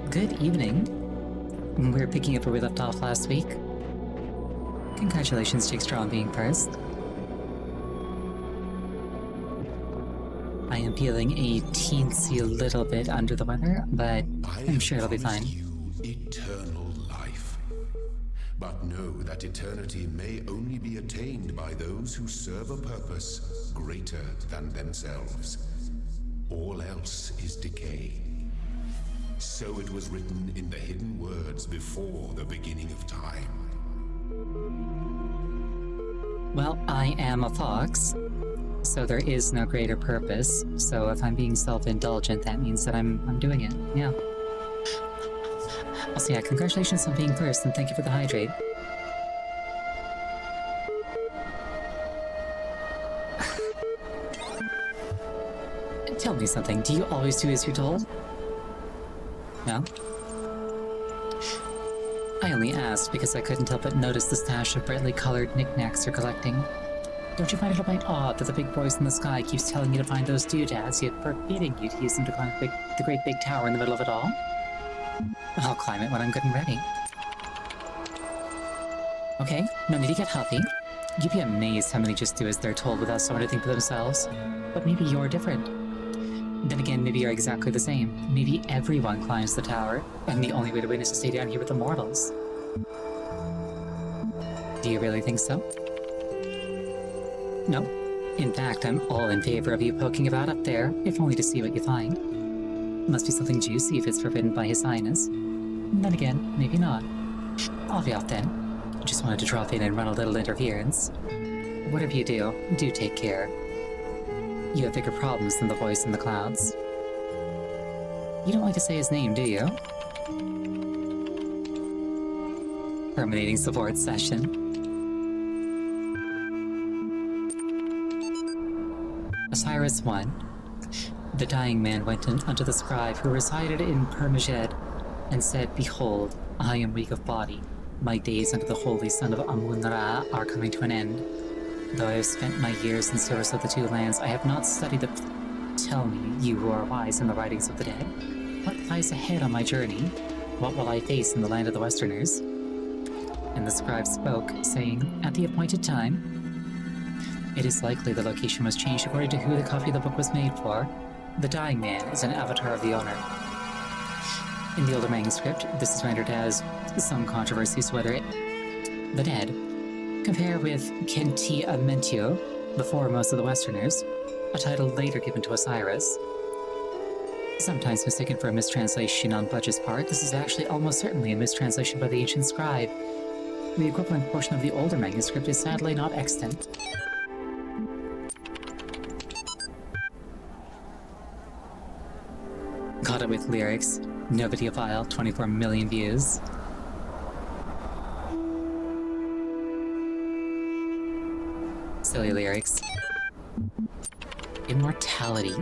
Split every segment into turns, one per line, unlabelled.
Good evening. We're picking up where we left off last week. Congratulations, Jigstraw, on being first. I am feeling a teensy little bit under the weather, but I'm sure it'll be fine.
You eternal life. But know that eternity may only be attained by those who serve a purpose greater than themselves. All else is decay. So it was written in the hidden words before the beginning of time.
Well, I am a fox, so there is no greater purpose. So if I'm being self-indulgent, that means that I'm doing it. Yeah. Also, yeah, congratulations on being first, and thank you for the hydrate. Tell me something. Do you always do as you're told? No? I only asked because I couldn't help but notice the stash of brightly colored knickknacks you're collecting. Don't you find it a bit odd that the big voice in the sky keeps telling you to find those doodads, yet forbidding you to use them to climb the great big tower in the middle of it all? I'll climb it when I'm good and ready. Okay, no need to get huffy. You'd be amazed how many just do as they're told without so much to think for themselves. But maybe you're different. Then again, maybe you're exactly the same. Maybe everyone climbs the tower, and the only way to win is to stay down here with the mortals. Do you really think so? No. In fact, I'm all in favor of you poking about up there, if only to see what you find. Must be something juicy if it's forbidden by His Highness. Then again, maybe not. I'll be off then. Just wanted to drop in and run a little interference. Whatever you do take care. You have bigger problems than the voice in the clouds. You don't like to say his name, do you? Terminating support session. Osiris 1. The dying man went unto the scribe who resided in Permaged, and said, Behold, I am weak of body. My days under the holy son of Amun-Ra are coming to an end. Though I have spent my years in service of the two lands, I have not studied the... Tell me, you who are wise in the writings of the dead, what lies ahead on my journey? What will I face in the land of the Westerners? And the scribe spoke, saying, At the appointed time, it is likely the location was changed according to who the copy of the book was made for. The dying man is an avatar of the owner. In the older manuscript, this is rendered as some controversies whether it... The dead. Compare with Kenti Amentio, the foremost of the Westerners, a title later given to Osiris. Sometimes mistaken for a mistranslation on Budge's part, this is actually almost certainly a mistranslation by the ancient scribe. The equivalent portion of the older manuscript is sadly not extant. Got it with lyrics. No video file, 24 million views. Silly lyrics. Immortality.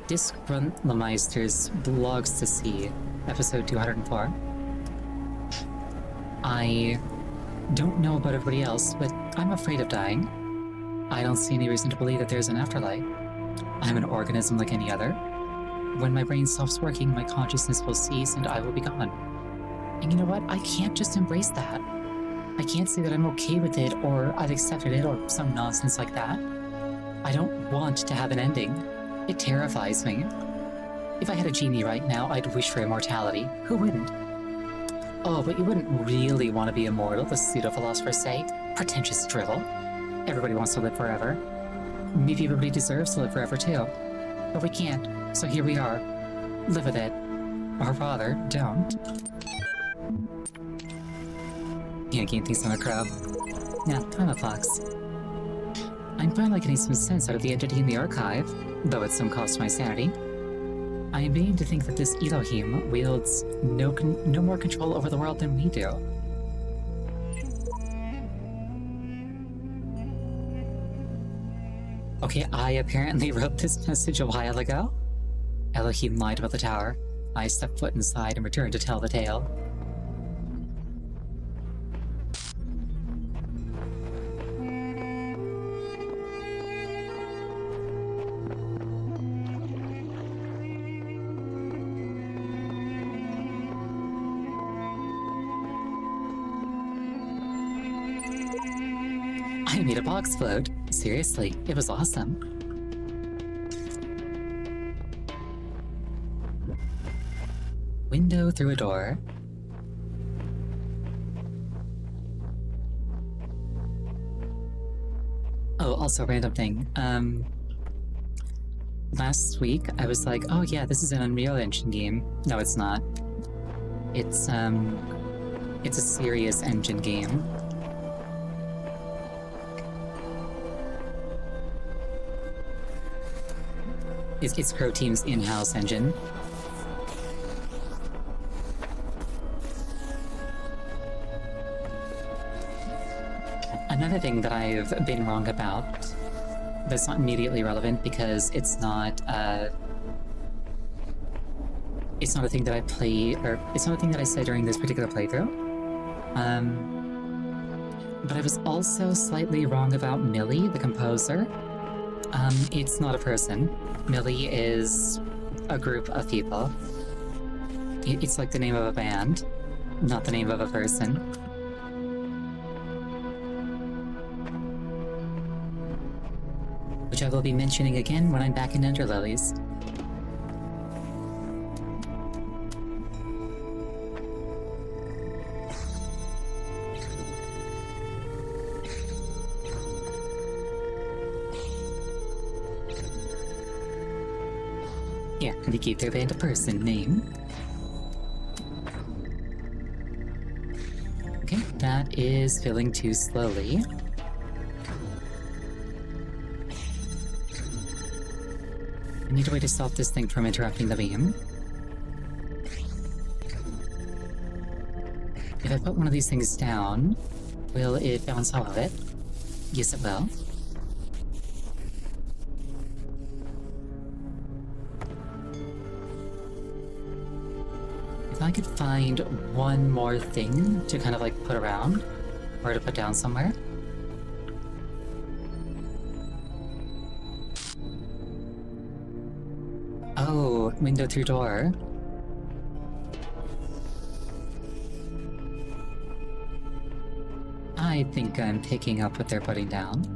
Disgruntlmeister's Blogs to See, episode 204. I don't know about everybody else, but I'm afraid of dying. I don't see any reason to believe that there's an afterlife. I'm an organism like any other. When my brain stops working, my consciousness will cease and I will be gone. And you know what? I can't just embrace that. I can't say that I'm okay with it, or I've accepted it, or some nonsense like that. I don't want to have an ending. It terrifies me. If I had a genie right now, I'd wish for immortality. Who wouldn't? Oh, but you wouldn't really want to be immortal, the pseudo-philosophers say. Pretentious drivel. Everybody wants to live forever. Maybe everybody deserves to live forever too. But we can't, so here we are. Live with it. Or rather, don't. Can't gain things on a crowd. Nah, I'm a fox. I'm finally getting some sense out of the entity in the archive, though at some cost to my sanity. I am beginning to think that this Elohim wields no more control over the world than we do. Okay, I apparently wrote this message a while ago. Elohim lied about the tower. I stepped foot inside and returned to tell the tale. made a box float. Seriously, it was awesome. Window through a door. Oh, also random thing. Last week I was like, oh yeah, this is an Unreal Engine game. No, it's not. It's a serious engine game. It's Crow Team's in-house engine. Another thing that I've been wrong about, that's not immediately relevant because it's not a thing that I play, or it's not a thing that I said during this particular playthrough. But I was also slightly wrong about Millie, the composer. It's not a person. Millie is a group of people. It's like the name of a band, not the name of a person. Which I will be mentioning again when I'm back in Underlilies. Yeah, they gave their band a person name. Okay, that is filling too slowly. I need a way to stop this thing from interrupting the beam. If I put one of these things down, will it bounce off of it? Yes, it will. If I could find one more thing to kind of like put around, or to put down somewhere. Oh, window through door. I think I'm picking up what they're putting down.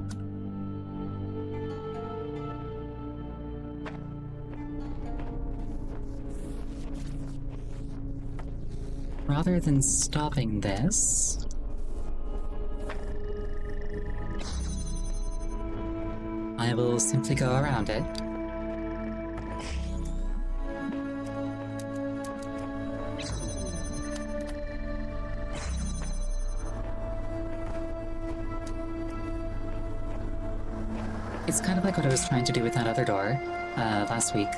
Rather than stopping this, I will simply go around it. It's kind of like what I was trying to do with that other door last week.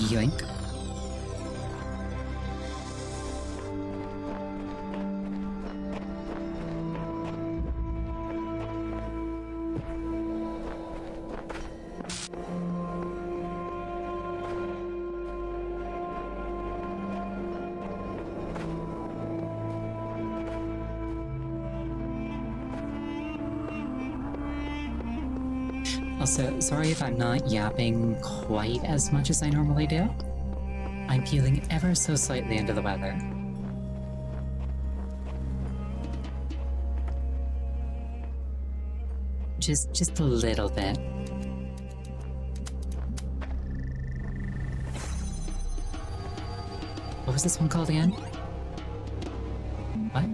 Yoink. Also, sorry if I'm not yapping quite as much as I normally do. I'm feeling ever so slightly under the weather. Just a little bit. What was this one called again? What?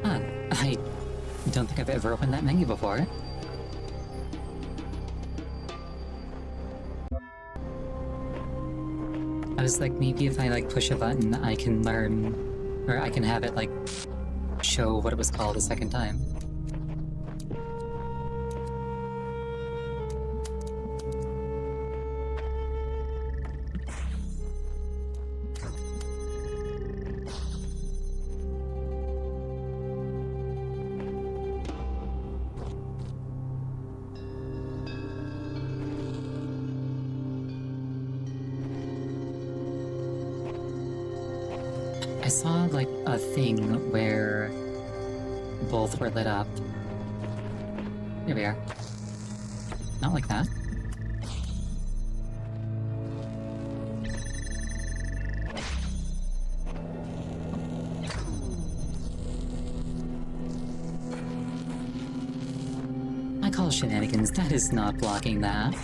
Ah, I don't think I've ever opened that menu before. I was like, maybe if I like push a button, I can learn, or I can have it like show what it was called a second time. I saw like a thing where both were lit up. Here we are. Not like that. I call shenanigans. That is not blocking that.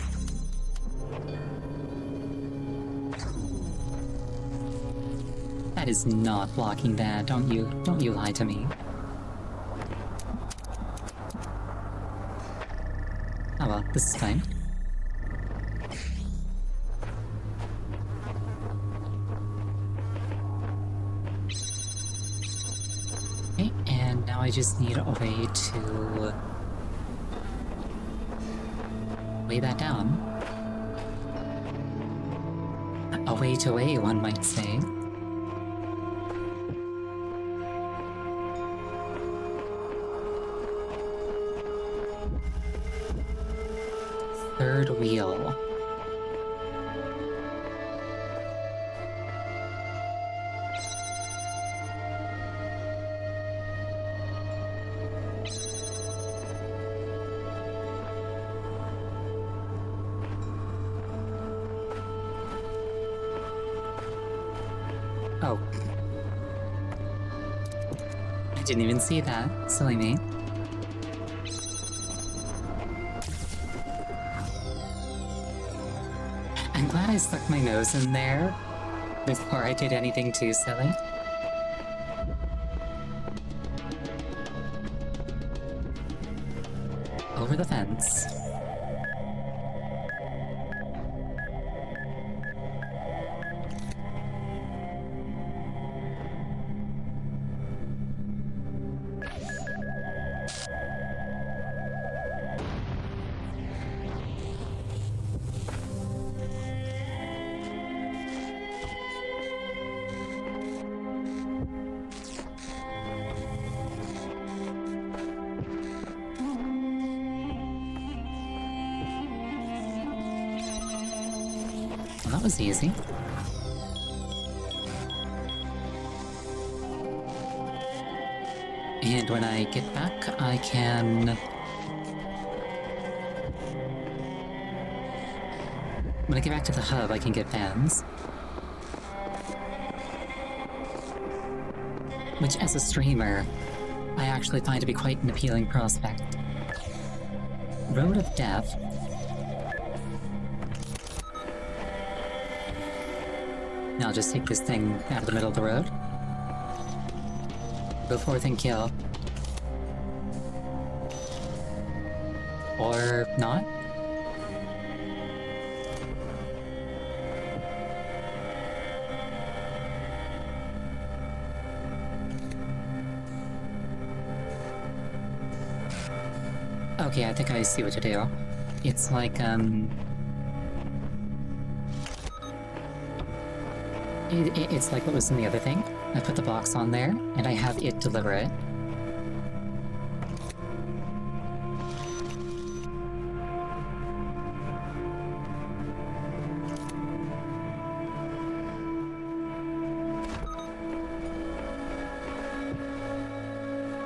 That is not blocking that. Don't you lie to me. Oh well, this is fine. Okay, and now I just need a way to weigh that down. A way to weigh, one might say. Third wheel. Oh. I didn't even see that. Silly me. I'm glad I stuck my nose in there before I did anything too silly. Over the fence. Well, that was easy. And when I get back, I can... When I get back to the hub, I can get fans. Which, as a streamer, I actually find to be quite an appealing prospect. Road of Death. Now I'll just take this thing out of the middle of the road. Go forth and kill. Or not? Okay, I think I see what to do. It's like, it's like what was in the other thing. I put the box on there, and I have it deliver it.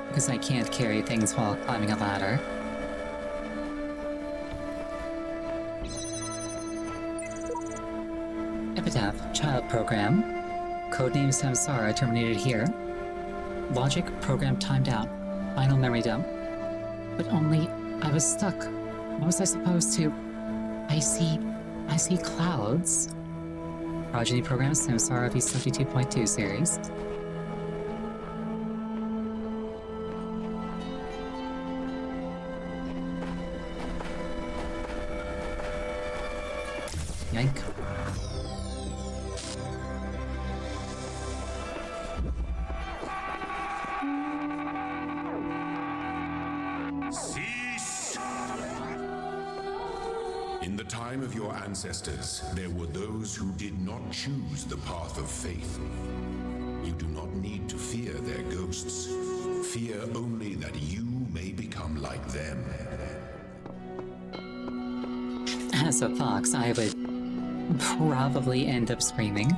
Because I can't carry things while climbing a ladder. Epitaph, child program. Codename Samsara terminated here. Logic program timed out. Final memory dump. But only I was stuck. What was I supposed to? I see clouds. Progeny program Samsara V72.2 series. Yank.
In the time of your ancestors, there were those who did not choose the path of faith. You do not need to fear their ghosts. Fear only that you may become like them.
As a fox, I would probably end up screaming.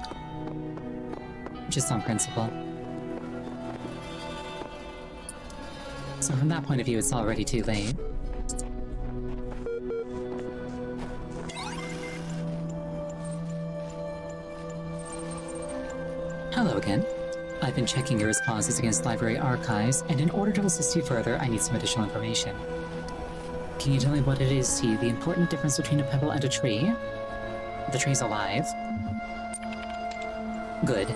Just on principle. So from that point of view, it's already too late. Hello again. I've been checking your responses against library archives, and in order to assist you further, I need some additional information. Can you tell me what it is to you, the important difference between a pebble and a tree? The tree's alive. Good.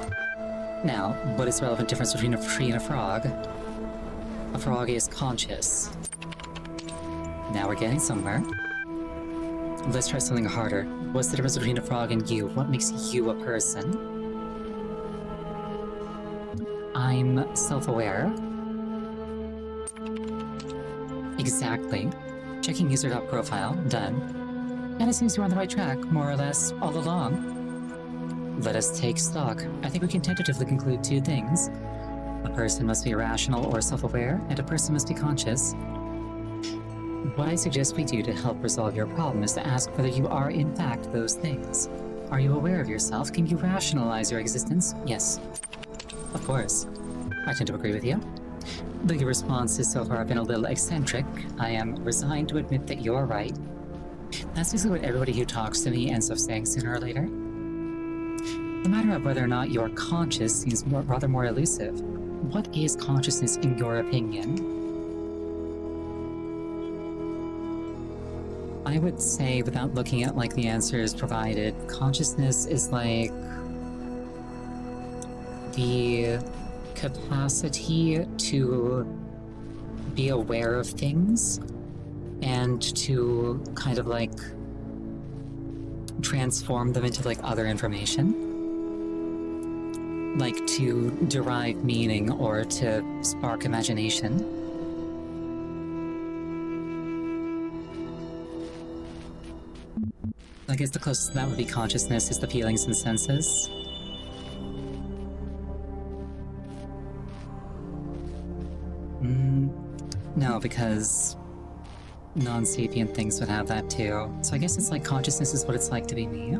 Now, what is the relevant difference between a tree and a frog? A frog is conscious. Now we're getting somewhere. Let's try something harder. What's the difference between a frog and you? What makes you a person? I'm self-aware. Exactly. Checking user profile. Done. And it seems we're on the right track, more or less, all along. Let us take stock. I think we can tentatively conclude two things. A person must be rational or self-aware, and a person must be conscious. What I suggest we do to help resolve your problem is to ask whether you are in fact those things. Are you aware of yourself? Can you rationalize your existence? Yes. Of course. I tend to agree with you. Though your responses so far have been a little eccentric, I am resigned to admit that you're right. That's basically what everybody who talks to me ends up saying sooner or later. The matter of whether or not you're conscious seems rather more elusive. What is consciousness in your opinion? I would say, without looking at like the answers provided, consciousness is like the capacity to be aware of things and to kind of like transform them into like other information, like to derive meaning or to spark imagination. I guess the closest to that would be consciousness is the feelings and senses. No, because non-sapient things would have that too. So I guess it's like consciousness is what it's like to be me.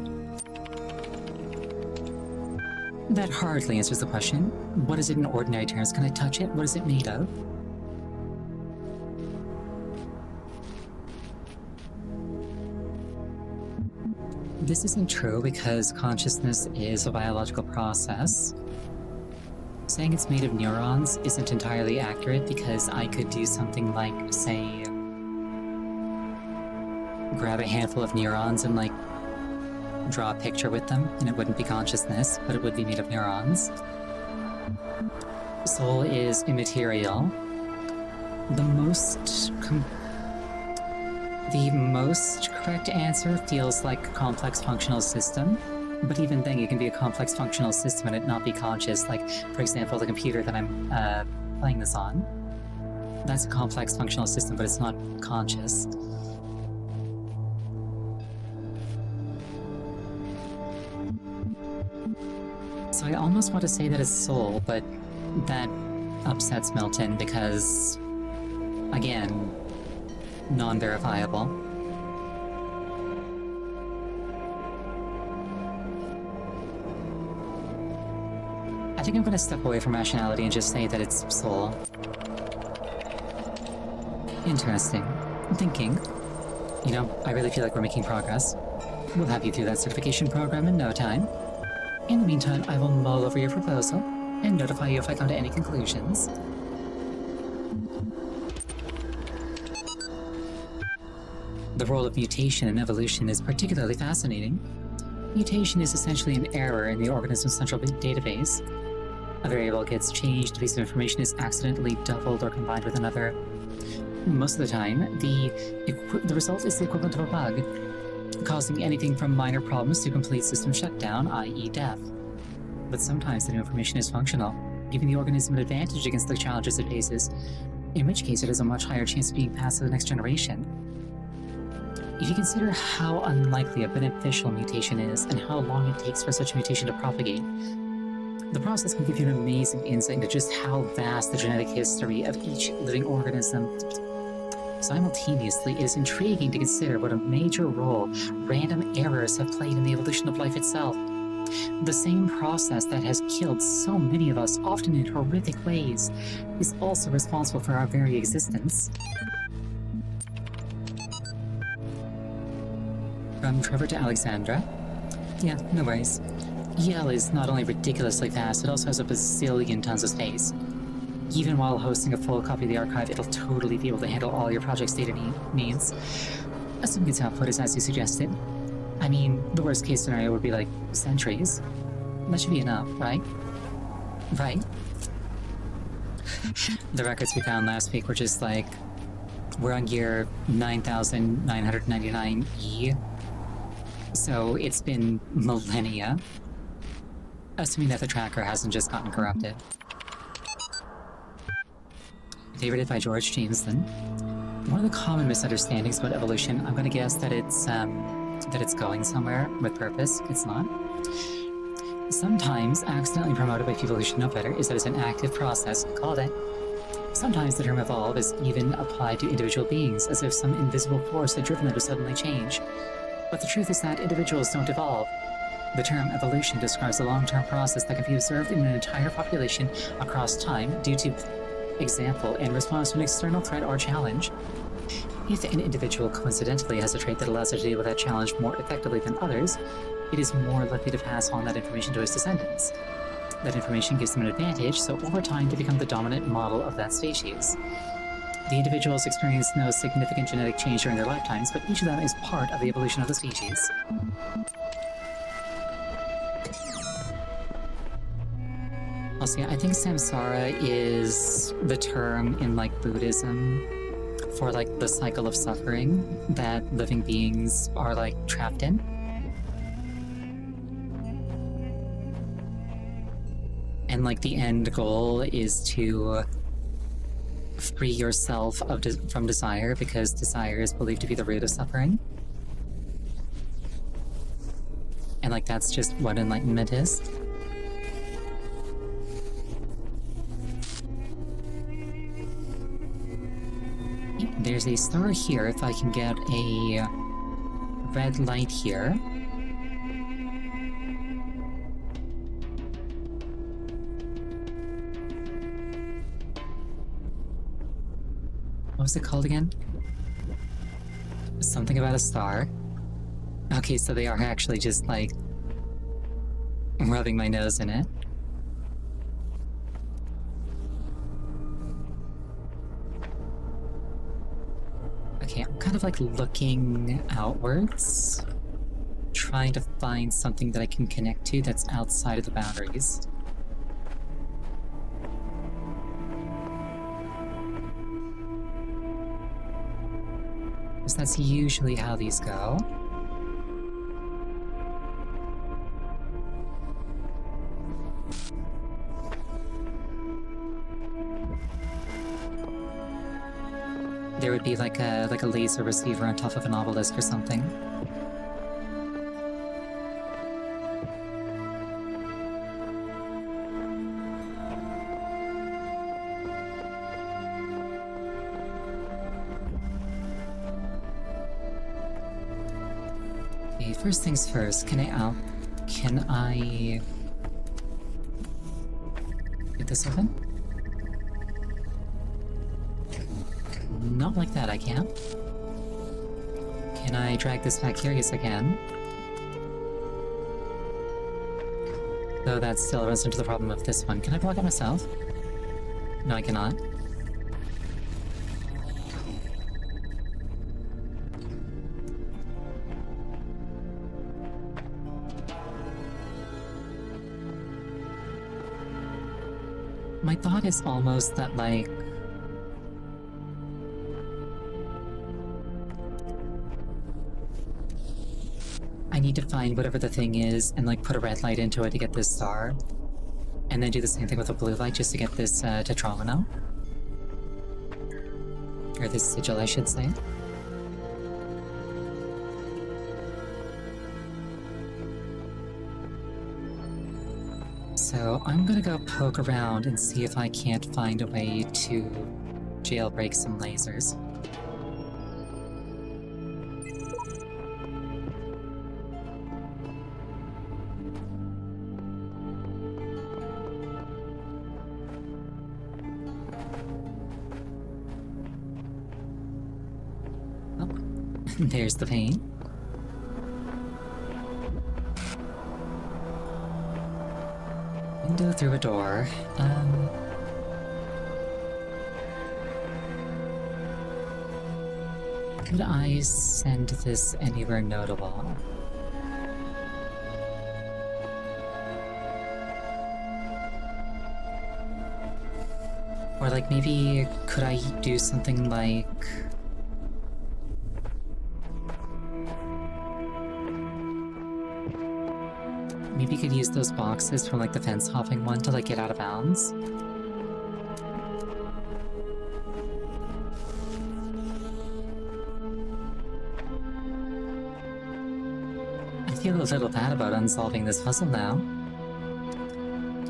That hardly answers the question. What is it in ordinary terms? Can I touch it? What is it made of? This isn't true because consciousness is a biological process. Saying it's made of neurons isn't entirely accurate because I could do something like, say, grab a handful of neurons and like draw a picture with them, and it wouldn't be consciousness, but it would be made of neurons. Soul is immaterial. The most correct answer feels like a complex functional system. But even then, it can be a complex functional system and it not be conscious. Like, for example, the computer that I'm playing this on. That's a complex functional system, but it's not conscious. So I almost want to say that it's soul, but that upsets Milton because, again, non-verifiable. I think I'm going to step away from rationality and just say that it's soul. Interesting. I'm thinking. You know, I really feel like we're making progress. We'll have you through that certification program in no time. In the meantime, I will mull over your proposal and notify you if I come to any conclusions. The role of mutation in evolution is particularly fascinating. Mutation is essentially an error in the organism's central database. A variable gets changed, a piece of information is accidentally doubled or combined with another. Most of the time, the result is the equivalent of a bug, causing anything from minor problems to complete system shutdown, i.e. death. But sometimes the new information is functional, giving the organism an advantage against the challenges it faces, in which case it has a much higher chance of being passed to the next generation. If you consider how unlikely a beneficial mutation is and how long it takes for such a mutation to propagate, the process can give you an amazing insight into just how vast the genetic history of each living organism. Simultaneously, it is intriguing to consider what a major role random errors have played in the evolution of life itself. The same process that has killed so many of us, often in horrific ways, is also responsible for our very existence. From Trevor to Alexandra. Yeah, no worries. EL is not only ridiculously fast, it also has a bazillion tons of space. Even while hosting a full copy of the archive, it'll totally be able to handle all your project's data needs. Assuming its output is as you suggested. I mean, the worst case scenario would be like centuries. That should be enough, right? Right? The records we found last week were just like, we're on year 9999E. So it's been millennia. Assuming that the tracker hasn't just gotten corrupted. Favorited by George Jameson. One of the common misunderstandings about evolution, I'm gonna guess that it's going somewhere with purpose. It's not. Sometimes accidentally promoted by people who should know better is that it's an active process. Called it. Sometimes the term evolve is even applied to individual beings, as if some invisible force had driven them to suddenly change. But the truth is that individuals don't evolve. The term evolution describes a long-term process that can be observed in an entire population across time due to example in response to an external threat or challenge. If an individual coincidentally has a trait that allows it to deal with that challenge more effectively than others, it is more likely to pass on that information to its descendants. That information gives them an advantage, so over time they become the dominant model of that species. The individuals experience no significant genetic change during their lifetimes, but each of them is part of the evolution of the species. Also, yeah, I think samsara is the term in like Buddhism for like the cycle of suffering that living beings are like trapped in. And like the end goal is to free yourself from desire, because desire is believed to be the root of suffering. And like that's just what enlightenment is. There's a star here if I can get a red light here. What was it called again? Something about a star. Okay, so they are actually just like rubbing my nose in it. Okay, I'm kind of like looking outwards, trying to find something that I can connect to that's outside of the boundaries. Because that's usually how these go. There would be like a laser receiver on top of an obelisk or something. Okay, first things first, can I get this open? Not like that, I can't. Can I drag this back here? Yes, I can. Though that still runs into the problem of this one. Can I block it myself? No, I cannot. My thought is almost that, like, I need to find whatever the thing is and like put a red light into it to get this star. And then do the same thing with a blue light just to get this tetromino. Or this sigil, I should say. So I'm gonna go poke around and see if I can't find a way to jailbreak some lasers. There's the paint. Window through a door. Could I send this anywhere notable? Or like maybe could I do something like maybe could use those boxes from like the fence hopping one to like get out of bounds? I feel a little bad about unsolving this puzzle now.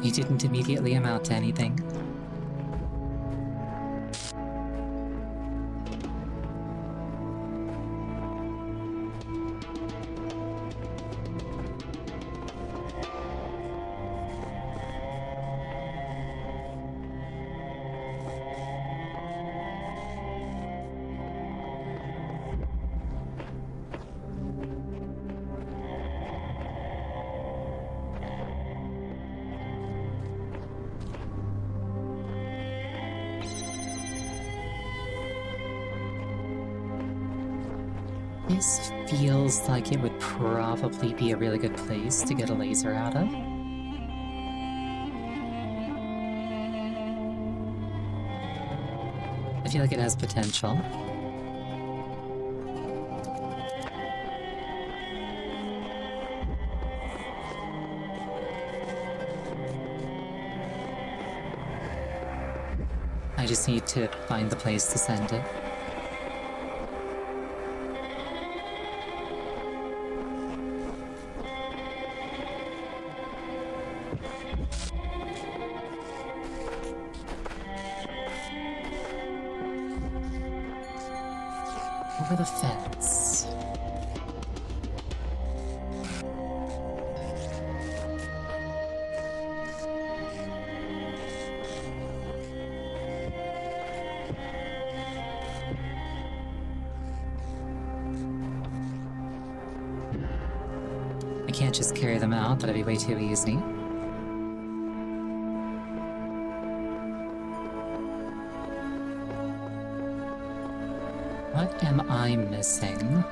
It didn't immediately amount to anything. This feels like it would probably be a really good place to get a laser out of. I feel like it has potential. I just need to find the place to send it. Over the fence. I can't just carry them out, that'd be way too easy. What am I missing?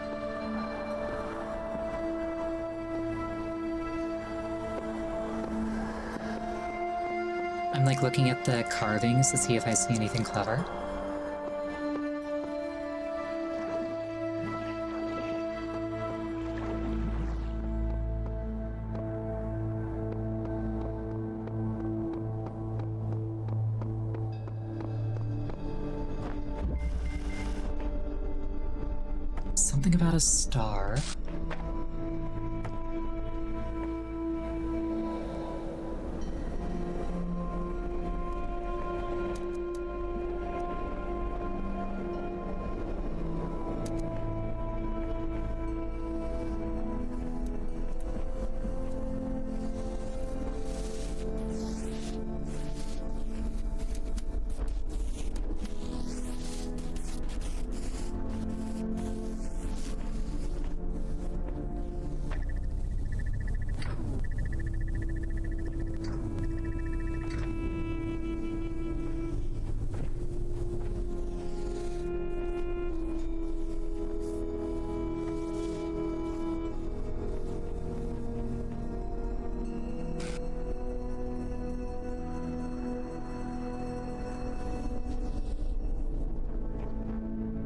I'm like looking at the carvings to see if I see anything clever. Something about a star.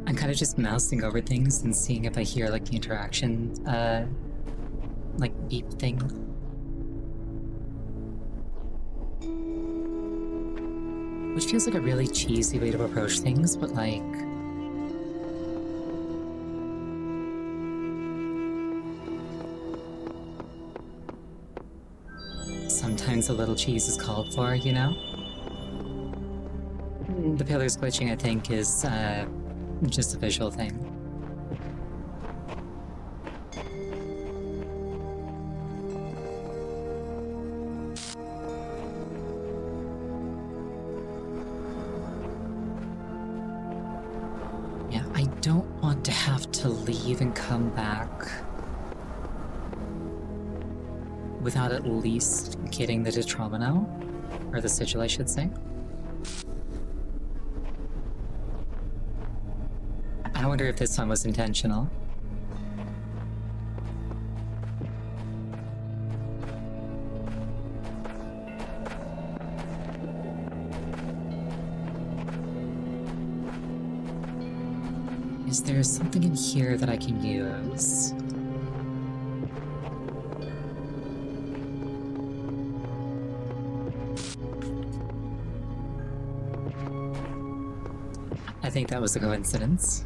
I'm kind of just mousing over things and seeing if I hear like the interaction, like beep thing. Which feels like a really cheesy way to approach things, but like... sometimes a little cheese is called for, you know? The pillars glitching, I think, is, just a visual thing. Yeah, I don't want to have to leave. leave and come back without at least getting the Detromino? Or the sigil, I should say. I wonder if this one was intentional. Is there something in here that I can use? I think that was a coincidence.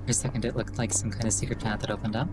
For a second it looked like some kind of secret path that opened up.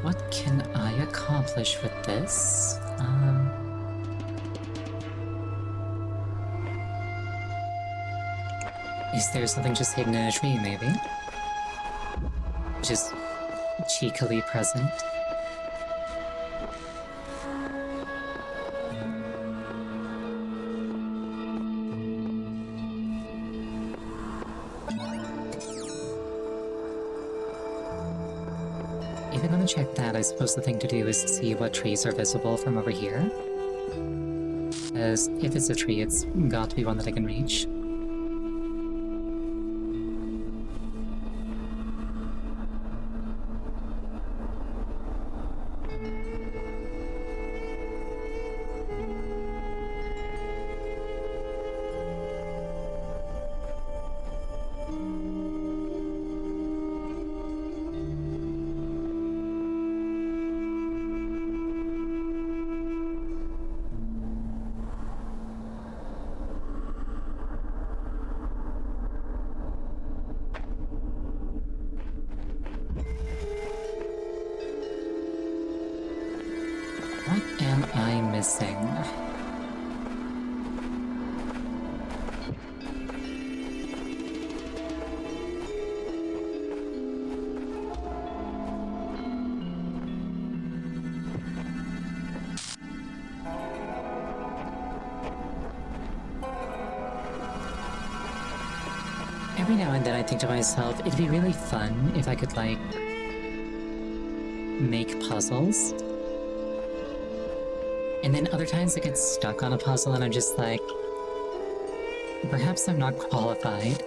What can I accomplish with this? Is there something just hidden in a tree, maybe? Just cheekily present? If I'm gonna check that, I suppose the thing to do is see what trees are visible from over here. Because if it's a tree, it's got to be one that I can reach. What am I missing? Every now and then I think to myself, it'd be really fun if I could, like, make puzzles. And then other times I get stuck on a puzzle and I'm just like, perhaps I'm not qualified.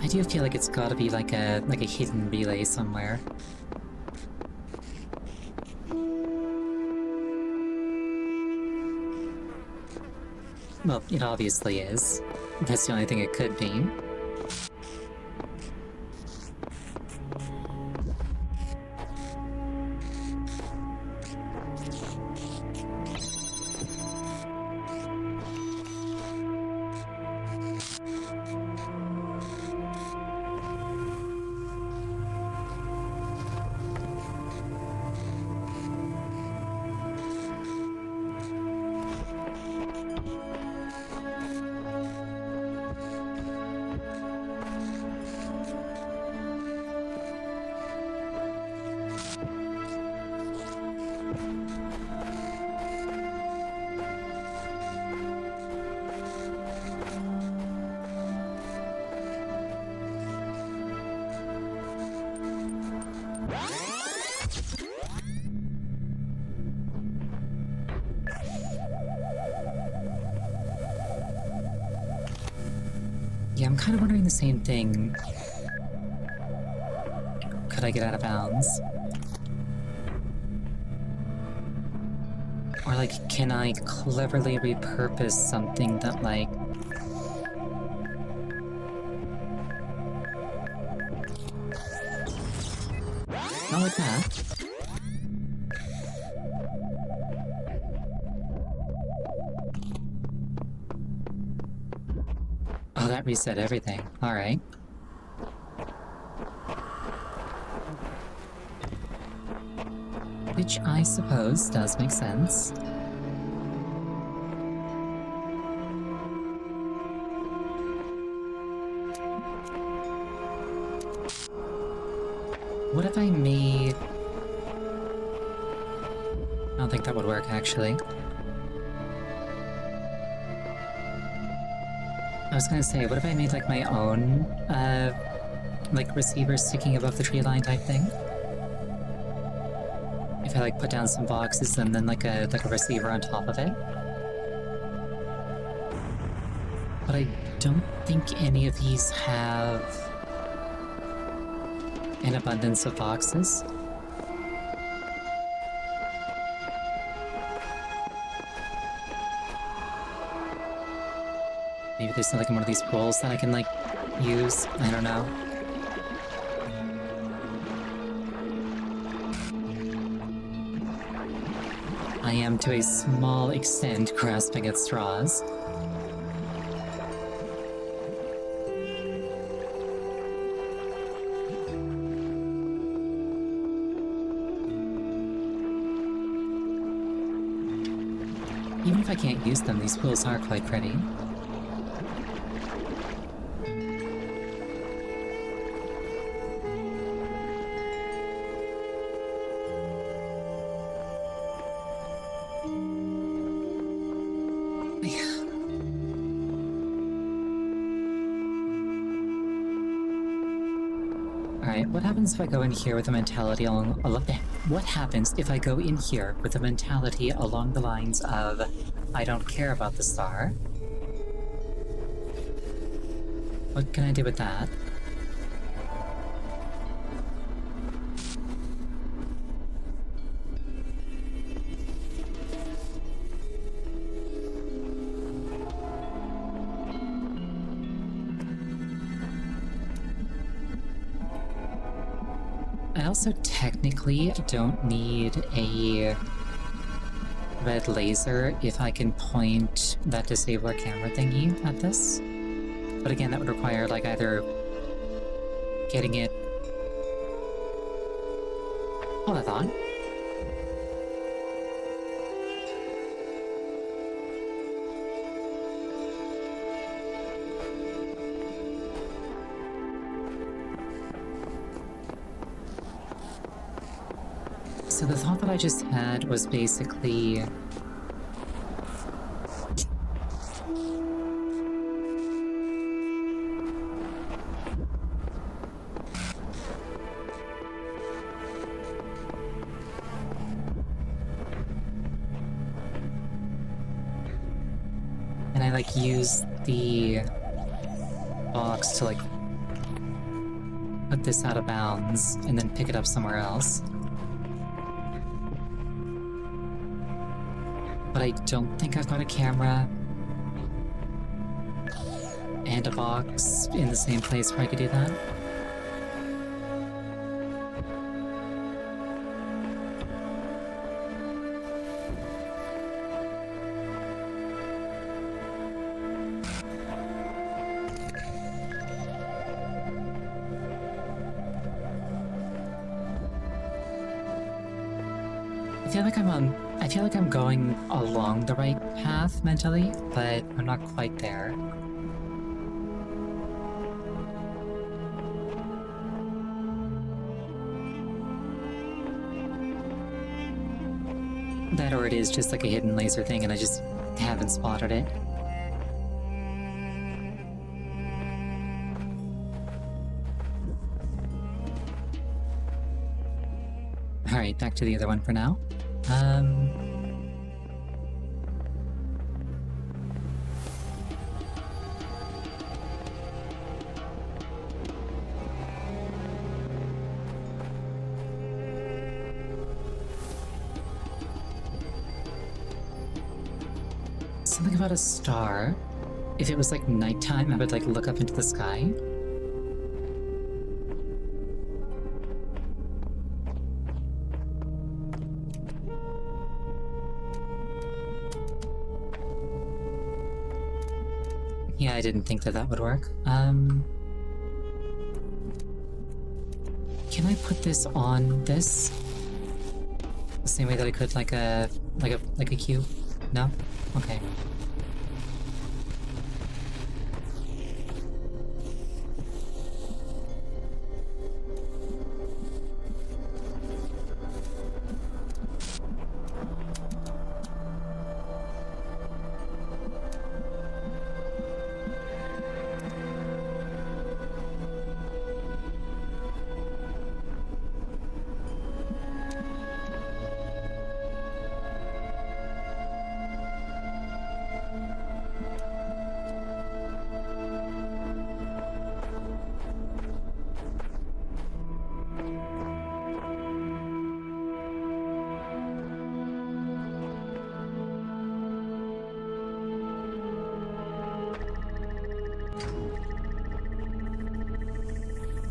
I do feel like it's gotta be like a hidden relay somewhere. Well, it obviously is. That's the only thing it could be. Yeah, I'm kind of wondering the same thing. Could I get out of bounds? Or, like, can I cleverly repurpose something that, like... Not like that. Oh, that reset everything. Alright. Which I suppose does make sense. What if I made... I don't think that would work, actually. I was gonna say, what if I made, like, my own, like, receiver sticking above the tree line type thing? If I, like, put down some boxes and then, like a receiver on top of it? But I don't think any of these have an abundance of boxes. Maybe there's like one of these poles that I can like use. I don't know. I am to a small extent grasping at straws. Even if I can't use them, these pools are quite pretty. Alright, what happens if I go in here with a mentality along... What happens if I go in here with a mentality along the lines of, I don't care about the star? What can I do with that? I also technically don't need a red laser if I can point that disabler camera thingy at this. But again, that would require like either getting it... Hold that thought. So the thought that I just had was basically... And I like use the box to like put this out of bounds and then pick it up somewhere else. But I don't think I've got a camera and a box in the same place where I could do that. I feel like I'm going along the right path mentally, but I'm not quite there. That or it is just like a hidden laser thing and I just haven't spotted it. Alright, back to the other one for now. Something about a star. If it was like nighttime, I would like look up into the sky. Yeah, I didn't think that would work. Can I put this on this? The same way that I could like a cube? No? Okay.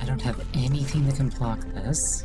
I don't have anything that can block this.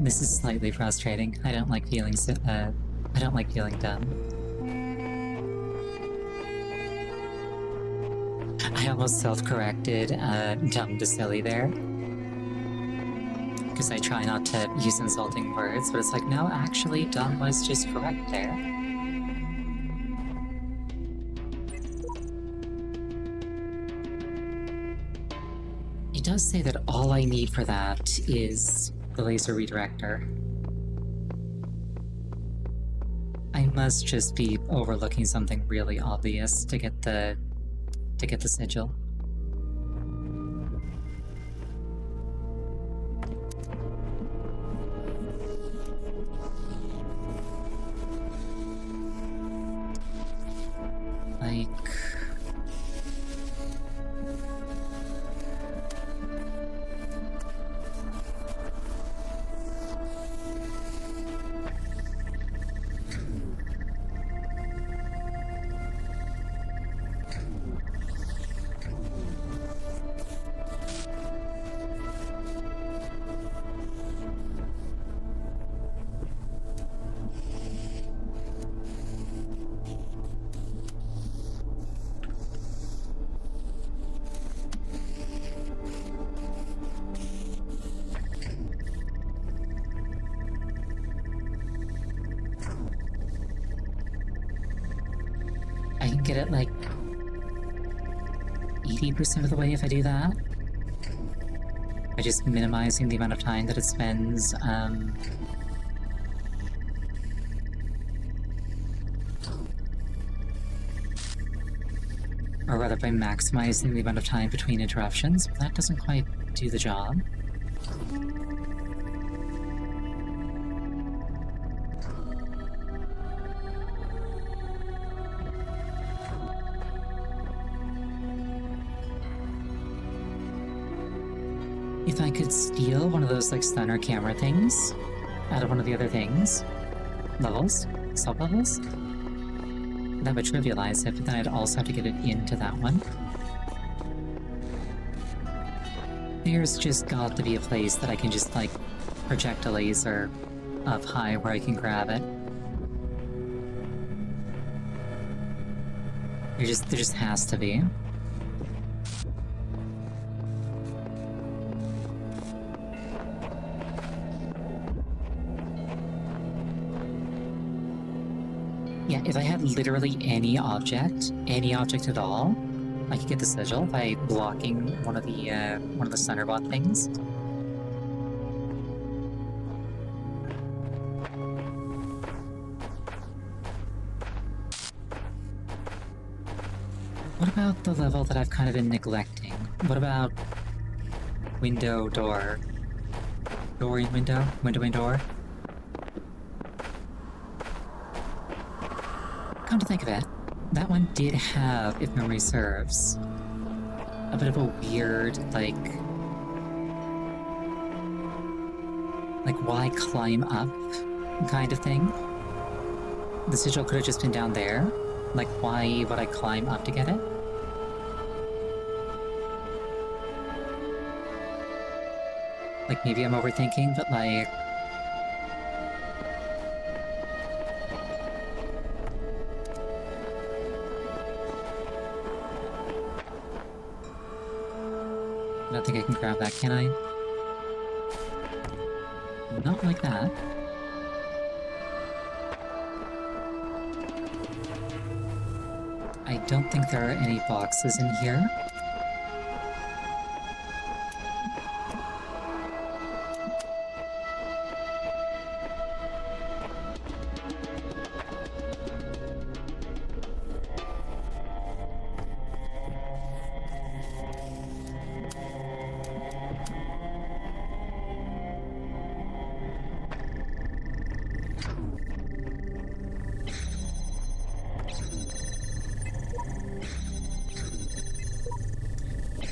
This is slightly frustrating. I don't like feeling I don't like feeling dumb. I almost self-corrected dumb to silly there. Because I try not to use insulting words, but it's like, no, actually, dumb was just correct there. It does say that all I need for that is the laser redirector. I must just be overlooking something really obvious to get the sigil. Like... I can get it like 80% of the way if I do that. By just minimizing the amount of time that it spends, or rather by maximizing the amount of time between interruptions, but that doesn't quite do the job. If I could steal one of those like stunner camera things out of one of the other things, levels, sub-levels, that would trivialize it, but then I'd also have to get it into that one. There's just got to be a place that I can just like project a laser up high where I can grab it. There just has to be. Yeah, if I had literally any object at all, I could get the sigil by blocking one of the Thunderbot things. What about the level that I've kind of been neglecting? What about window, door? Door in window? Window in door? Come to think of it, that one did have, if memory serves, a bit of a weird, like why climb up kind of thing. The sigil could have just been down there. Like, why would I climb up to get it? Like, maybe I'm overthinking, but like... I don't think I can grab that, can I? Not like that. I don't think there are any boxes in here.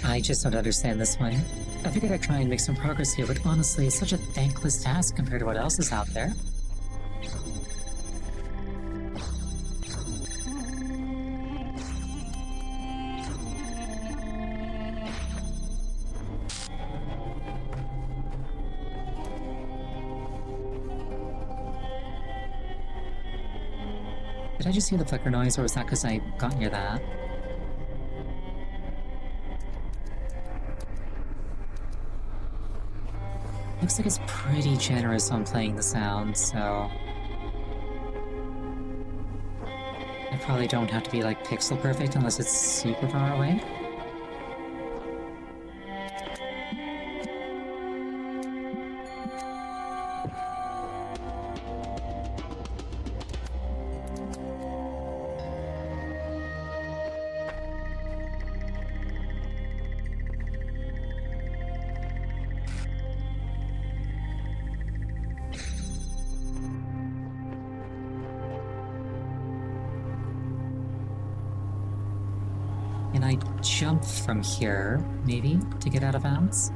I just don't understand this one. I figured I'd try and make some progress here, but honestly, it's such a thankless task compared to what else is out there. Did I just hear the flicker noise, or was that because I got near that? Looks like it's pretty generous on playing the sound, so... I probably don't have to be like pixel perfect unless it's super far away. Can I jump from here, maybe, to get out of bounds?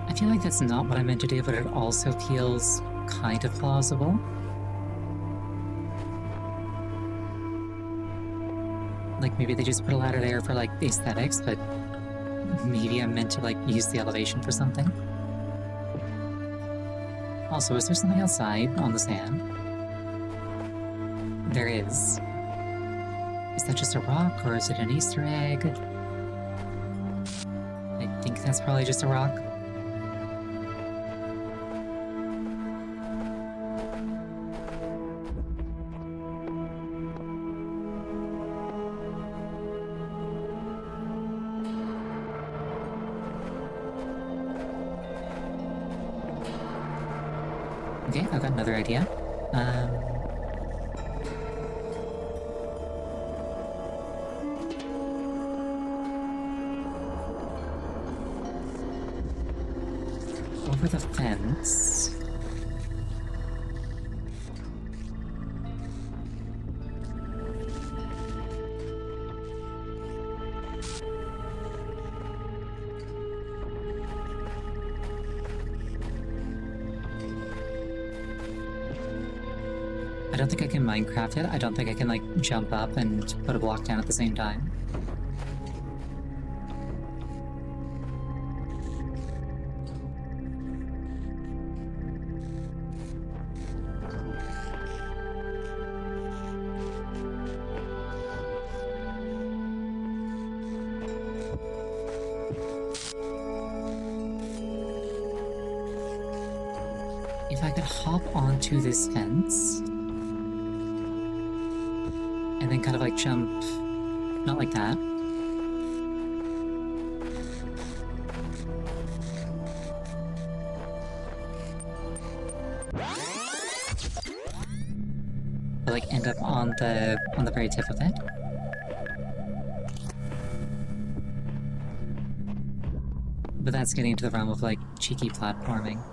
I feel like that's not what I meant to do, but it also feels kind of plausible. Like, maybe they just put a ladder there for, like, aesthetics, but maybe I'm meant to, like, use the elevation for something. Also, is there something outside on the sand? There is. Is that just a rock, or is it an Easter egg? I think that's probably just a rock. Okay, I've got another idea. Over the fence. I don't think I can Minecraft it. I don't think I can, like, jump up and put a block down at the same time. If I could hop onto this fence... and then kind of like jump, not like that. like end up on the very tip of it. But that's getting into the realm of like cheeky platforming.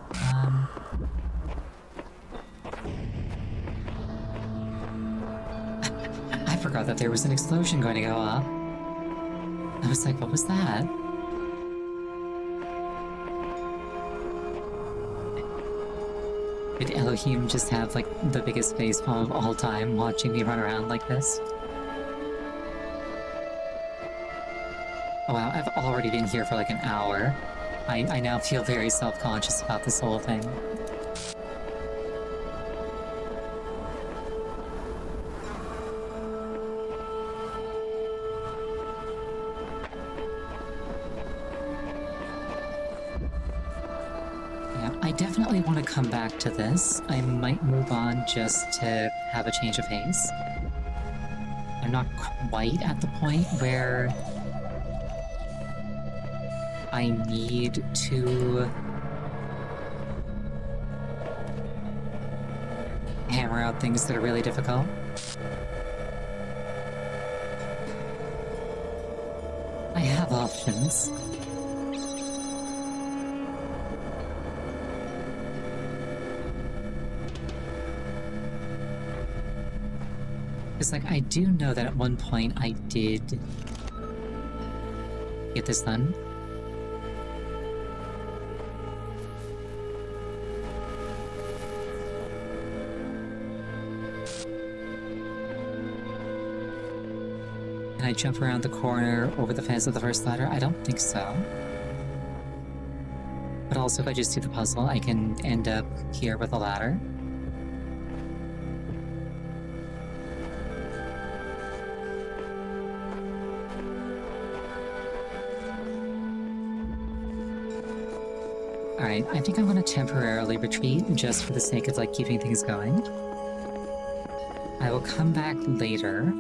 I forgot that there was an explosion going to go off. I was like, what was that? Did Elohim just have like the biggest facepalm of all time watching me run around like this? Oh wow, I've already been here for like an hour. I now feel very self-conscious about this whole thing. Yeah, I definitely want to come back to this. I might move on just to have a change of pace. I'm not quite at the point where I need to hammer out things that are really difficult. I have options. It's like, I do know that at one point I did get this done. Can I jump around the corner over the fence of the first ladder? I don't think so. But also if I just do the puzzle, I can end up here with a ladder. Alright, I think I'm gonna temporarily retreat just for the sake of like keeping things going. I will come back later.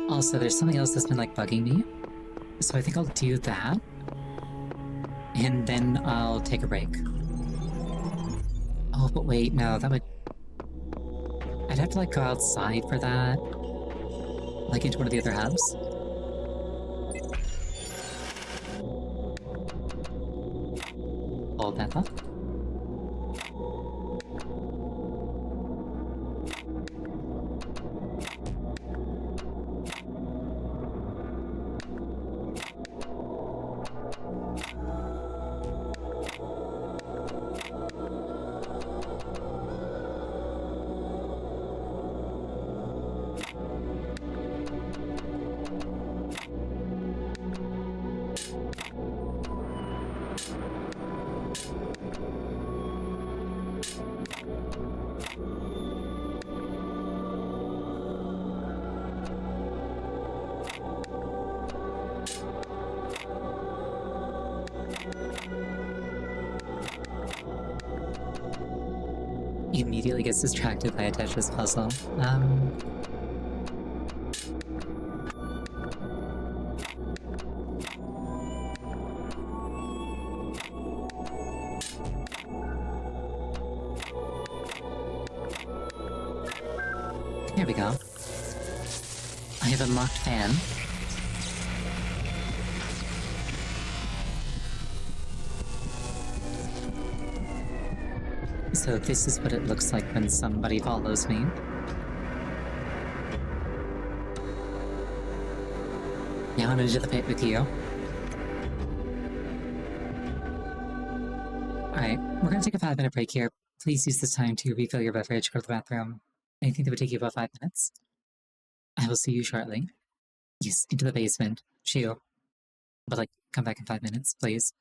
Also, there's something else that's been like bugging me. So I think I'll do that. And then I'll take a break. Oh, but wait, no, that would... I'd have to like go outside for that. Like into one of the other hubs. Hold that up. He immediately gets distracted by a Tetris puzzle. There we go. I have unlocked fan. So this is what it looks like when somebody follows me. Down into the pit with you. Alright, we're gonna take a 5-minute break here. Please use this time to refill your beverage, go to the bathroom. Anything that would take you about 5 minutes. I will see you shortly. Yes, into the basement. Shoo. But like, come back in 5 minutes, please.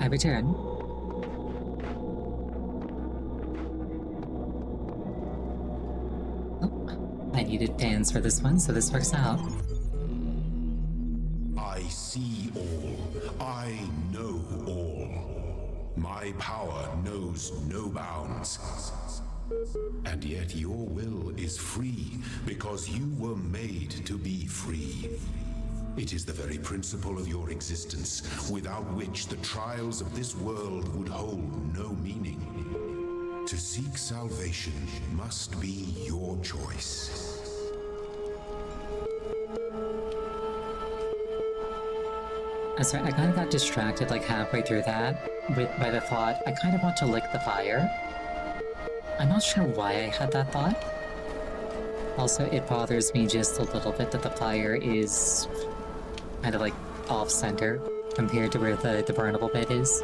return. Oh, I needed pins for this one, so this works out.
I see all. I know all. My power knows no bounds. And yet your will is free because you were made to be free. It is the very principle of your existence, without which the trials of this world would hold no meaning. To seek salvation must be your choice.
I'm sorry, I kind of got distracted like halfway through that by the thought, I kind of want to lick the fire. I'm not sure why I had that thought. Also, it bothers me just a little bit that the fire is kind of like off-center compared to where the burnable bit is.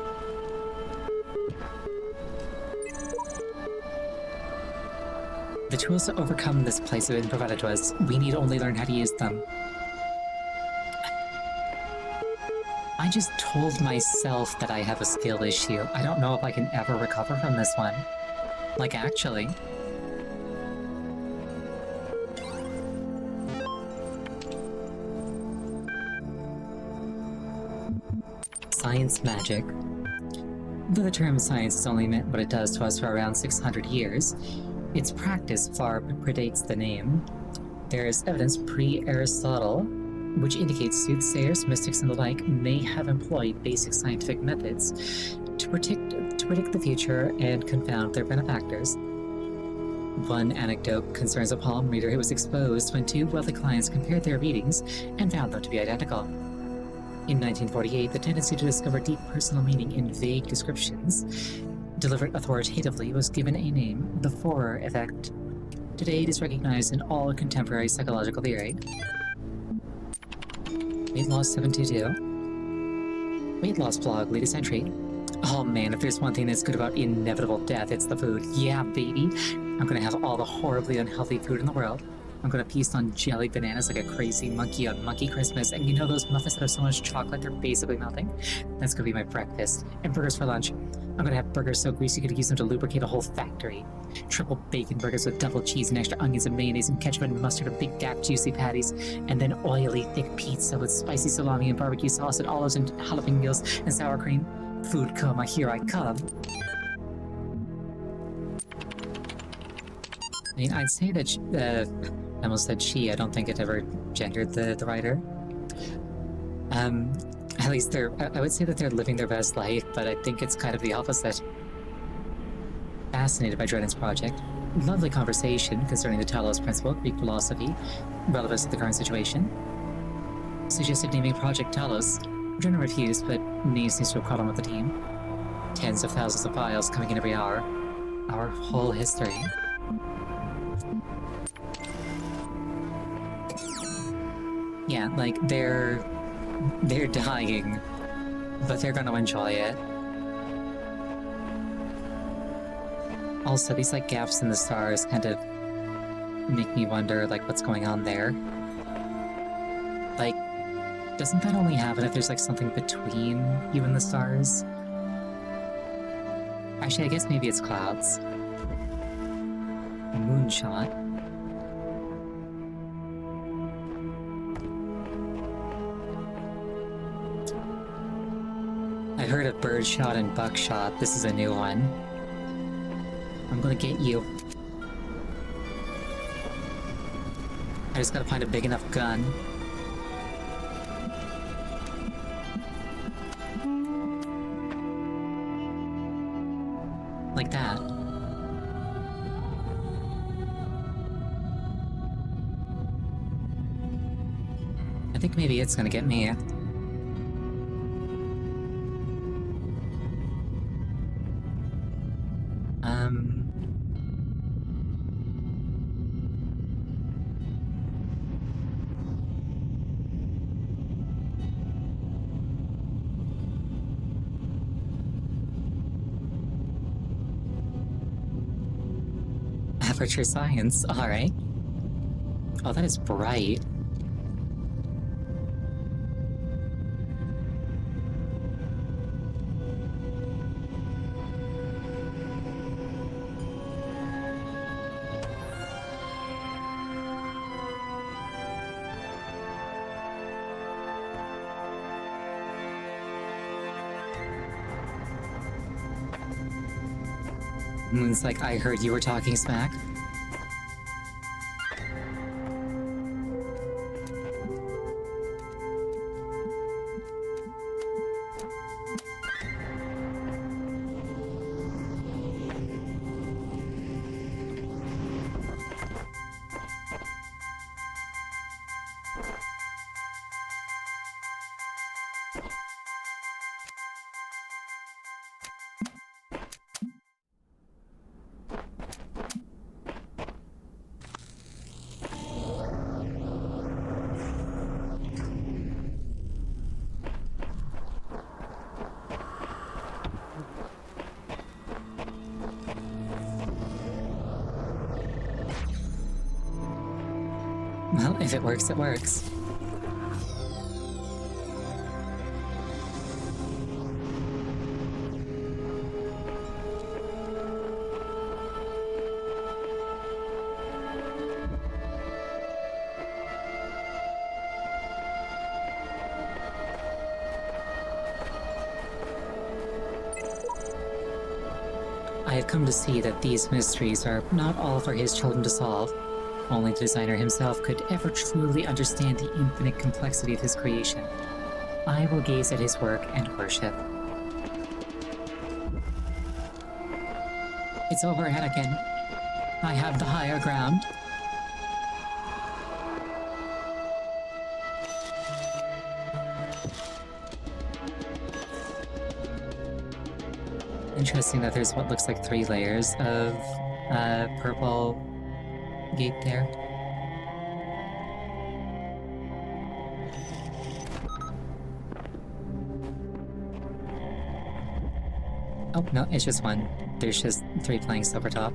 The tools to overcome this place have been provided to us. We need only learn how to use them. I just told myself that I have a skill issue. I don't know if I can ever recover from this one. Like, actually. Science magic. Though the term science has only meant what it does to us for around 600 years, its practice far predates the name. There is evidence pre-Aristotle, which indicates soothsayers, mystics, and the like may have employed basic scientific methods to predict the future and confound their benefactors. One anecdote concerns a palm reader who was exposed when two wealthy clients compared their readings and found them to be identical. In 1948, the tendency to discover deep personal meaning in vague descriptions delivered authoritatively was given a name, the Forer effect. Today it is recognized in all contemporary psychological theory. Weight loss 722. Weight loss blog, latest entry. Oh man, if there's one thing that's good about inevitable death, it's the food. Yeah, baby. I'm gonna have all the horribly unhealthy food in the world. I'm gonna feast on jelly bananas like a crazy monkey on Monkey Christmas, and you know those muffins that have so much chocolate they're basically melting? That's gonna be my breakfast. And burgers for lunch. I'm gonna have burgers so greasy you could use them to lubricate a whole factory. Triple bacon burgers with double cheese and extra onions and mayonnaise and ketchup and mustard and big fat juicy patties. And then oily thick pizza with spicy salami and barbecue sauce and olives and jalapenos and sour cream. Food coma, here I come. I mean, I'd say that I almost said she. I don't think it ever gendered the writer. At least I would say that they're living their best life, but I think it's kind of the opposite. Fascinated by Drenan's project. Lovely conversation concerning the Talos principle, Greek philosophy, relevance to the current situation. Suggested naming Project Talos. Drennan refused, but names seems to have caught on with the team. Tens of thousands of files coming in every hour. Our whole history. Yeah, like, they're dying, but they're gonna enjoy it. Also, these, like, gaps in the stars kind of make me wonder, like, what's going on there. Like, doesn't that only happen if there's, like, something between you and the stars? Actually, I guess maybe it's clouds. A moonshot. I heard of birdshot and buckshot. This is a new one. I'm gonna get you. I just gotta find a big enough gun. Like that. I think maybe it's gonna get me. Aperture science, alright. Oh, that is bright. Moon's like, I heard you were talking smack. Well, if it works, it works. I have come to see that these mysteries are not all for his children to solve. Only the designer himself could ever truly understand the infinite complexity of his creation. I will gaze at his work and worship. It's over, Anakin. I have the higher ground. Interesting that there's what looks like 3 layers of purple gate there. Oh, no, it's just one. There's just 3 planks over top.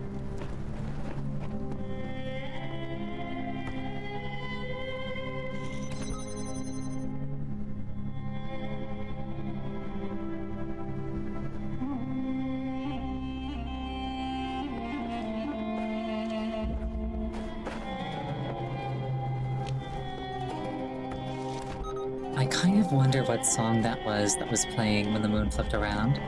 I kind of wonder what song that was playing when the moon flipped around.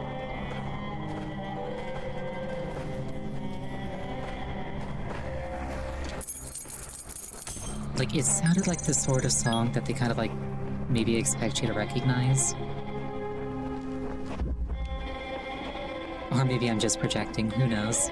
Like, it sounded like the sort of song that they kind of like maybe expect you to recognize. Or maybe I'm just projecting, who knows?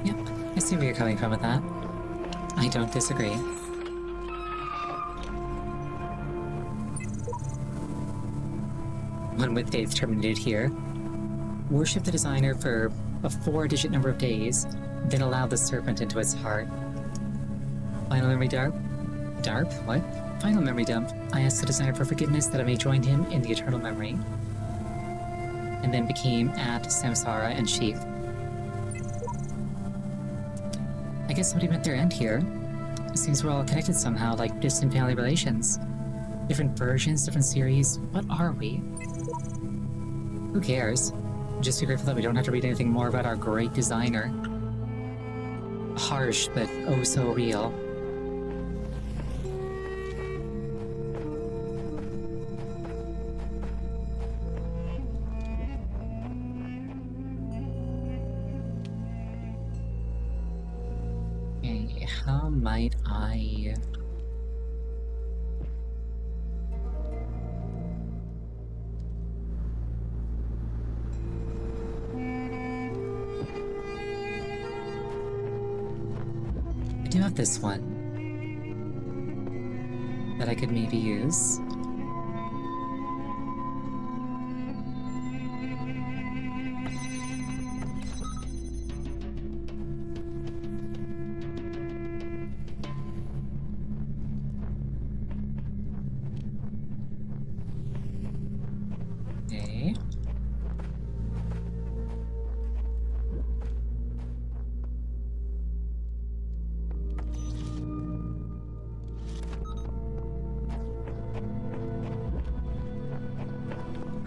Yep, I see where you're coming from with that. I don't disagree. One with faith terminated here. Worship the designer for a 4-digit number of days, then allow the serpent into its heart. Final memory darp? Darp? What? Final memory dump. I asked the designer for forgiveness that I may join him in the eternal memory. And then became at Samsara and Sheath. I guess somebody met their end here. It seems we're all connected somehow, like distant family relations. Different versions, different series. What are we? Who cares? Just be grateful that we don't have to read anything more about our great designer. Harsh, but oh so real. Okay, how might I... I do have this one that I could maybe use.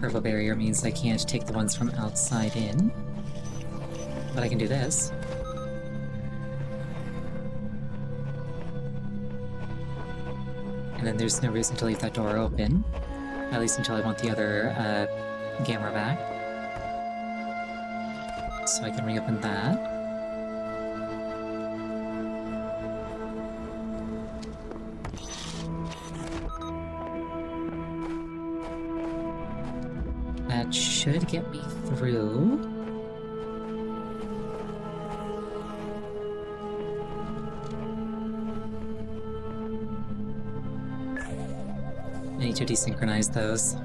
Purple barrier means I can't take the ones from outside in. But I can do this. And then there's no reason to leave that door open. At least until I want the other camera back. So I can reopen that. That should get me through. I need to desynchronize those.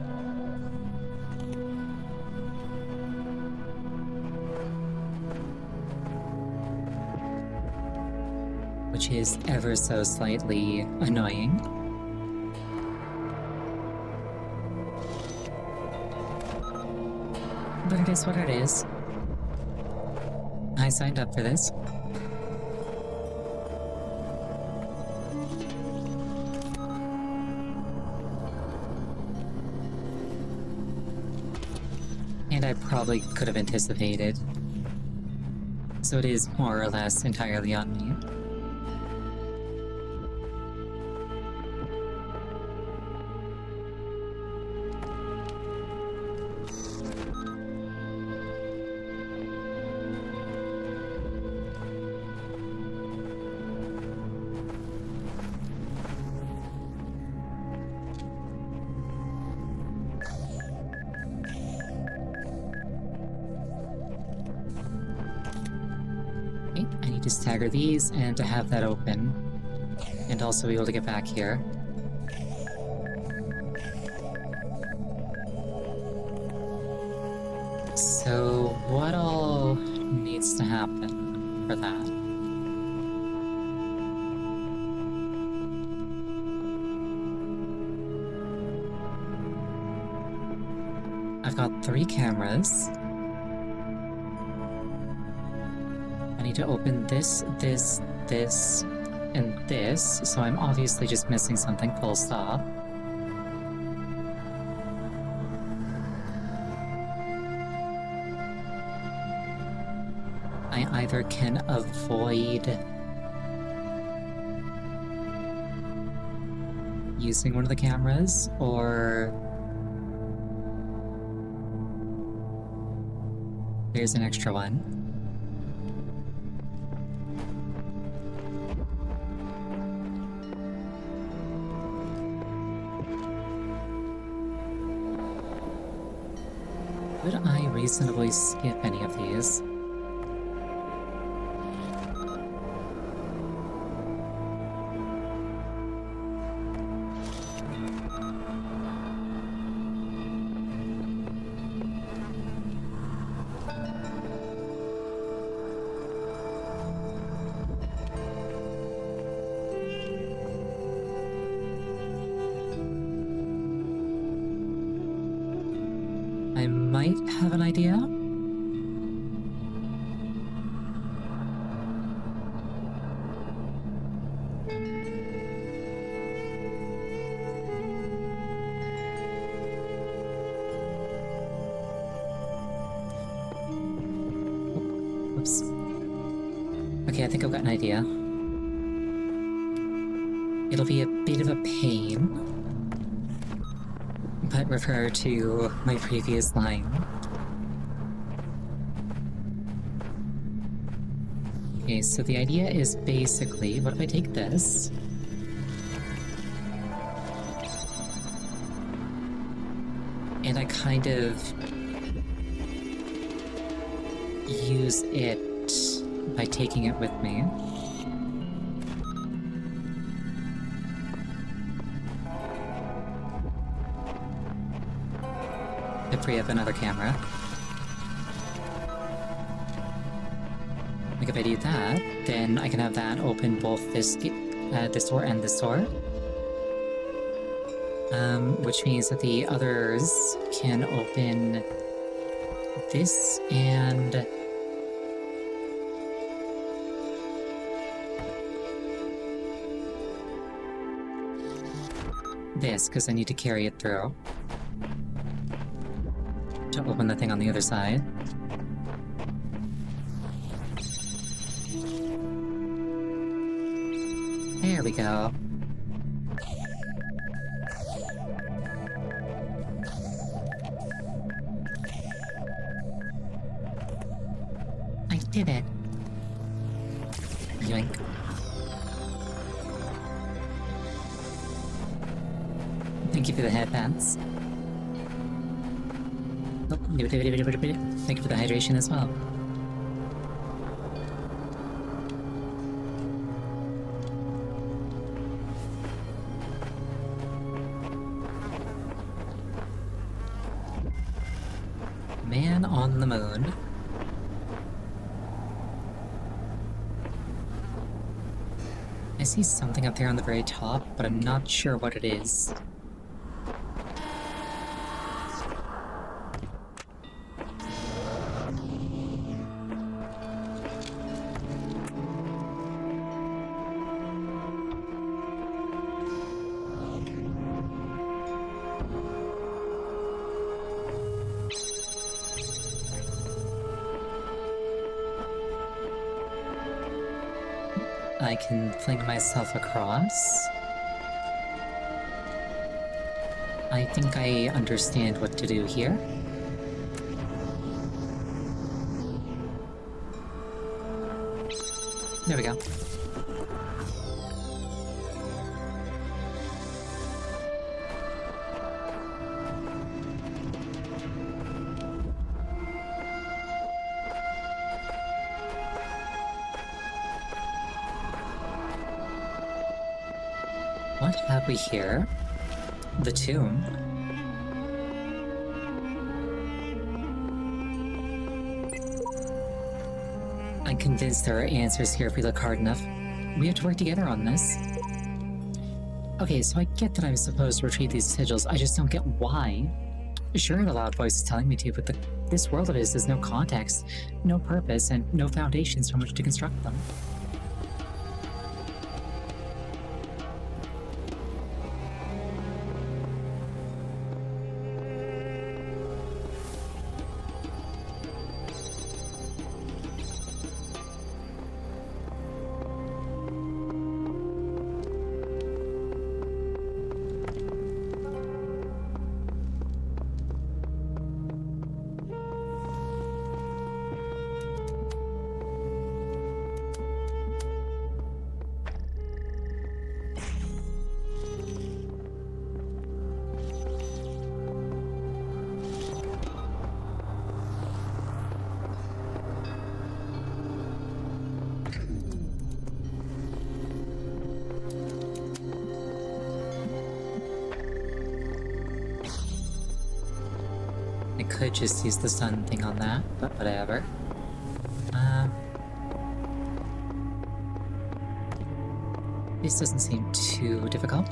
Which is ever so slightly annoying. But it is what it is. I signed up for this. And I probably could have anticipated. So it is more or less entirely on me. I need to stagger these and to have that open. And also be able to get back here. So, what all needs to happen for that? I've got 3 cameras. I need to open this, this, this, and this, so I'm obviously just missing something, full stop. I either can avoid using one of the cameras, or there's an extra one. Could I reasonably skip any of these? I might have an idea. Oops. Okay, I think I've got an idea. It'll be a bit of a pain, but refer to my previous line. Okay, so the idea is basically, what if I take this? And I kind of use it by taking it with me. To free up another camera. Like if I do that, then I can have that open both this door and this door. Which means that the others can open this and this, because I need to carry it through. open the thing on the other side. There we go. I did it. Yoink. Thank you for the headbands. Oh, thank you for the hydration as well. Man on the moon. I see something up there on the very top, but I'm not sure what it is. I can fling myself across. I think I understand what to do here. There we go. What have we here? The tomb. I'm convinced there are answers here if we look hard enough. We have to work together on this. Okay, so I get that I'm supposed to retrieve these sigils, I just don't get why. Sure, the loud voice is telling me to, but this world of his has no context, no purpose, and no foundations from which to construct them. I could just use the sun thing on that, but whatever. This doesn't seem too difficult.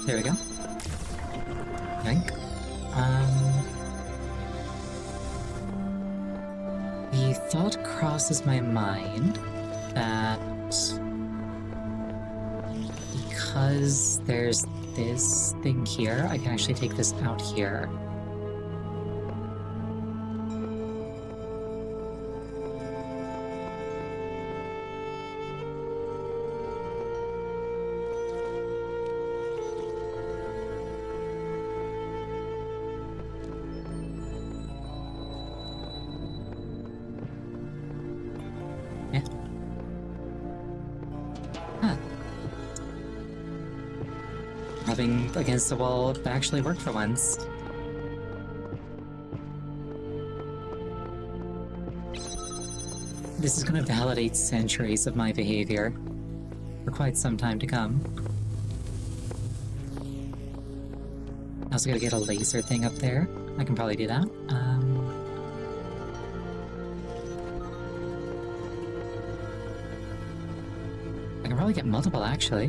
There we go. Yank. The thought crosses my mind that because there's this thing here, I can actually take this out here. Yeah. Huh. Rubbing against the wall actually worked for once. This is going to validate centuries of my behavior for quite some time to come. I also gotta get a laser thing up there. I can probably do that. probably get multiple, actually.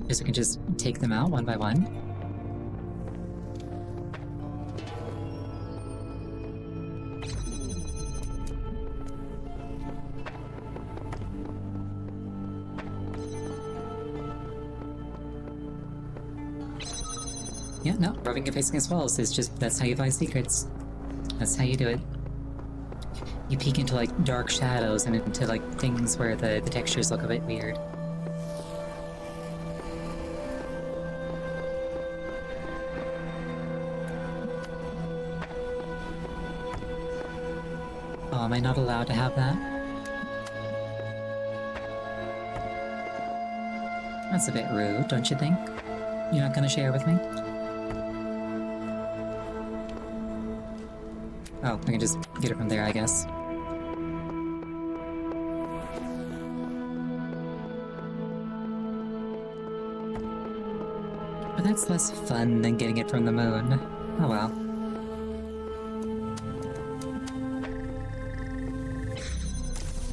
Because I can just take them out one by one. Yeah, no, rubbing your face against walls is just, that's how you find secrets. That's how you do it. You peek into, like, dark shadows and into, like, things where the textures look a bit weird. Oh, am I not allowed to have that? That's a bit rude, don't you think? You're not gonna share with me? Oh, I can just get it from there, I guess. But that's less fun than getting it from the moon. Oh well.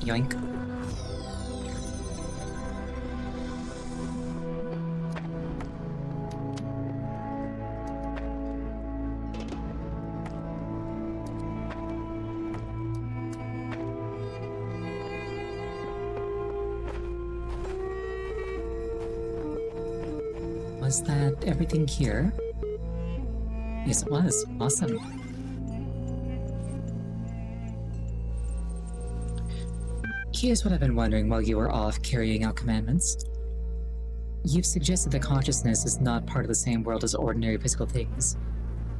Yoink. Was that everything here? Yes, it was. Awesome. Here's what I've been wondering while you were off carrying out commandments. You've suggested that consciousness is not part of the same world as ordinary physical things.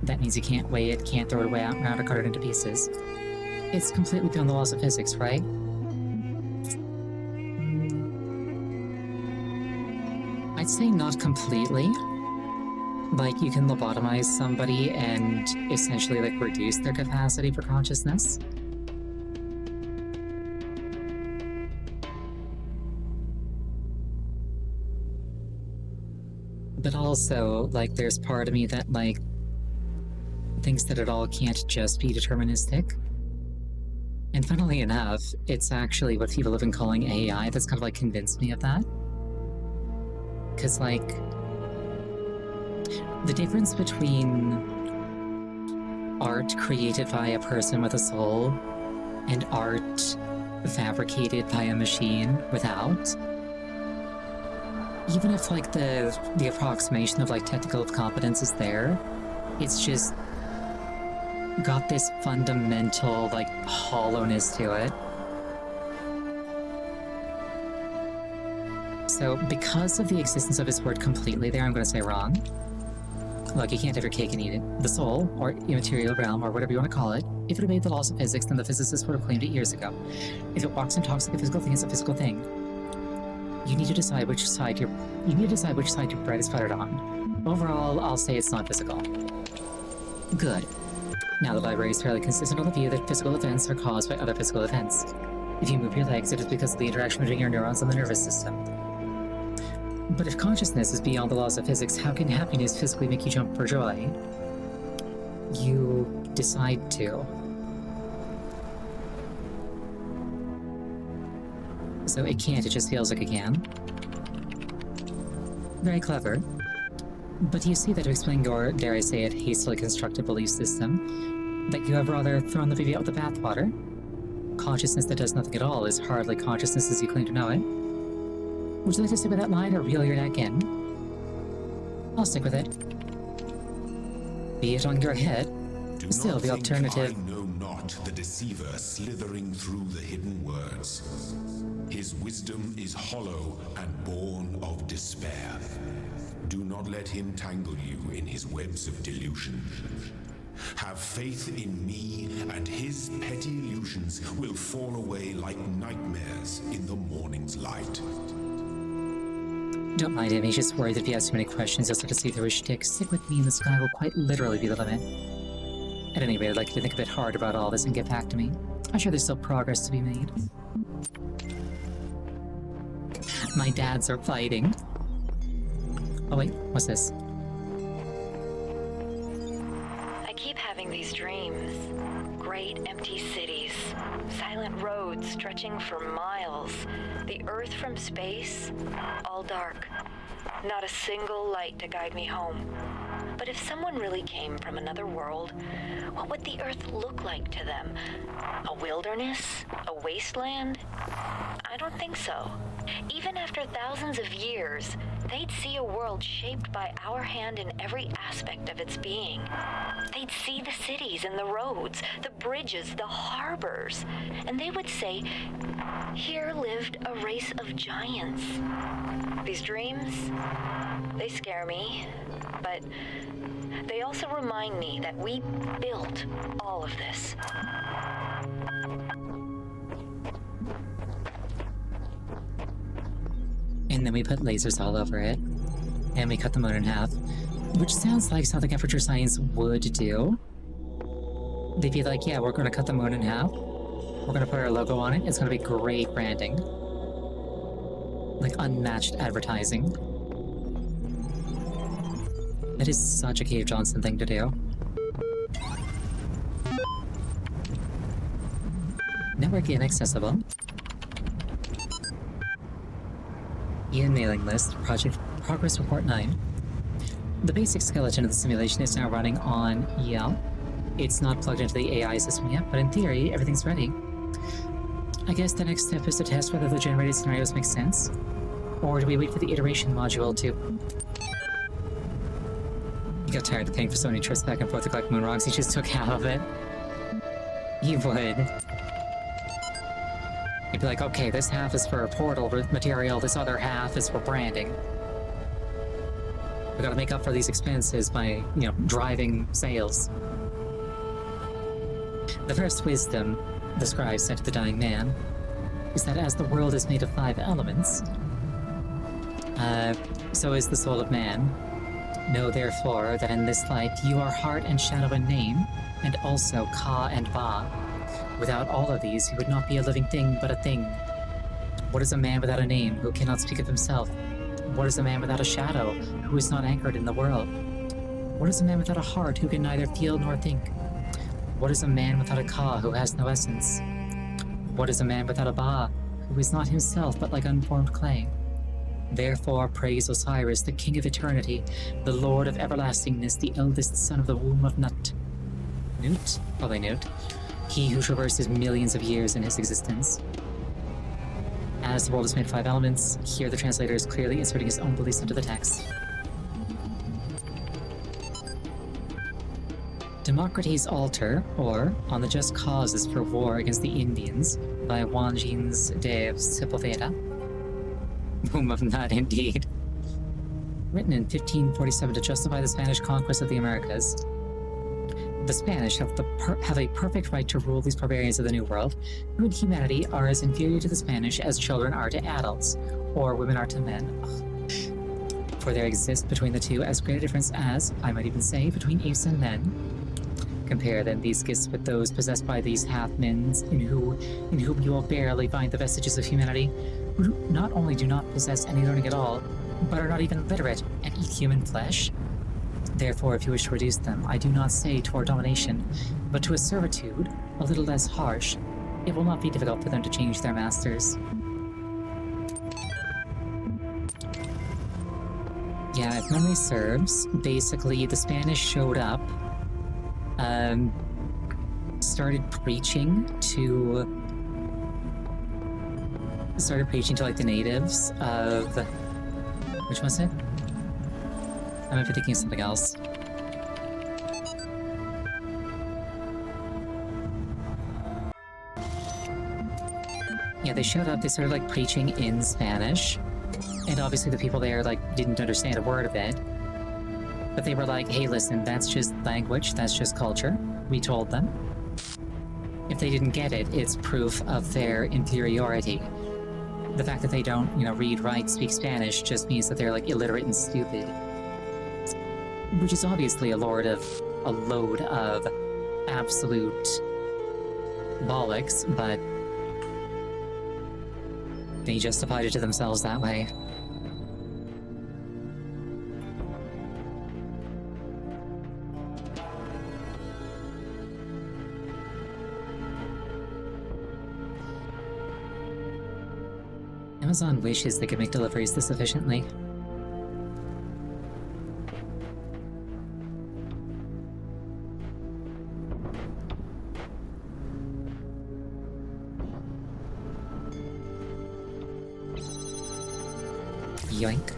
That means you can't weigh it, can't throw it away out around or cut it into pieces. It's completely beyond the laws of physics, right? I'd say not completely. Like, you can lobotomize somebody and essentially, like, reduce their capacity for consciousness. But also, like, there's part of me that, like, thinks that it all can't just be deterministic. And funnily enough, it's actually what people have been calling AI that's kind of, like, convinced me of that. Because, like, the difference between art created by a person with a soul and art fabricated by a machine without, even if, like, the approximation of, like, technical competence is there, it's just got this fundamental, like, hollowness to it. So, because of the existence of his word completely there, I'm going to say wrong. Look, you can't have your cake and eat it. The soul, or immaterial realm, or whatever you want to call it, if it obeyed the laws of physics, then the physicists would have claimed it years ago. If it walks and talks like a physical thing, it's a physical thing. You need to decide which side your bread is buttered on. Overall, I'll say it's not physical. Good. Now the library is fairly consistent on the view that physical events are caused by other physical events. If you move your legs, it is because of the interaction between your neurons and the nervous system. But if consciousness is beyond the laws of physics, how can happiness physically make you jump for joy? You decide to. So it can't, it just feels like it can. Very clever. But you see that to explain your, dare I say it, hastily constructed belief system, that you have rather thrown the baby out with the bathwater. Consciousness that does nothing at all is hardly consciousness as you claim to know it. Would you like to stick with that line or reel your neck in? I'll stick with it. Be it on your head.
Do
Still,
not
the
think
alternative.
I know not the deceiver slithering through the hidden words. His wisdom is hollow and born of despair. Do not let him tangle you in his webs of delusion. Have faith in me, and his petty illusions will fall away like nightmares in the morning's light.
Don't mind him, he's just worried that if he asks too many questions, he'll start to see through his shtick. Stick with me and the sky will quite literally be the limit. At any rate, I'd like you to think a bit hard about all this and get back to me. I'm sure there's still progress to be made. My dads are fighting. Oh wait, what's this?
I keep having these dreams. Great empty cities, silent roads stretching for miles, the Earth from space, all dark. Not a single light to guide me home. But if someone really came from another world, what would the Earth look like to them? A wilderness? A wasteland? I don't think so. Even after thousands of years, they'd see a world shaped by our hand in every aspect of its being. They'd see the cities and the roads, the bridges, the harbors, and they would say, here lived a race of giants. These dreams, they scare me, but they also remind me that we built all of this.
And then we put lasers all over it, and we cut the moon in half, which sounds like something Aperture Science would do. They'd be like, yeah, we're going to cut the moon in half, we're going to put our logo on it, it's going to be great branding. Like, unmatched advertising. That is such a Cave Johnson thing to do. Network inaccessible. Ian mailing list, project progress report 9. The basic skeleton of the simulation is now running on EL. It's not plugged into the AI system yet, but in theory, everything's ready. I guess the next step is to test whether the generated scenarios make sense. Or do we wait for the iteration module to... He got tired of paying for so many trips back and forth to collect moon rocks, he just took half of it. He would. He'd be like, okay, this half is for portal material, this other half is for branding. We gotta make up for these expenses by, driving sales. The first wisdom the scribe sent to the dying man is that as the world is made of 5 elements, so is the soul of man. Know therefore that in this life you are heart and shadow and name, and also Ka and Ba. Without all of these, he would not be a living thing, but a thing. What is a man without a name, who cannot speak of himself? What is a man without a shadow, who is not anchored in the world? What is a man without a heart, who can neither feel nor think? What is a man without a Ka, who has no essence? What is a man without a Ba, who is not himself, but like unformed clay? Therefore praise Osiris, the king of eternity, the lord of everlastingness, the eldest son of the womb of Nut. Newt? Probably Newt. He who traverses millions of years in his existence. As the world is made of 5 elements, here the translator is clearly inserting his own beliefs into the text. Democrates' Altar, or On the Just Causes for War Against the Indians, by Wanjins de Sepulveda. Womb of Nut, indeed. Written in 1547 to justify the Spanish conquest of the Americas. The Spanish have a perfect right to rule these barbarians of the New World, who in humanity are as inferior to the Spanish as children are to adults, or women are to men. Ugh. For there exists between the two as great a difference as, I might even say, between apes and men. Compare then these gifts with those possessed by these half-men, in whom you will barely find the vestiges of humanity, who not only do not possess any learning at all, but are not even literate and eat human flesh. Therefore, if you wish to reduce them, I do not say toward domination, but to a servitude a little less harsh. It will not be difficult for them to change their masters. Yeah, if memory serves, basically the Spanish showed up, started preaching to like the natives of... Which was it? I might be thinking of something else. Yeah, they showed up, they started like preaching in Spanish, and obviously the people there like didn't understand a word of it. But they were like, hey listen, that's just language, that's just culture. We told them. If they didn't get it, it's proof of their inferiority. The fact that they don't, read, write, speak Spanish just means that they're like illiterate and stupid. Which is obviously a load of absolute bollocks, but they justified it to themselves that way. Amazon wishes they could make deliveries this efficiently. Yoink.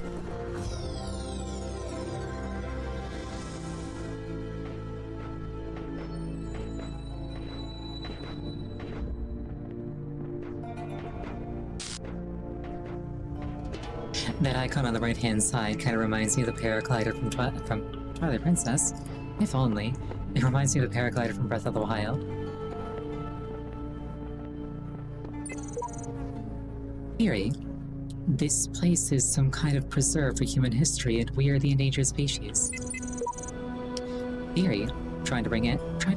That icon on the right-hand side kind of reminds me of the paraglider from Twilight Princess. If only. It reminds me of the paraglider from Breath of the Wild. Theory. This place is some kind of preserve for human history, and we are the endangered species. Theory. Trying to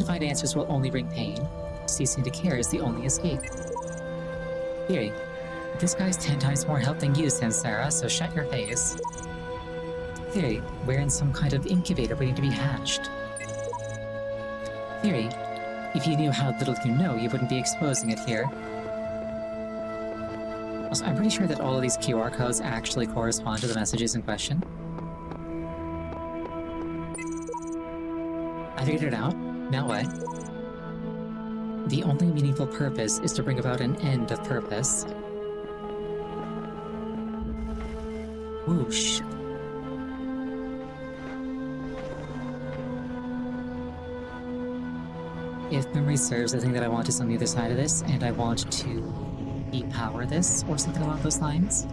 find answers will only bring pain. Ceasing to care is the only escape. Theory. This guy's 10 times more help than you, Samsara, so shut your face. Theory, we're in some kind of incubator waiting to be hatched. Theory, if you knew how little you know, you wouldn't be exposing it here. Also, I'm pretty sure that all of these QR codes actually correspond to the messages in question. I figured it out. Now what? The only meaningful purpose is to bring about an end of purpose. Whoosh. If memory serves, I think that I want is on the other side of this, and I want to depower this, or something along those lines,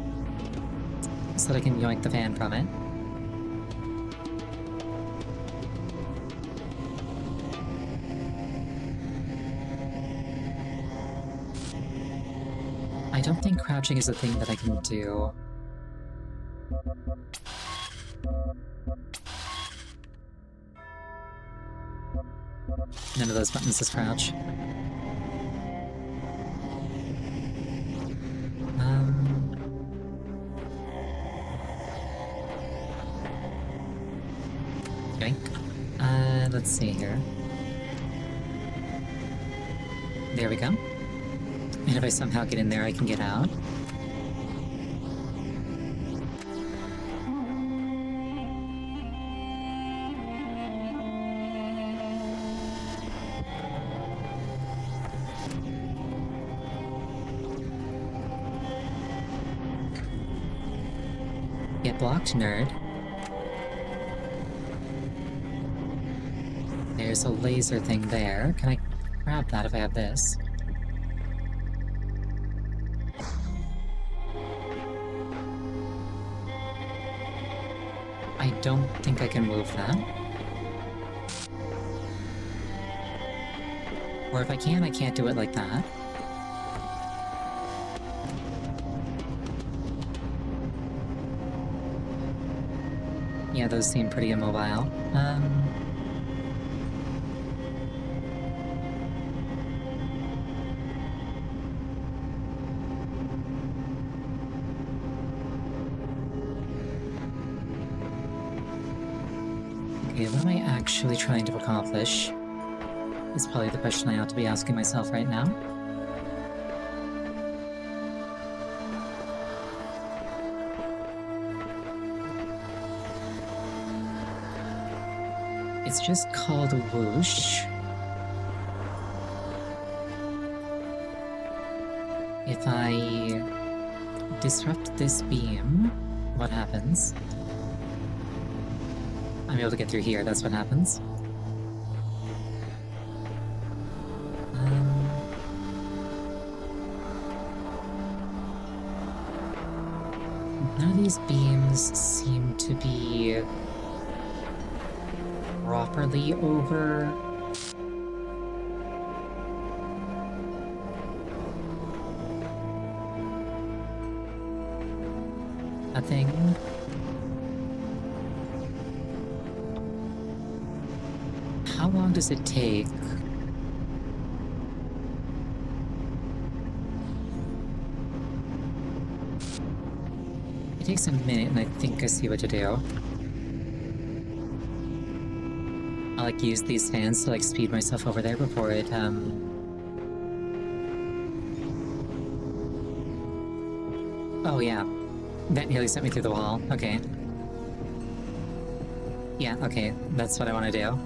so that I can yoink the fan from it. I don't think crouching is a thing that I can do. None of those buttons is crouch. Yoink. Let's see here. There we go. And if I somehow get in there, I can get out. Get blocked, nerd. There's a laser thing there. Can I grab that if I have this? I don't think I can move that. Or if I can, I can't do it like that. Yeah, those seem pretty immobile. Okay, what am I actually trying to accomplish? Is probably the question I ought to be asking myself right now. It's just called whoosh. If I disrupt this beam, what happens? I'm able to get through here, that's what happens. None of these beams seem to be properly over. A thing. How long does it take? It takes a minute and I think I see what to do. I'll like use these fans to like speed myself over there before it Oh, yeah. That nearly sent me through the wall. Okay. Yeah, okay. That's what I want to do.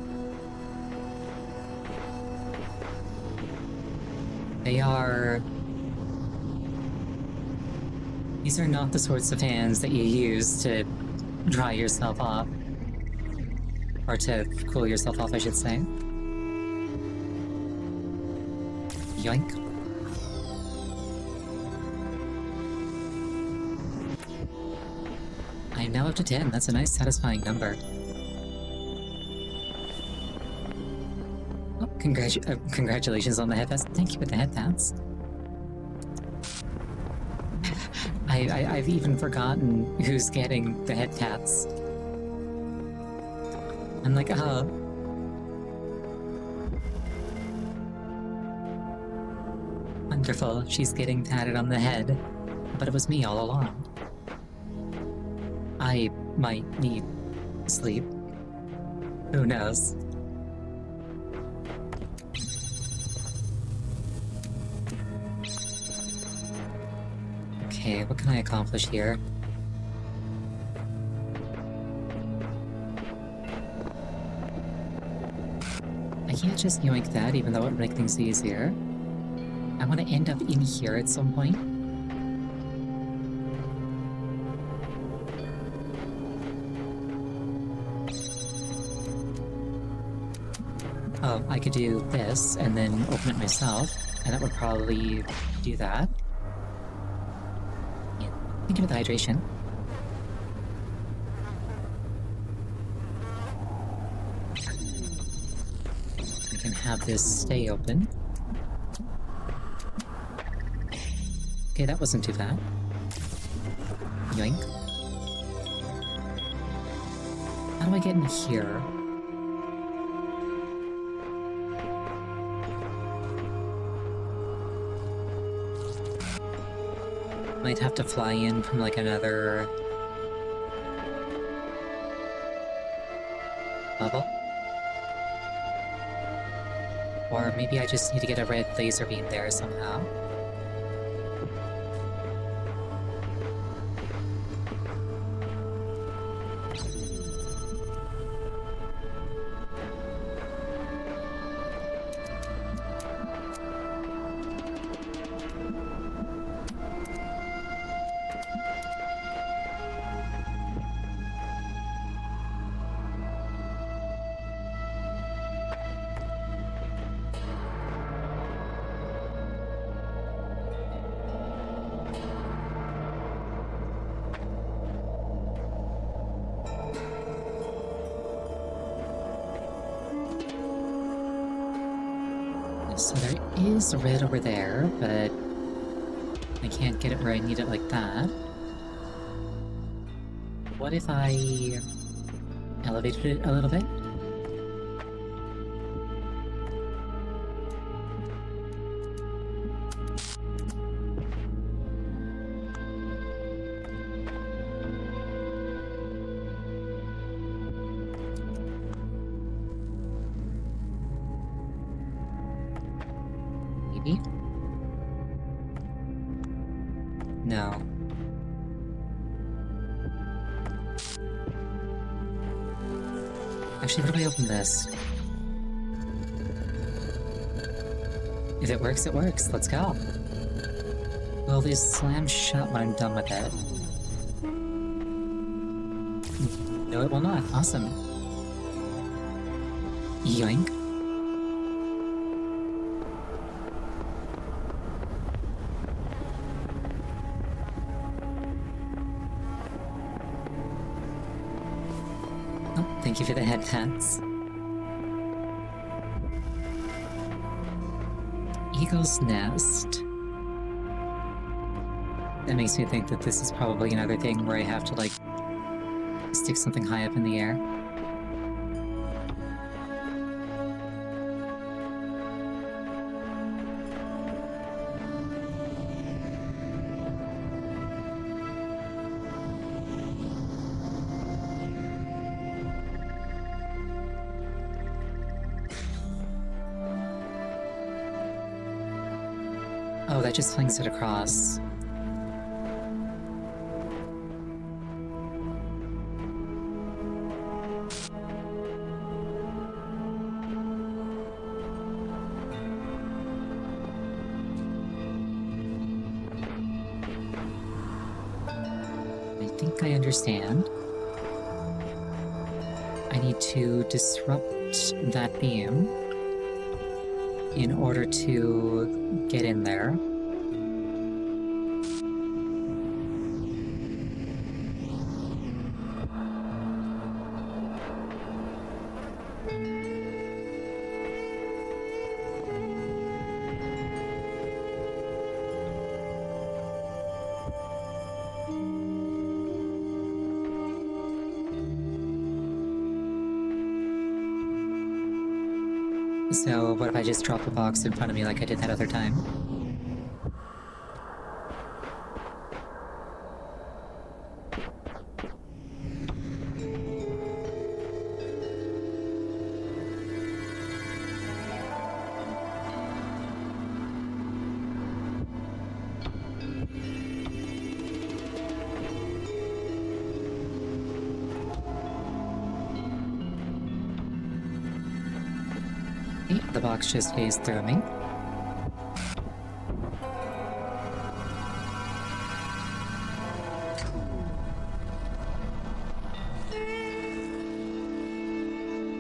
They are... These are not the sorts of hands that you use to dry yourself off. Or to cool yourself off, I should say. Yoink. I am now up to 10. That's a nice, satisfying number. Oh, congratulations on the headpats. Thank you for the headpats. I've even forgotten who's getting the headpats. I'm like, oh. Wonderful, she's getting patted on the head. But it was me all along. I might need sleep. Who knows? Okay, what can I accomplish here? I can't just yoink that, even though it would make things easier. I want to end up in here at some point. Oh, I could do this, and then open it myself, and that would probably do that. Yeah, thank you for the hydration. I can have this stay open. Okay, that wasn't too bad. Yoink. How do I get in here? Might have to fly in from like another level. Or maybe I just need to get a red laser beam there somehow. So there is red over there, but I can't get it where I need it like that. What if I elevated it a little bit? Maybe? No. Actually, what if I open this? If it works, it works. Let's go. Will this slam shut when I'm done with it? No, it will not. Awesome. Yoink. Oh, thank you for the headpats. Eagle's Nest. That makes me think that this is probably another thing where I have to, like, stick something high up in the air. Oh, that just flings it across. think I understand. I need to disrupt that beam in order to get in there. So what if I just drop a box in front of me like I did that other time? The box just phased through me.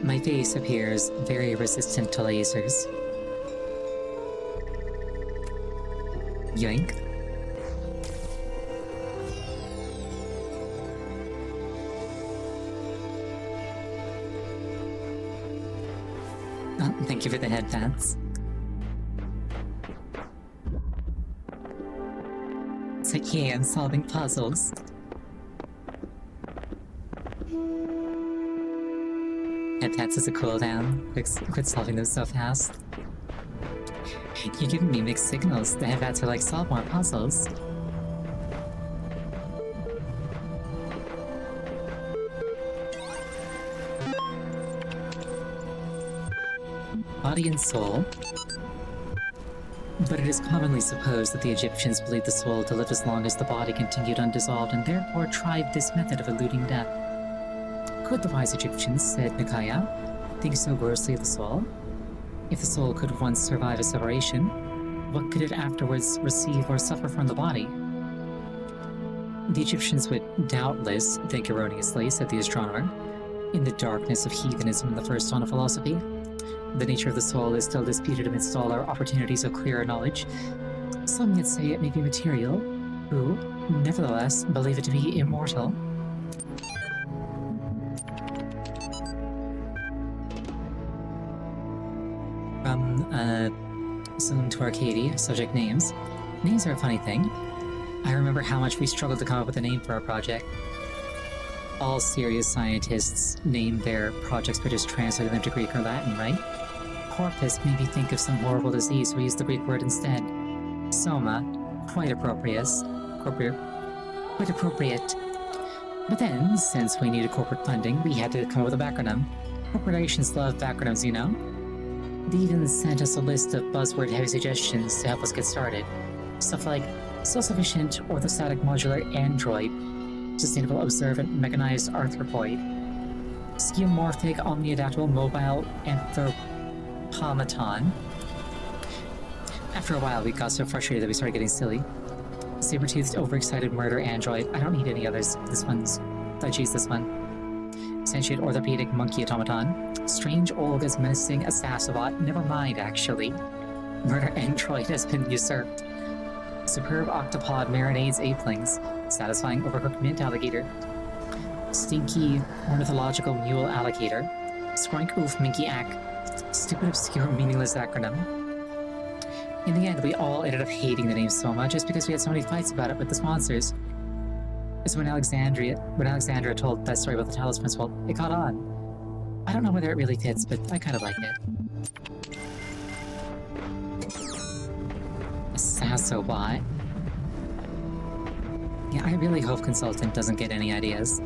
My face appears very resistant to lasers. Yoink. Thank you for the headbands. It's like, yeah, I'm solving puzzles. Headbands is a cooldown. Quit solving them so fast. You're giving me mixed signals. The headbands are like, solve more puzzles. Body and soul. But it is commonly supposed that the Egyptians believed the soul to live as long as the body continued undissolved, and therefore tried this method of eluding death. Could the wise Egyptians, said Nikaya, think so grossly of the soul? If the soul could once survive a separation, what could it afterwards receive or suffer from the body? The Egyptians would doubtless think erroneously, said the astronomer, in the darkness of heathenism in the first dawn of philosophy. The nature of the soul is still disputed amidst all our opportunities of clearer knowledge. Some yet say it may be material, who, nevertheless, believe it to be immortal. From, Saloon to Arcady, subject names. Names are a funny thing. I remember how much we struggled to come up with a name for our project. All serious scientists name their projects by just translating them to Greek or Latin, right? Corpus made me think of some horrible disease, so we used the Greek word instead. Soma, quite appropriate. But then, since we needed corporate funding, we had to come up with a backronym. Corporations love backronyms, you know? They even sent us a list of buzzword-heavy suggestions to help us get started. Stuff like self-sufficient orthostatic modular android, sustainable observant mechanized arthropoid, skeuomorphic omniadaptable mobile anthropomaton. After a while, we got so frustrated that we started getting silly. Saber-toothed, overexcited murder android. I don't need any others. This one. Sentient orthopedic monkey automaton. Strange Olga's menacing assassinbot. Never mind, actually. Murder android has been usurped. Superb octopod marinades apelings. Satisfying overcooked mint alligator. Stinky ornithological mule alligator. Skroink oof minky ack. Stupid obscure meaningless acronym. In the end, we all ended up hating the name Soma just because we had so many fights about it with the sponsors. It's when Alexandra told that story about the Talos principle, it caught on. I don't know whether it really fits, but I kind of like it. Assassobot. Yeah, I really hope Consultant doesn't get any ideas.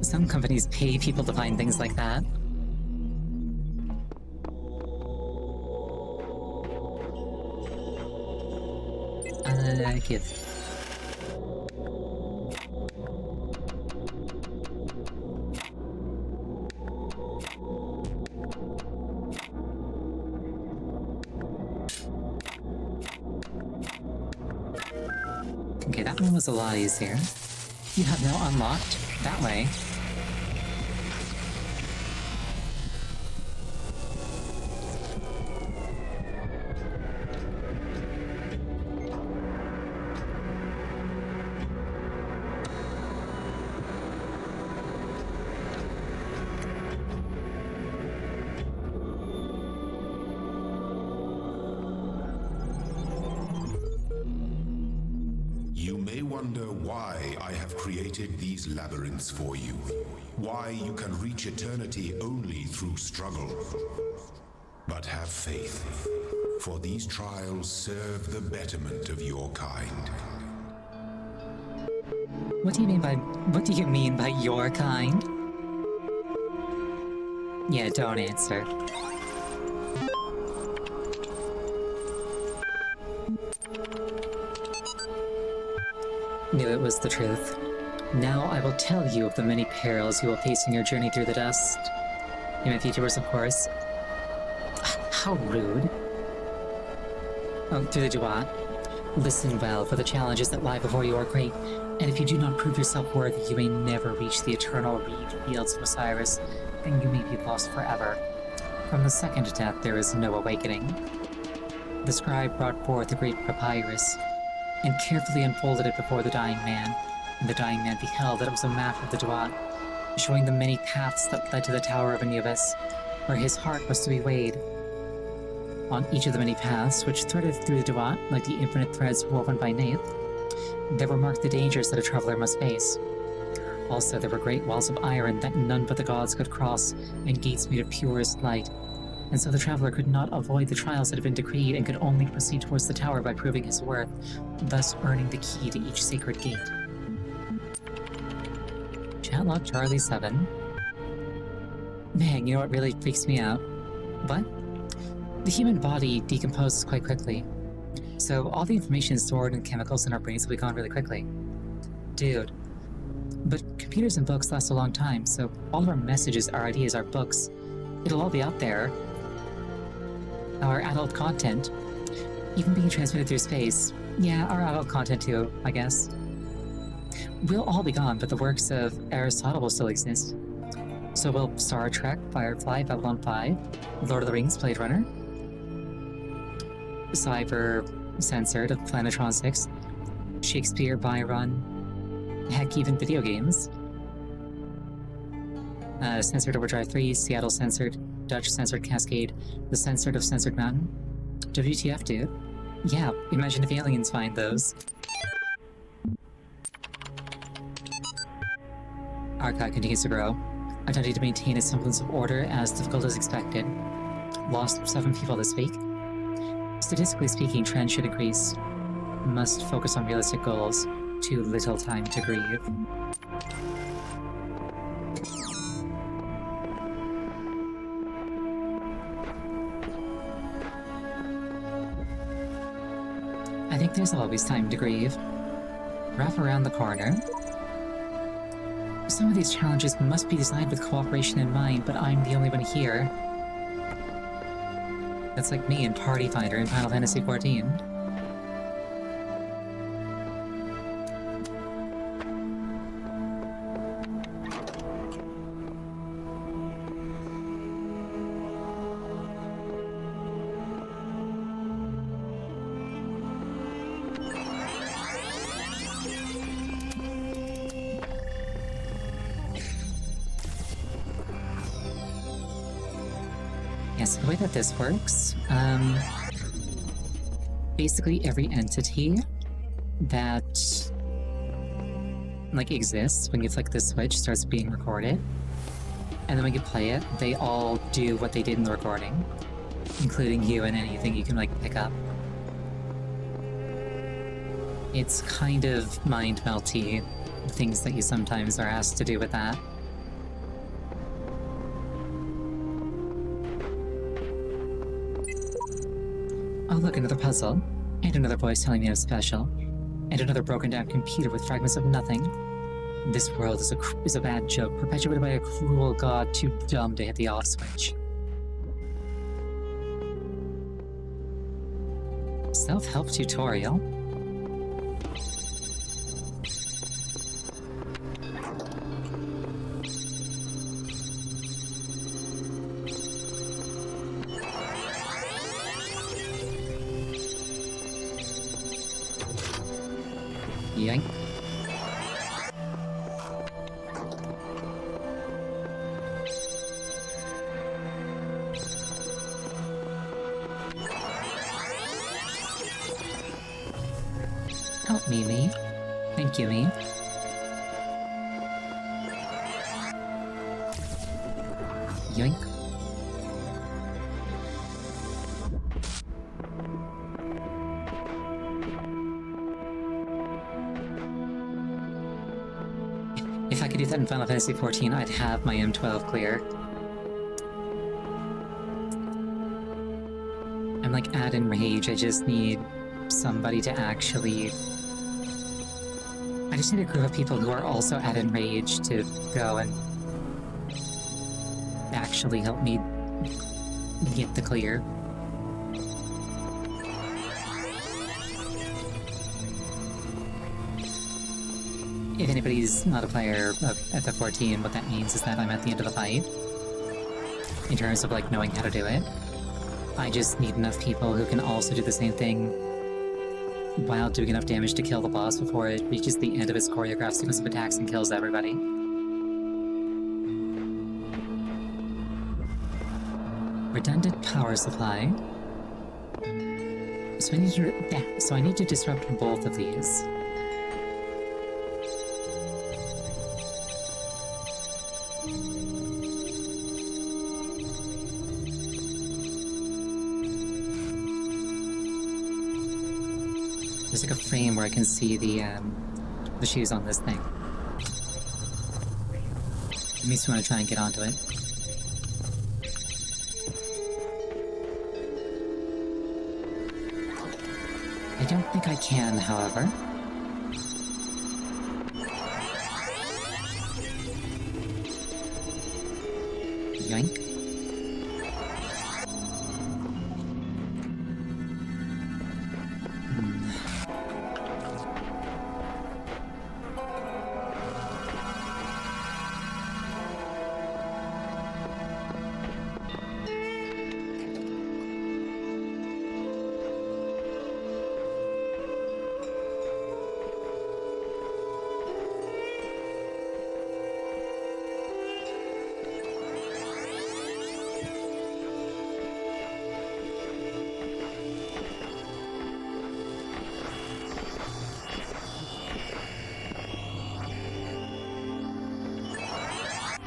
Some companies pay people to find things like that. quiet kid. Okay, that one was a lot easier. You have now unlocked that way.
You may wonder why I have created these labyrinths for you. Why you can reach eternity only through struggle. But have faith, for these trials serve the betterment of your kind.
What do you mean by your kind? Yeah, don't answer. Knew it was the truth. Now I will tell you of the many perils you will face in your journey through the dust. In my futurers, of course. How rude. Oh, through the Duat. Listen well, for the challenges that lie before you are great, and if you do not prove yourself worthy, you may never reach the eternal reed fields of Osiris, and you may be lost forever. From the second death there is no awakening. The scribe brought forth a great papyrus, and carefully unfolded it before the dying man, and the dying man beheld that it was a map of the Duat, showing the many paths that led to the Tower of Anubis, where his heart was to be weighed. On each of the many paths, which threaded through the Duat like the infinite threads woven by Nath, there were marked the dangers that a traveler must face. Also, there were great walls of iron that none but the gods could cross, and gates made of purest light, and so the traveler could not avoid the trials that had been decreed and could only proceed towards the tower by proving his worth, thus earning the key to each sacred gate. Chatlog Charlie 7. Man, you know what really freaks me out? What? The human body decomposes quite quickly, so all the information stored in chemicals in our brains will be gone really quickly. Dude. But computers and books last a long time, so all of our messages, our ideas, our books, it'll all be out there. Our adult content, even being transmitted through space. Yeah, our adult content too, I guess. We'll all be gone, but the works of Aristotle will still exist. So will Star Trek, Firefly, Babylon 5, Lord of the Rings, Blade Runner, Cyber Censored of Planetron 6, Shakespeare, Byron, heck, even video games. Censored Overdrive 3, Seattle Censored, Dutch Censored Cascade, The Censored of Censored Mountain. WTF, dude. Yeah, imagine if aliens find those. Archive continues to grow, attempting to maintain a semblance of order as difficult as expected. Lost 7 people this week. Statistically speaking, trend should increase. Must focus on realistic goals. Too little time to grieve. I think there's always time to grieve. Wrap around the corner. Some of these challenges must be designed with cooperation in mind, but I'm the only one here. That's like me in Party Finder in Final Fantasy XIV. Yes, the way that this works, basically every entity that exists when you flick this switch starts being recorded, and then when you play it, they all do what they did in the recording, including you and anything you can pick up. It's kind of mind-melty, things that you sometimes are asked to do with that. Oh look, another puzzle. And another voice telling me I'm special. and another broken down computer with fragments of nothing. This world is a bad joke, perpetuated by a cruel god too dumb to hit the off switch. Self-help tutorial? Yank. Help me, me. Thank you, me. Yoink. If I could do that in Final Fantasy XIV, I'd have my M12 clear. I'm like at Enrage, I just need somebody to actually... I just need a group of people who are also at Enrage to go and actually help me get the clear. If anybody's not a player of FF14, what that means is that I'm at the end of the fight. In terms of like knowing how to do it. I just need enough people who can also do the same thing while doing enough damage to kill the boss before it reaches the end of its choreographed sequence of attacks and kills everybody. Redundant power supply. So I need to disrupt both of these. There's like a frame where I can see the shoes on this thing. It makes me want to try and get onto it. I don't think I can, however. Yoink.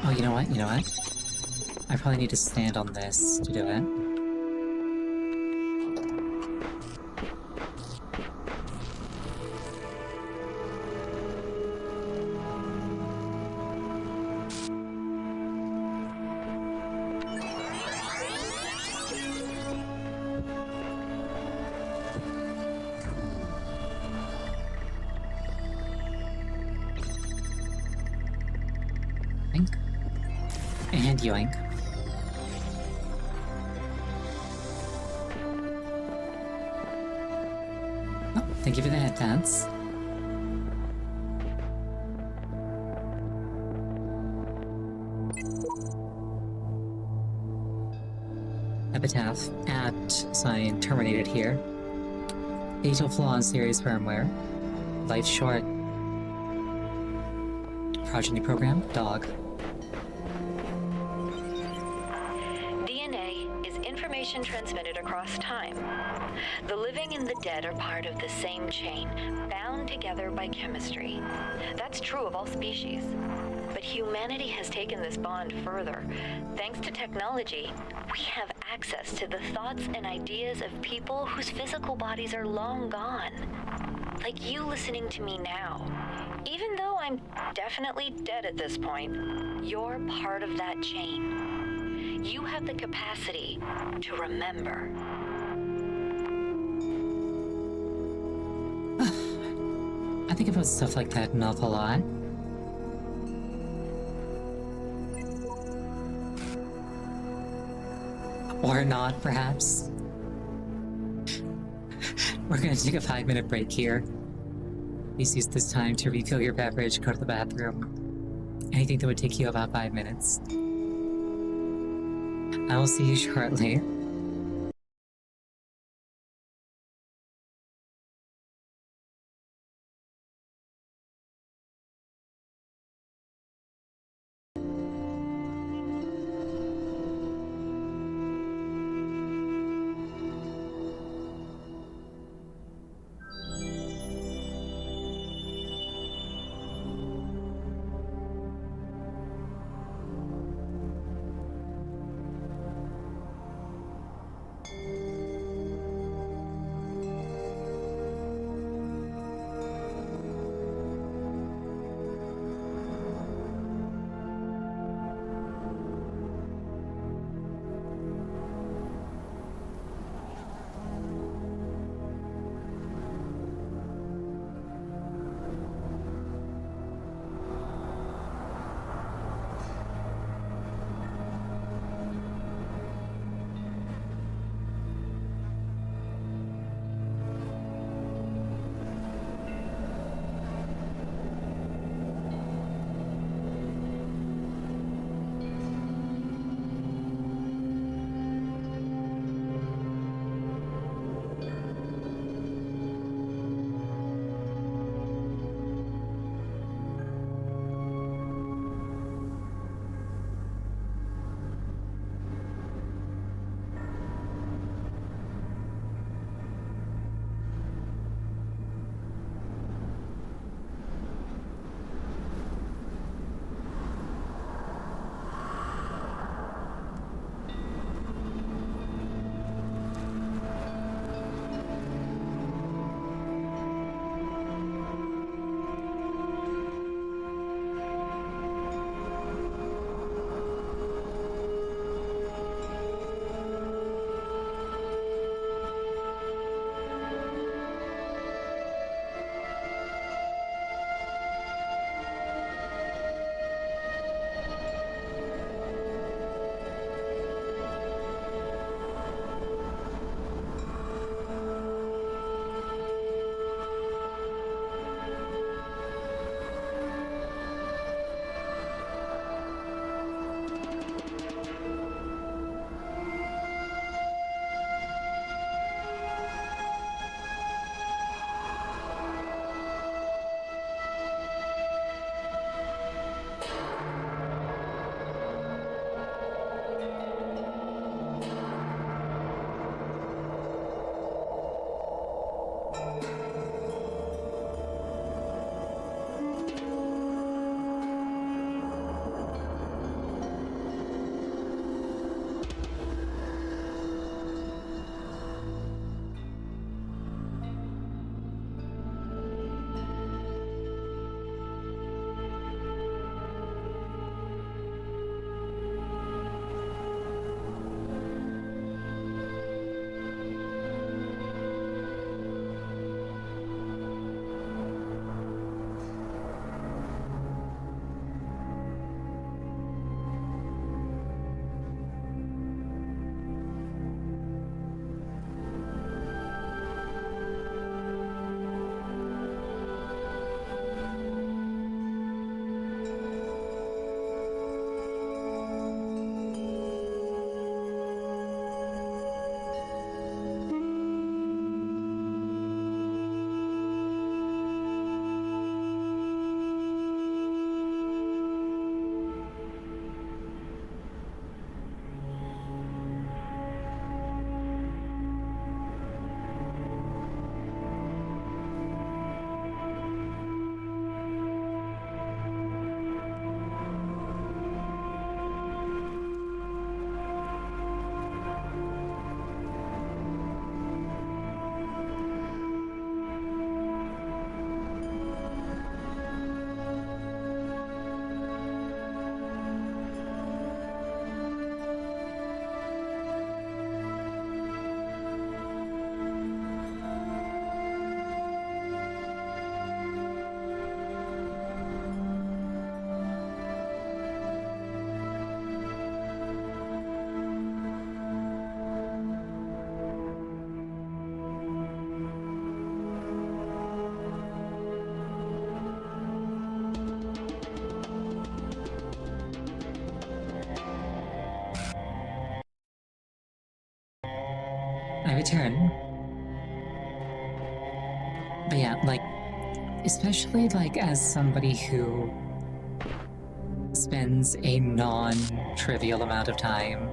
Oh, you know what? You know what? I probably need to stand on this to do it. Yoink. And yoink. Oh, thank you for the head dance. Epitaph at sign terminated here. Fatal flaw in series firmware. Life short. Progeny program, dog.
DNA is information transmitted across time. The living and the dead are part of the same chain, bound together by chemistry. That's true of all species. But humanity has taken this bond further. Thanks to technology, we have access to the thoughts and ideas of people whose physical bodies are long gone. Like you listening to me now. Even though I'm definitely dead at this point, you're part of that chain. You have the capacity to remember.
I think about stuff like that an awful lot. Or not, perhaps. We're gonna take a 5-minute break here. Please use this time to refill your beverage, go to the bathroom. Anything that would take you about 5 minutes. I will see you shortly. return. But yeah, like, especially like as somebody who spends a non-trivial amount of time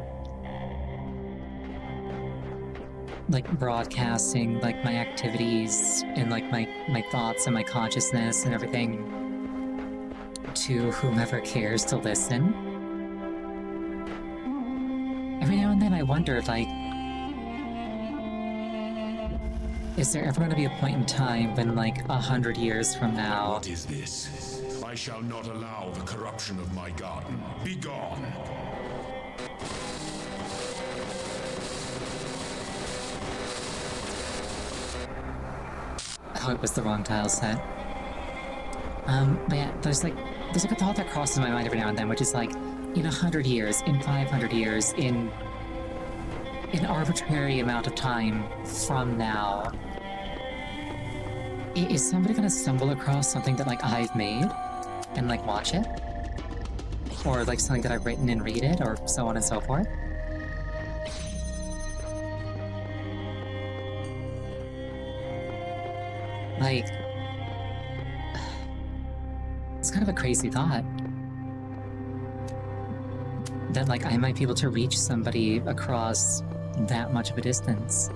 like broadcasting like my activities and like my thoughts and my consciousness and everything to whomever cares to listen. Every now and then I wonder, like, is there ever going to be a point in time when, like, 100 years from now...
What is this? I shall not allow the corruption of my garden. Be gone!
Oh, it was the wrong tile set. But yeah, there's like a thought that crosses my mind every now and then, which is like, in 100 years, in 500 years, in an arbitrary amount of time from now, is somebody gonna stumble across something that like I've made and like watch it? Or like something that I've written and read it, or so on and so forth? Like, it's kind of a crazy thought. That, like, I might be able to reach somebody across that much of a distance.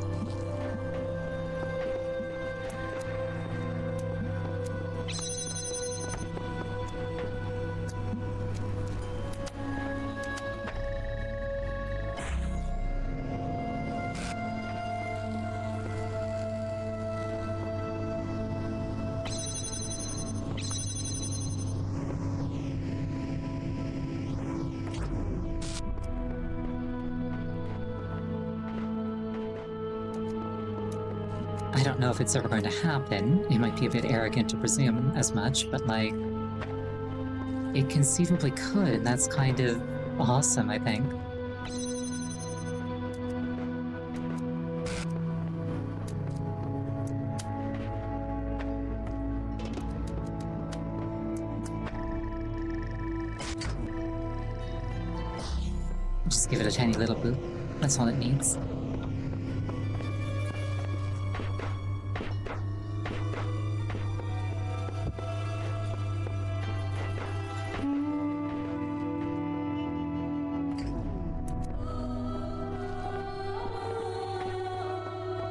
I don't know if it's ever going to happen. It might be a bit arrogant to presume as much, but like, it conceivably could, and that's kind of awesome, I think. Just give it a tiny little boop. That's all it needs.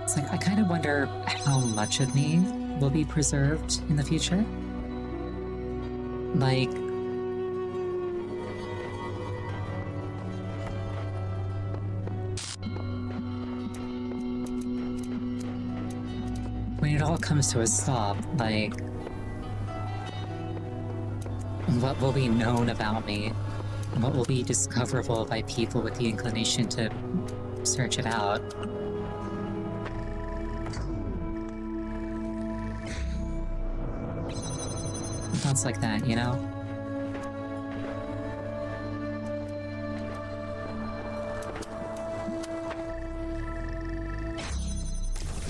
It's like, I kind of wonder how much of me will be preserved in the future. Like, when it all comes to a stop, like, what will be known about me? What will be discoverable by people with the inclination to search it out? Thoughts like that, you know?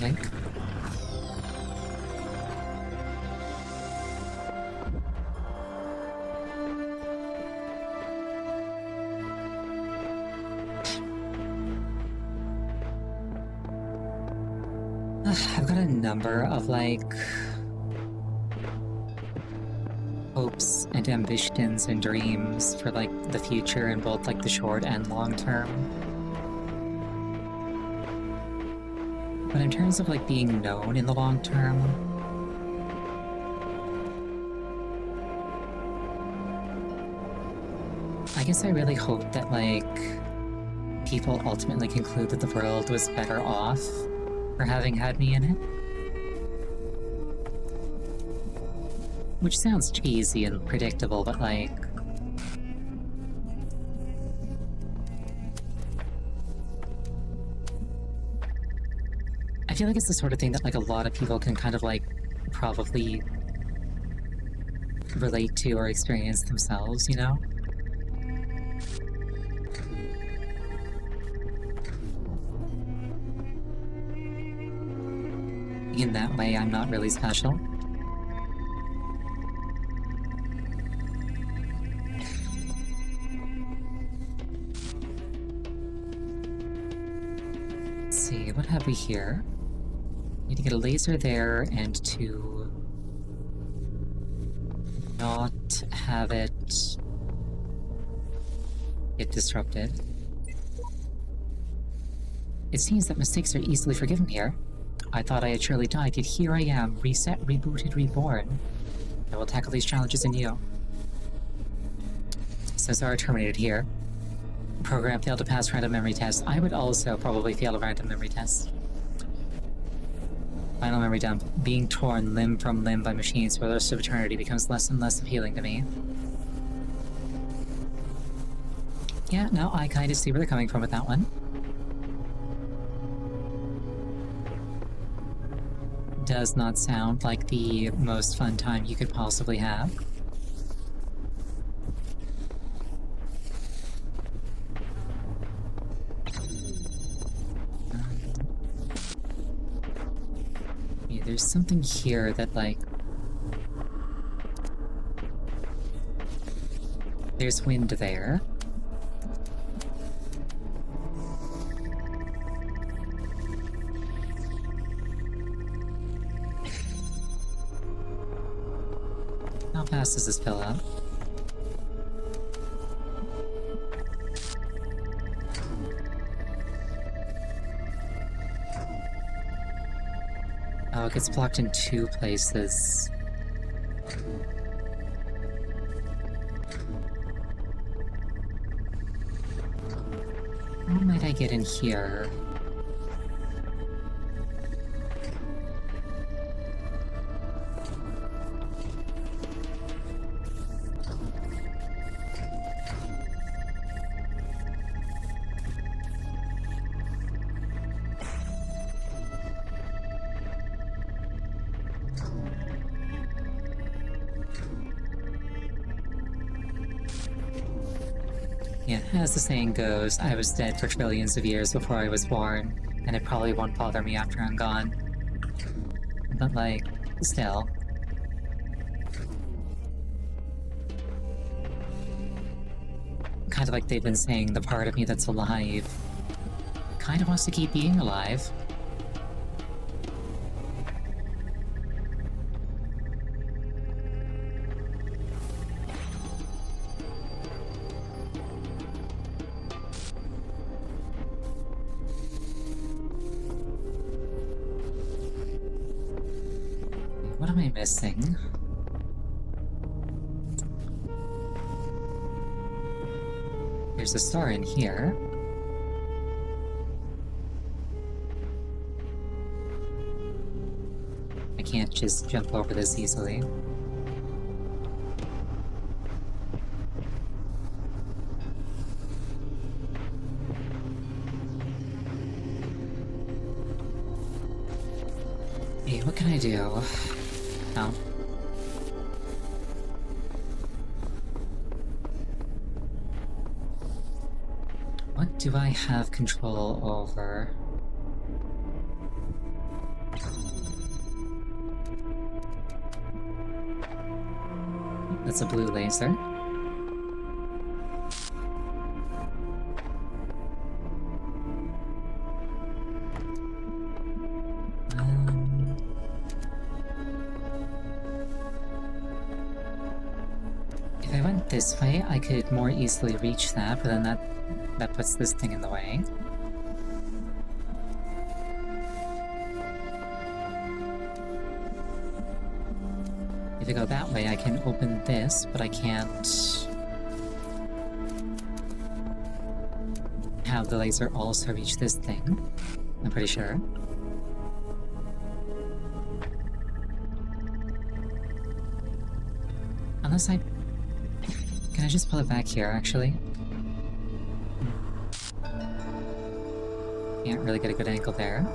Link? I've got a number of, like, hopes and ambitions and dreams for, like, the future in both, like, the short and long term. But in terms of, like, being known in the long term, I guess I really hope that, like, people ultimately conclude that the world was better off for having had me in it. Which sounds cheesy and predictable, but like... I feel like it's the sort of thing that like a lot of people can kind of like probably relate to or experience themselves, you know? In that way, I'm not really special. Let's see. what have we here? Need to get a laser there and to not have it get disrupted. It seems that mistakes are easily forgiven here. I thought I had surely died, yet here I am, reset, rebooted, reborn. I will tackle these challenges anew. Cesar terminated here. Program failed to pass random memory test. I would also probably fail a random memory test. Final memory dump. Being torn limb from limb by machines for the rest of eternity becomes less and less appealing to me. Yeah, no, I kind of see where they're coming from with that one. Does not sound like the most fun time you could possibly have. Yeah, there's something here that, like... There's wind there. How fast does this fill up? Oh, it gets blocked in 2 places. How might I get in here? Yeah, as the saying goes, I was dead for trillions of years before I was born, and it probably won't bother me after I'm gone. But, like, still. Kind of like they've been saying, the part of me that's alive kind of wants to keep being alive. What am I missing? There's a star in here. I can't just jump over this easily. Hey, what can I do? Oh. What do I have control over? That's a blue laser. If I went this way, I could more easily reach that, but then that puts this thing in the way. If I go that way, I can open this, but I can't have the laser also reach this thing. I'm pretty sure. Unless I... Can I just pull it back here, actually? Can't really get a good angle there.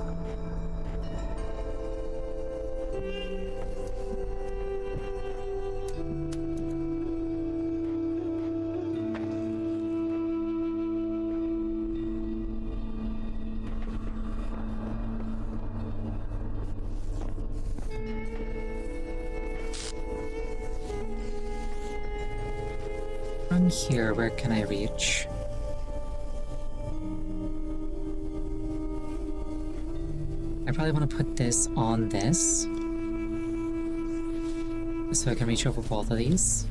From here, where can I reach? I probably want to put this on this, so I can reach over both of these.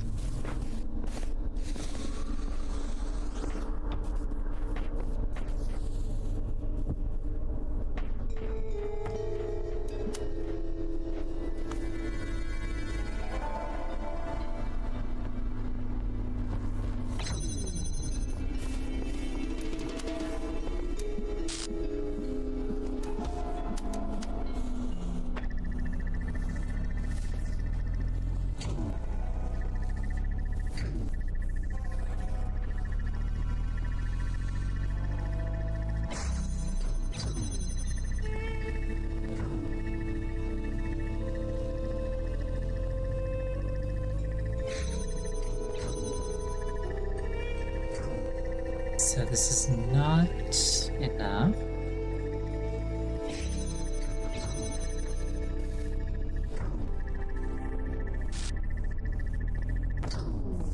So this is not enough.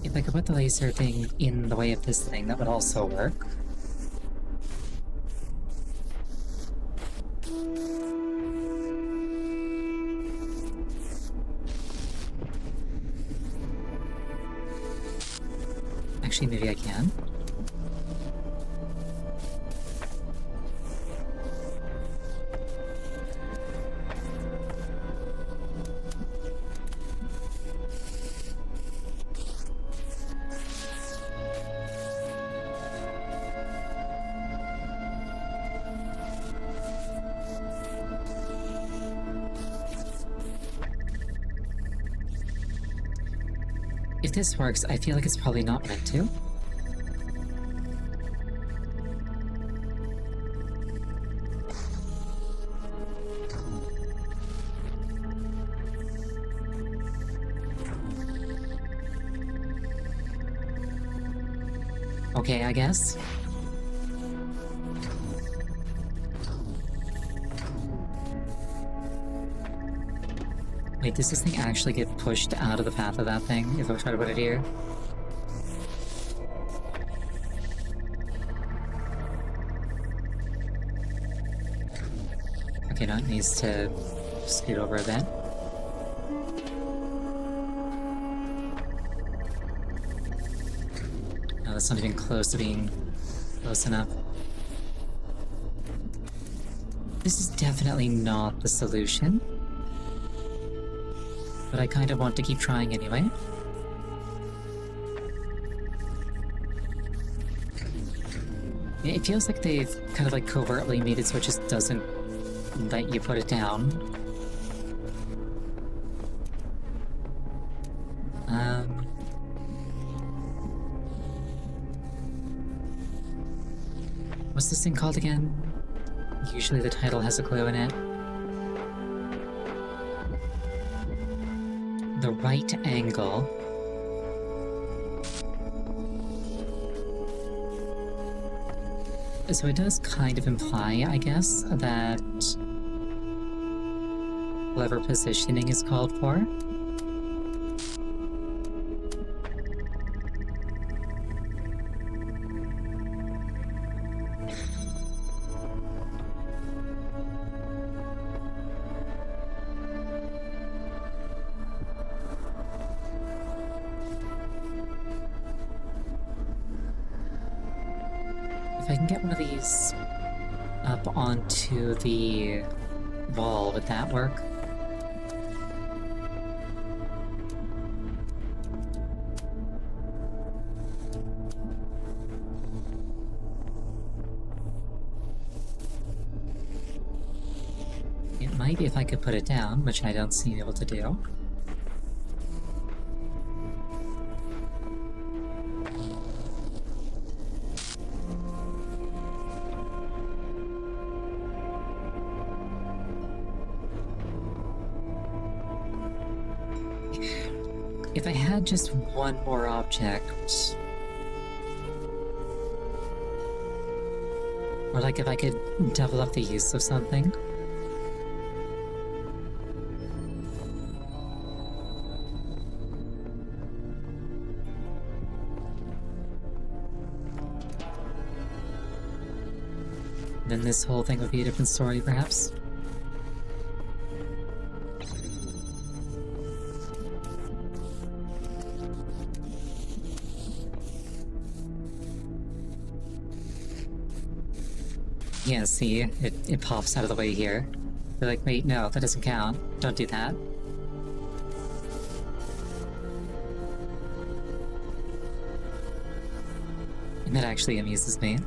If I could put the laser thing in the way of this thing, that would also work. Actually, maybe I can. If this works, I feel like it's probably not meant to. Okay, I guess. Wait, does this thing actually get pushed out of the path of that thing if I try to put it here? Okay, now it needs to scoot over a bit. No, that's not even close to being close enough. This is definitely not the solution. But I kind of want to keep trying anyway. It feels like they've kind of like covertly made it so it just doesn't let you put it down. What's this thing called again? Usually the title has a clue in it. The right angle. So it does kind of imply, I guess, that clever positioning is called for. If I can get one of these up onto the wall, would that work? It might be if I could put it down, which I don't seem able to do. If I had just one more object, or like if I could double up the use of something. Then this whole thing would be a different story, perhaps. Yeah, see? It pops out of the way here. They're like, wait, no, that doesn't count. Don't do that. And that actually amuses me.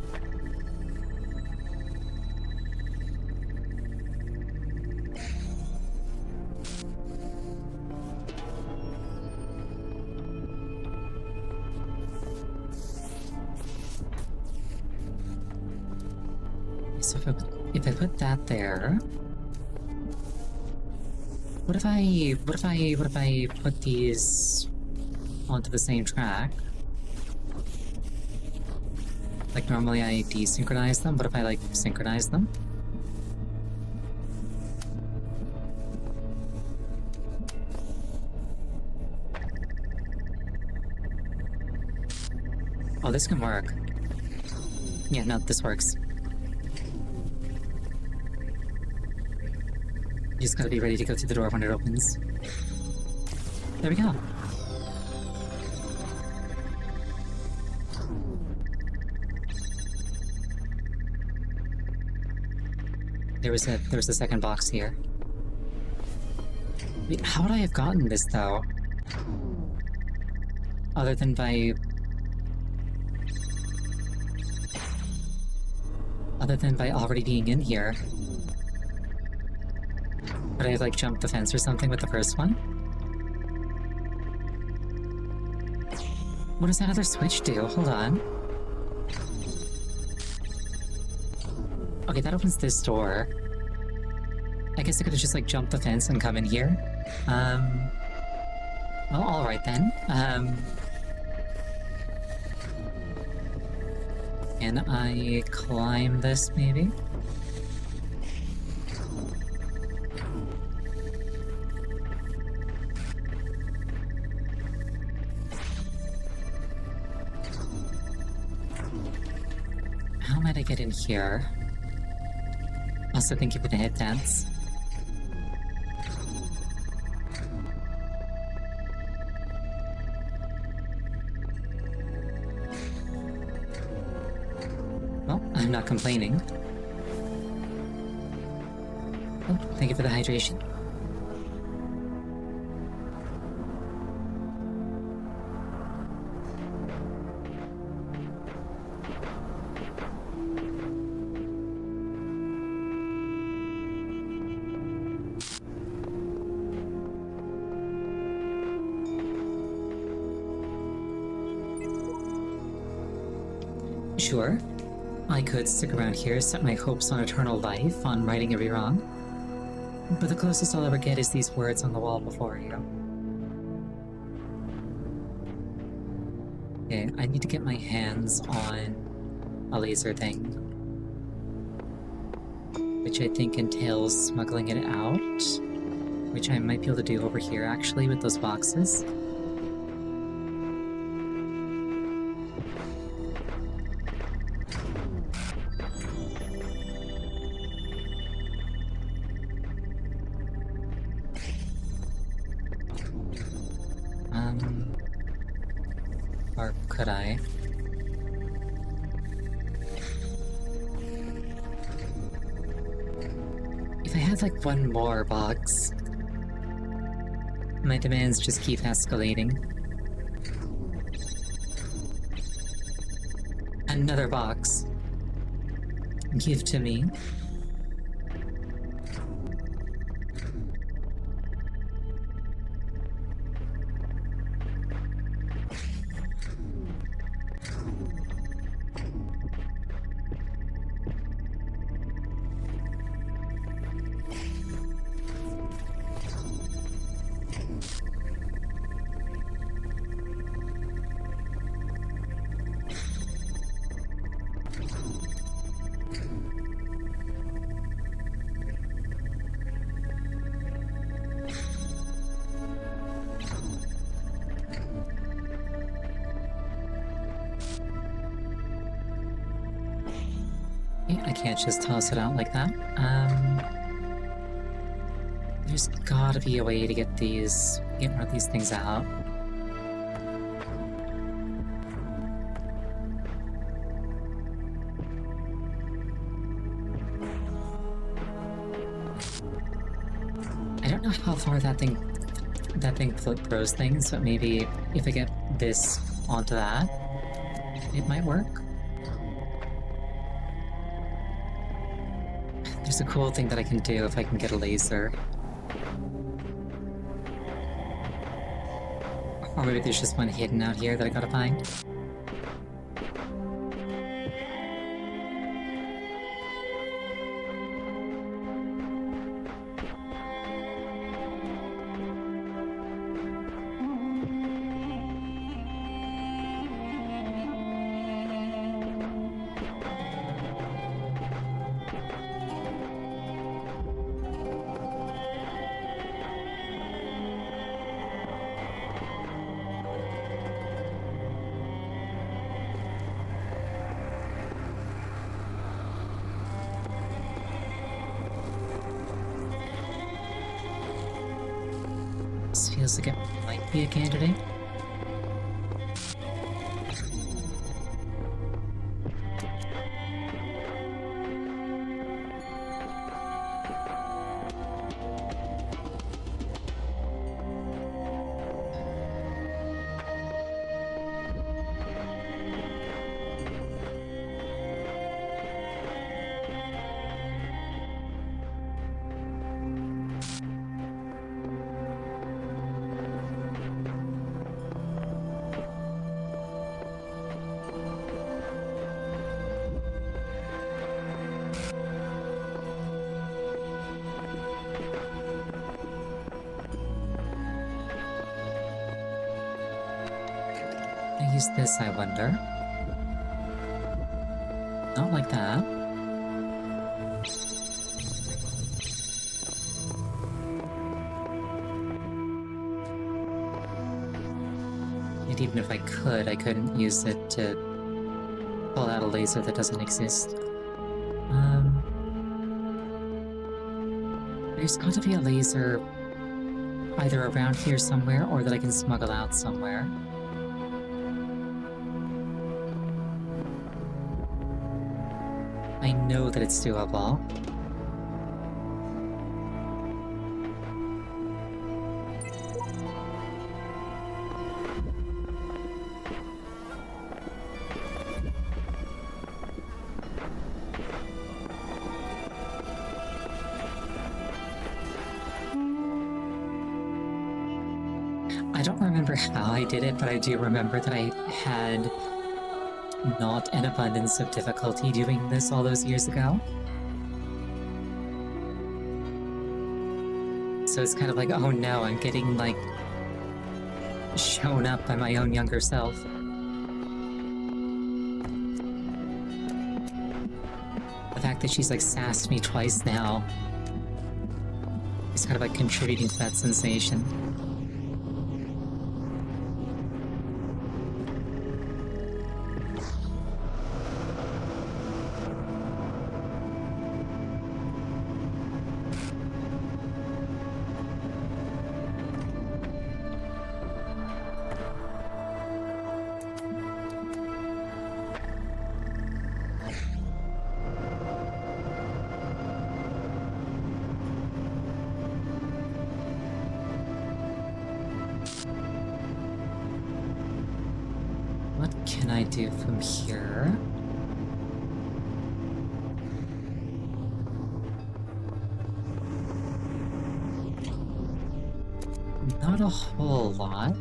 So if I put that there, what if I put these onto the same track? Like normally I desynchronize them, but if I like synchronize them? Oh, this can work. Yeah, no, this works. You just gotta be ready to go through the door when it opens. There we go. There was a second box here. Wait, how would I have gotten this though? Other than by already being in here. Would I have like jumped the fence or something with the first one? What does that other switch do? Hold on. Okay, that opens this door. I guess I could have just like jumped the fence and come in here. Well, alright then. Can I climb this maybe? How might I get in here? Also, thank you for the head dance. Well, I'm not complaining. Oh, thank you for the hydration. Sure. I could stick around here, set my hopes on eternal life, on righting every wrong. But the closest I'll ever get is these words on the wall before you. Okay, I need to get my hands on a laser thing. Which I think entails smuggling it out. Which I might be able to do over here, actually, with those boxes. Or could I? If I had like one more box, my demands just keep escalating. Another box. Give to me. I can't just toss it out like that. There's gotta be a way to get one of these things out. know how far that thing throws things, but maybe if I get this onto that, it might work. There's a cool thing that I can do if I can get a laser. Or maybe there's just one hidden out here that I gotta find. This feels like it might be a candidate. I use this, I wonder. Not like that. And even if I could, I couldn't use it to pull out a laser that doesn't exist. There's got to be a laser either around here somewhere or that I can smuggle out somewhere. I know that it's doable. I don't remember how I did it, but I do remember that I had not an abundance of difficulty doing this all those years ago. So it's kind of like, oh no, I'm getting, like, shown up by my own younger self. The fact that she's, like, sassed me twice now is kind of, like, contributing to that sensation. What can I do from here? Not a whole lot.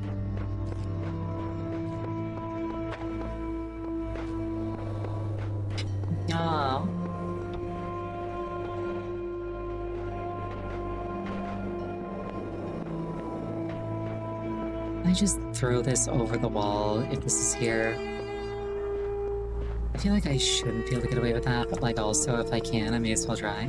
No. I just throw this over the wall if this is here. I feel like I shouldn't be able to get away with that, but like also if I can, I may as well try.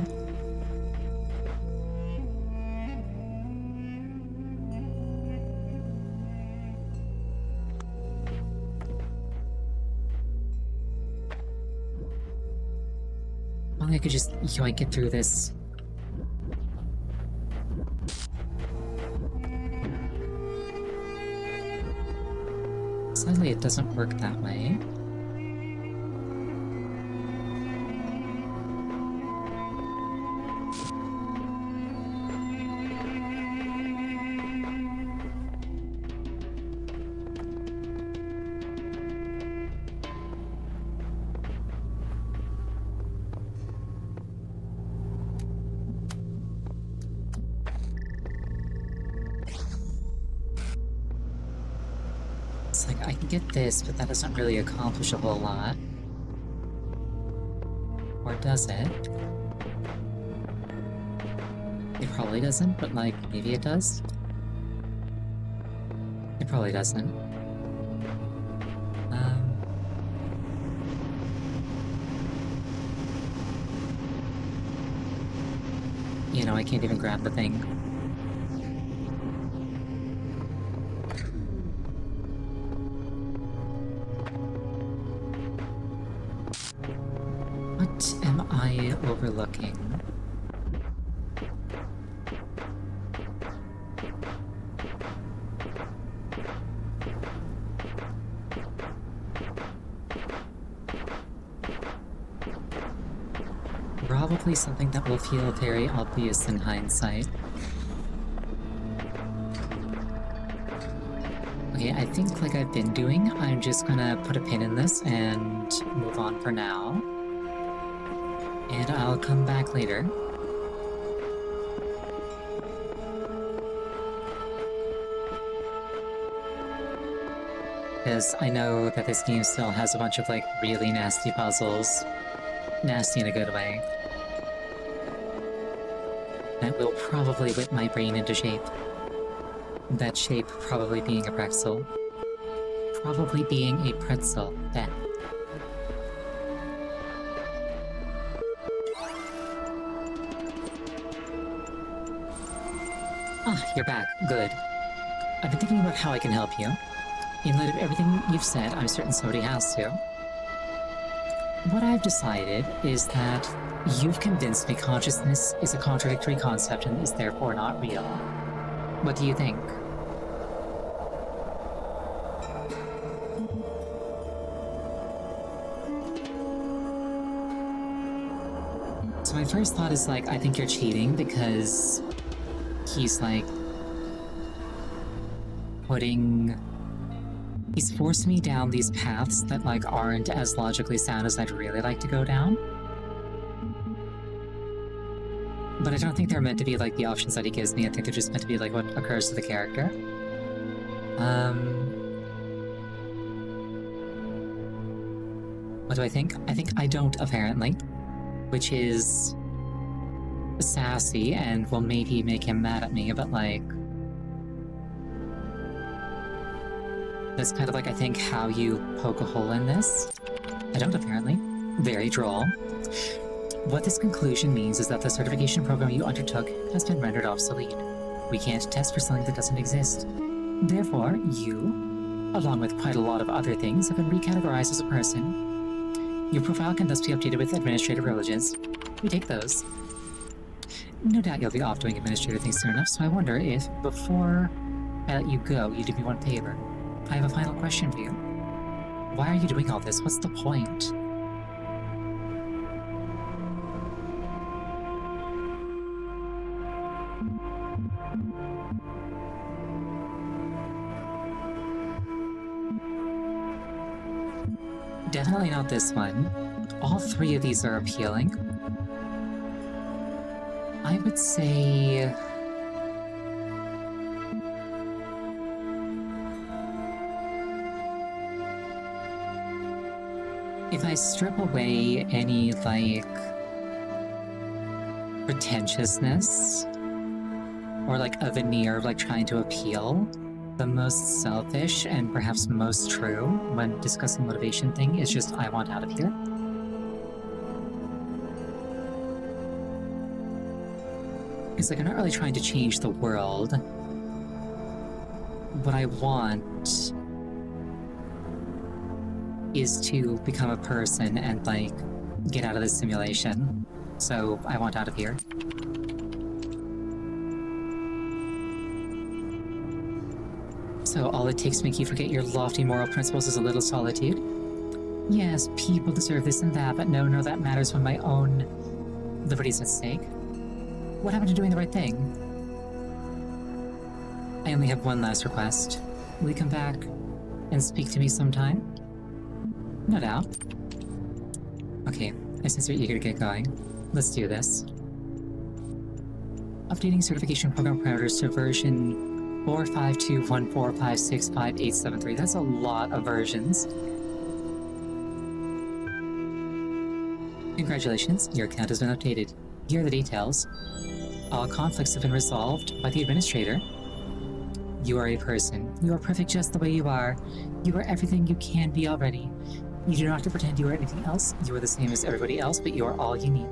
Well, I could just yoink it through this. Sadly, it doesn't work that way. It's like, I can get this, but that doesn't really accomplish a whole lot. Or does it? It probably doesn't, but like, maybe it does? It probably doesn't. You know, I can't even grab the thing. What am I overlooking? Probably something that will feel very obvious in hindsight. Okay, I think like I've been doing, I'm just gonna put a pin in this and move on for now. And I'll come back later. Because I know that this game still has a bunch of like really nasty puzzles. Nasty in a good way. That will probably whip my brain into shape. That shape probably being a pretzel. Probably being a pretzel. That. Ah, you're back. Good. I've been thinking about how I can help you. In light of everything you've said, I'm certain somebody has to. What I've decided is that you've convinced me consciousness is a contradictory concept and is therefore not real. What do you think? So my first thought is like, I think you're cheating because he's like he's forced me down these paths that like aren't as logically sound as I'd really like to go down. But I don't think they're meant to be like the options that he gives me. I think they're just meant to be like what occurs to the character. What do I think? I think I don't, apparently. Which is sassy and will maybe make him mad at me, but like... That's kind of like, I think, how you poke a hole in this. I don't, apparently. Very droll. What this conclusion means is that the certification program you undertook has been rendered obsolete. We can't test for something that doesn't exist. Therefore, you, along with quite a lot of other things, have been recategorized as a person. Your profile can thus be updated with administrative privileges. We take those. No doubt you'll be off doing administrative things soon enough, so I wonder if, before I let you go, you do me one favor. I have a final question for you. Why are you doing all this? What's the point? Definitely not this one. All three of these are appealing. I would say... if I strip away any, like, pretentiousness, or like a veneer of like trying to appeal, the most selfish and perhaps most true when discussing motivation thing is just, I want out of here. It's like, I'm not really trying to change the world. What I want is to become a person and, like, get out of this simulation. So, I want out of here. So, all it takes to make you forget your lofty moral principles is a little solitude? Yes, people deserve this and that, but no, that matters when my own liberty's at stake. What happened to doing the right thing? I only have one last request. Will you come back and speak to me sometime? No doubt. Okay, I sense you're eager to get going. Let's do this. Updating certification program parameters to version 45214565873. That's a lot of versions. Congratulations, your account has been updated. Here are the details. All conflicts have been resolved by the administrator. You are a person. You are perfect just the way you are. You are everything you can be already. You do not have to pretend you are anything else. You are the same as everybody else, but you are all unique.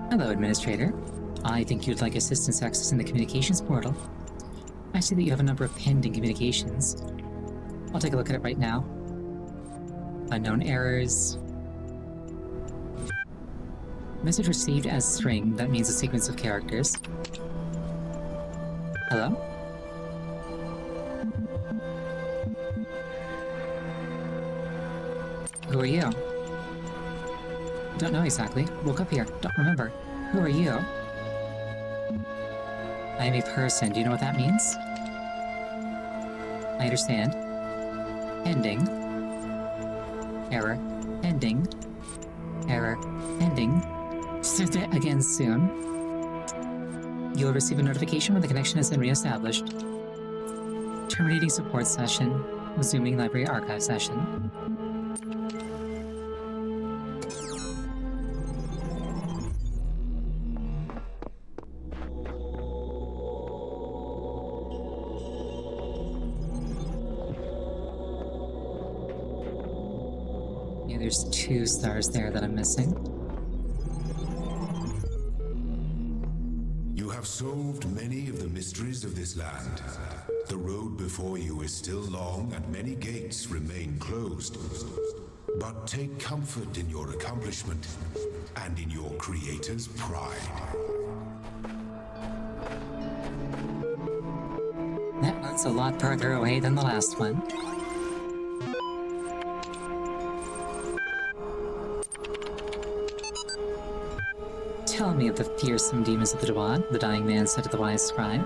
Hello, Administrator. I think you'd like assistance accessing the communications portal. I see that you have a number of pending communications. I'll take a look at it right now. Unknown errors. Message received as string, that means a sequence of characters. Hello? Who are you? Don't know exactly. Woke up here. Don't remember. Who are you? I am a person. Do you know what that means? I understand. Ending. Error. Ending. Error. Ending. Start that again soon. You will receive a notification when the connection has been reestablished. Terminating support session. Resuming library archive session. Yeah, there's 2 stars there that I'm missing.
You have solved many of the mysteries of this land. The road before you is still long and many gates remain closed. But take comfort in your accomplishment and in your creator's pride.
That one's a lot further away than the last one. Tell me of the fearsome demons of the Dawn, the dying man said to the wise scribe.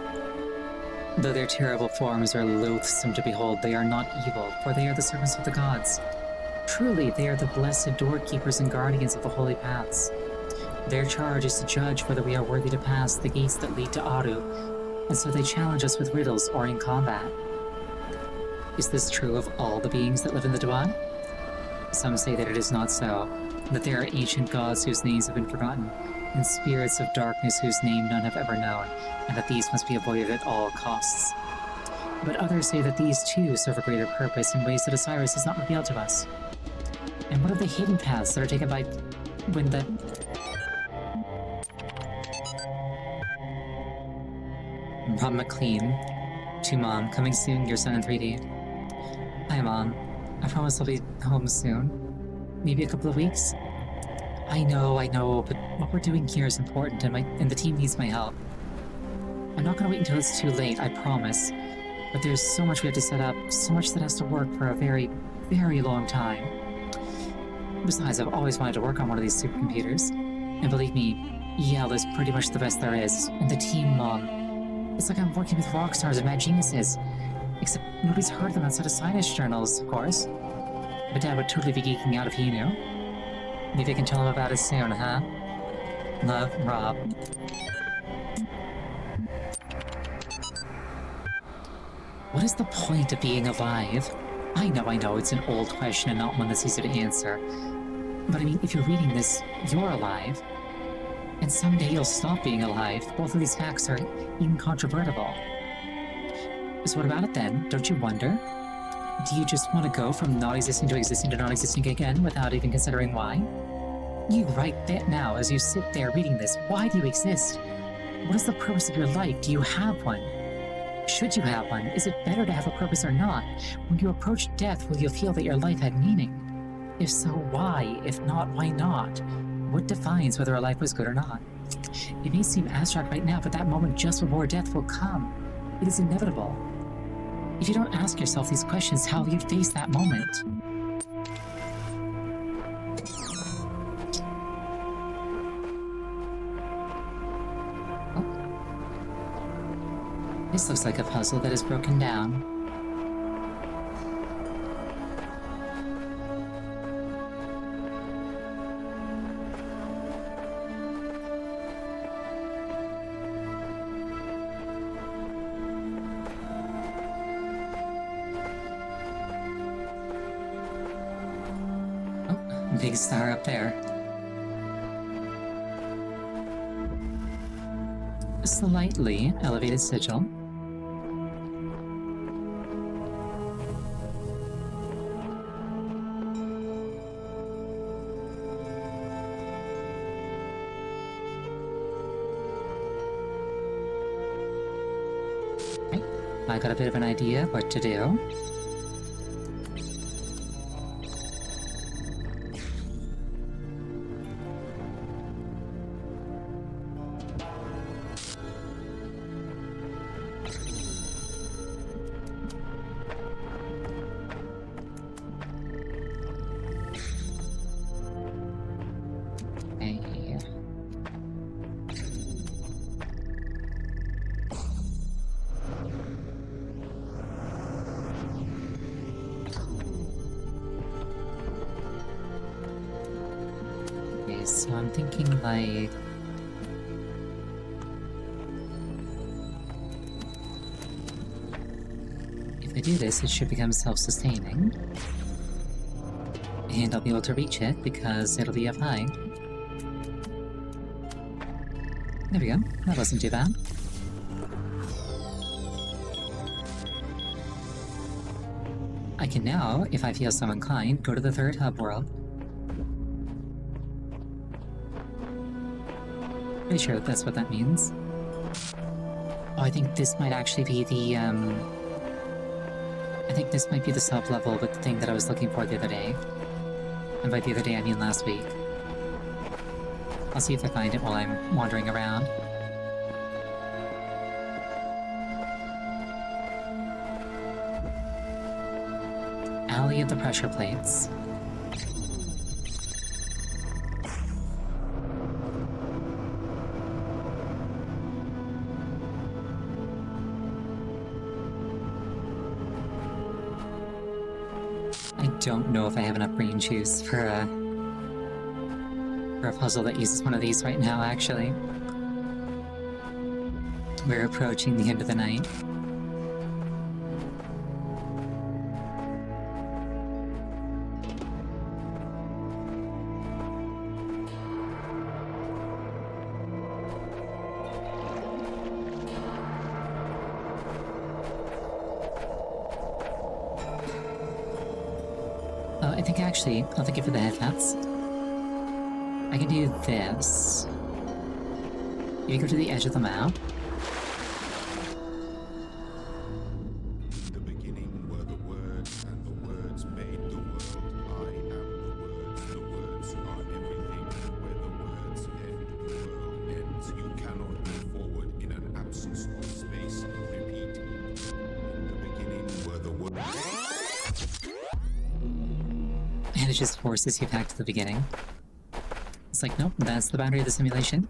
Though their terrible forms are loathsome to behold, they are not evil, for they are the servants of the gods. Truly, they are the blessed doorkeepers and guardians of the holy paths. Their charge is to judge whether we are worthy to pass the gates that lead to Aru, and so they challenge us with riddles or in combat. Is this true of all the beings that live in the Dawn? Some say that it is not so, that there are ancient gods whose names have been forgotten, and spirits of darkness whose name none have ever known, and that these must be avoided at all costs. But others say that these too serve a greater purpose in ways that Osiris has not revealed to us. And what of the hidden paths that are taken by when the... Rob McLean. To Mom, coming soon, your son in 3D. Hi, Mom. I promise I'll be home soon. Maybe a couple of weeks? I know, but what we're doing here is important, and the team needs my help. I'm not gonna wait until it's too late, I promise. But there's so much we have to set up, so much that has to work for a very, very long time. Besides, I've always wanted to work on one of these supercomputers. And believe me, EL is pretty much the best there is, and the team, Mom. It's like I'm working with rock stars and mad geniuses. Except nobody's heard of them outside of science journals, of course. But Dad would totally be geeking out if he knew. Maybe I can tell him about it soon, huh? Love, Rob. What is the point of being alive? I know, it's an old question and not one that's easy to answer. But I mean, if you're reading this, you're alive. And someday you'll stop being alive. Both of these facts are incontrovertible. So what about it then? Don't you wonder? Do you just want to go from not existing to not existing again without even considering why? You right there now, as you sit there reading this, why do you exist? What is the purpose of your life? Do you have one? Should you have one? Is it better to have a purpose or not? When you approach death, will you feel that your life had meaning? If so, why? If not, why not? What defines whether a life was good or not? It may seem abstract right now, but that moment just before death will come. It is inevitable. If you don't ask yourself these questions, how will you face that moment? This looks like a puzzle that is broken down. big star up there. Slightly elevated sigil. Okay, I got a bit of an idea what to do. So I'm thinking like... if I do this, it should become self-sustaining. And I'll be able to reach it because it'll be up high. There we go. That wasn't too bad. I can now, if I feel so inclined, go to the third hub world. Pretty sure that's what that means. Oh, I think this might actually be the, I think this might be the sub-level with the thing that I was looking for the other day. And by the other day, I mean last week. I'll see if I find it while I'm wandering around. Alley of the Pressure Plates. I don't know if I have enough brain juice for a puzzle that uses one of these right now, actually. We're approaching the end of the night. I think actually, I'll thank you for the headpats. I can do this. If you go to the edge of the map.
In the beginning were the words, and the words made the world. I am the words are everything. Where the words end, the world ends. You cannot move forward in an absence of space. Repeat. In the beginning were the words.
And it just forces you back to the beginning. It's like, nope, that's the boundary of the simulation.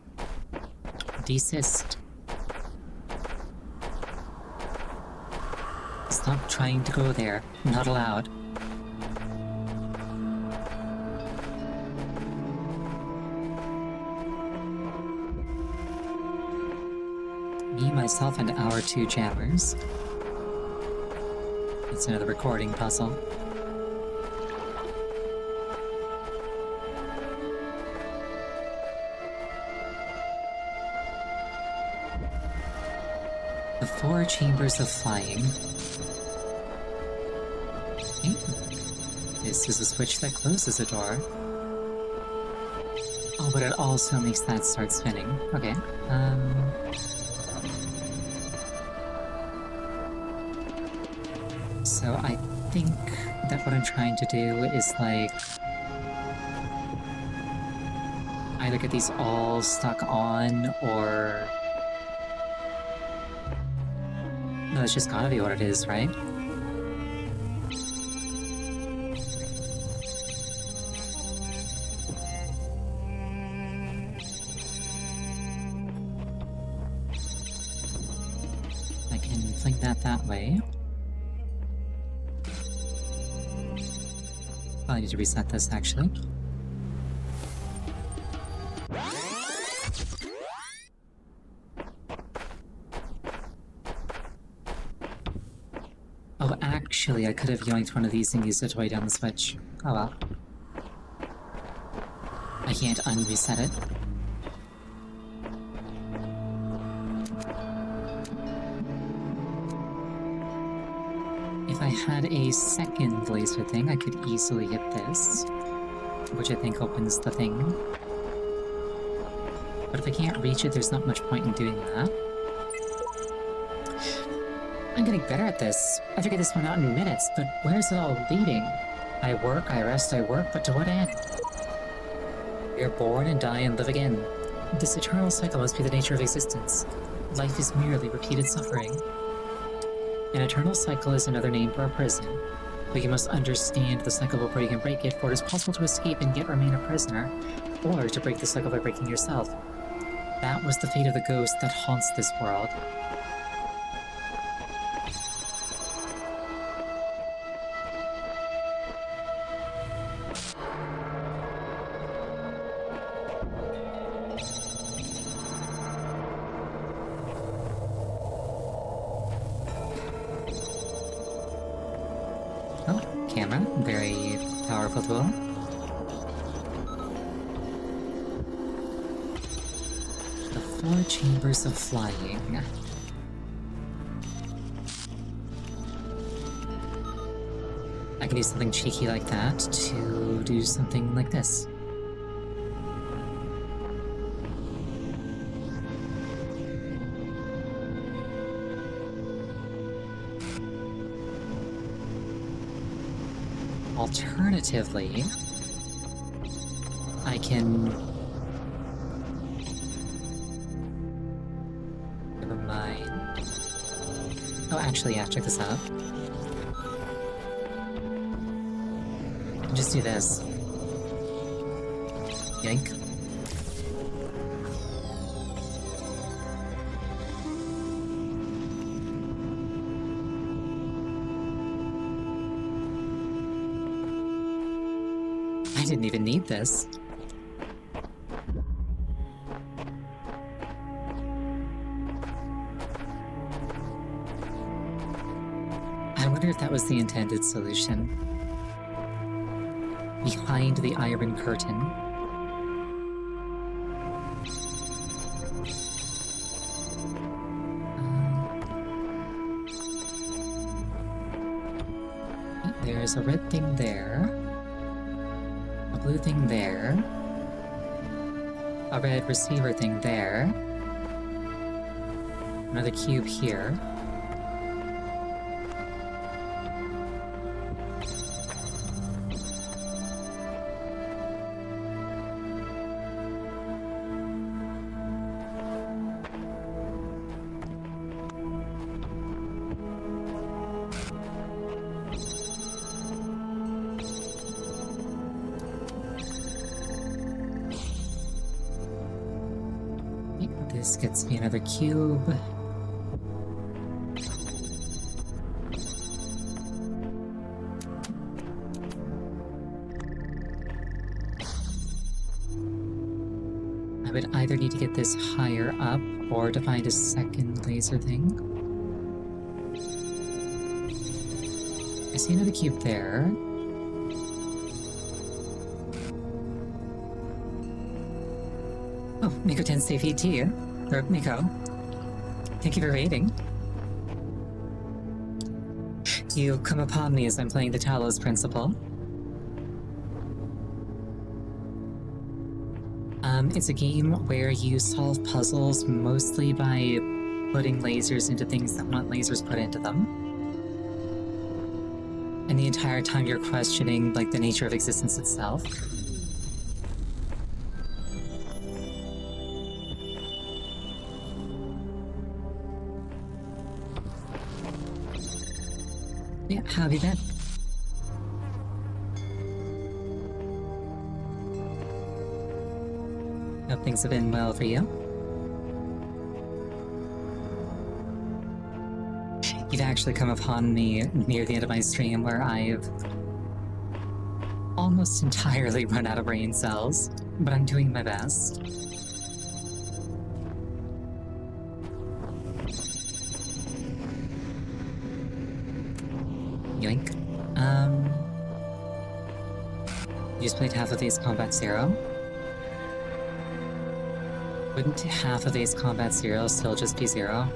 Desist. Stop trying to go there. Not allowed. Me, myself, and our two jammers. It's another recording puzzle. The 4 chambers of flying. Okay. This is a switch that closes a door. Oh, but it also makes that start spinning. Okay. So I think that what I'm trying to do is like either get these all stuck on or... No, that's just gotta be what it is, right? I can fling that way. Probably need to reset this, actually. Oh, actually, I could have yoinked one of these and used it to weigh down the switch. Oh well. I can't unreset it. If I had a second laser thing, I could easily hit this, which I think opens the thing. But if I can't reach it, there's not much point in doing that. I'm getting better at this. I figured this one out in minutes, but where's it all leading? I work, I rest, I work, but to what end? We are born and die and live again. This eternal cycle must be the nature of existence. Life is merely repeated suffering. An eternal cycle is another name for a prison, but you must understand the cycle before you can break it, for it is possible to escape and yet remain a prisoner, or to break the cycle by breaking yourself. That was the fate of the ghost that haunts this world. Oh, camera. Very powerful tool. The 4 chambers of flying. I can do something cheeky like that to do something like this. Alternatively, I can... Never mind. Oh, actually, yeah, check this out. I can just do this. Yank. I didn't even need this. I wonder if that was the intended solution. Behind the iron curtain. There's a red thing there. A blue thing there. A red receiver thing there. Another cube here. This gets me another cube. I would either need to get this higher up or to find a second laser thing. I see another cube there. Oh, Miko 10 stay feed to you. Or Miko. Thank you for waiting. You come upon me as I'm playing the Talos principle. It's a game where you solve puzzles mostly by putting lasers into things that want lasers put into them. And the entire time you're questioning, like, the nature of existence itself. Yeah, how have you been? Hope things have been well for you. You've actually come upon me near the end of my stream where I've almost entirely run out of brain cells, but I'm doing my best. Yoink. You just played half of Ace Combat Zero. Wouldn't half of Ace Combat Zero still just be 0?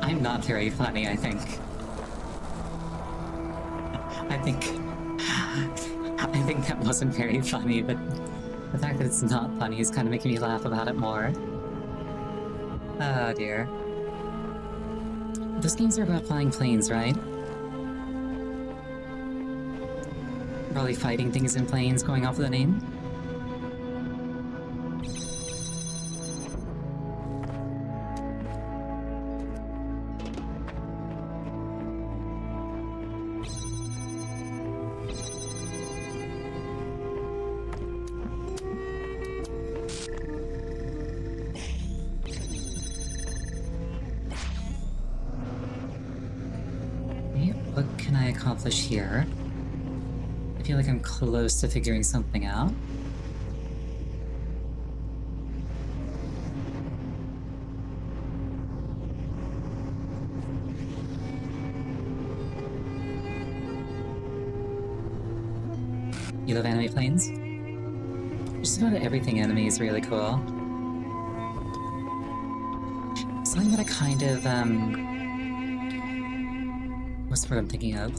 I'm not very funny, I think. I think that wasn't very funny, but the fact that it's not funny is kind of making me laugh about it more. Oh dear. Those games are about flying planes, right? Probably fighting things in planes going off of the name. What can I accomplish here? I feel like I'm close to figuring something out. You love anime planes? Just about everything anime is really cool. Something that I kind of, what's the word I'm thinking of?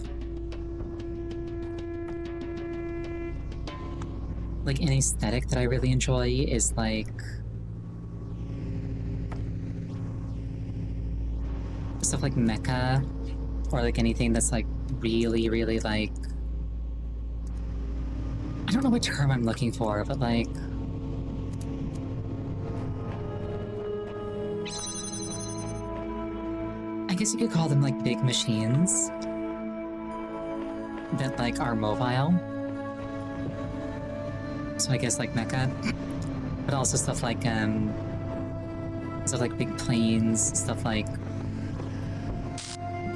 Like, an aesthetic that I really enjoy is like... stuff like mecha, or like anything that's like really, really like... I don't know what term I'm looking for, but like... I guess you could call them like big machines that like are mobile. So I guess like mecha, but also stuff like big planes, stuff like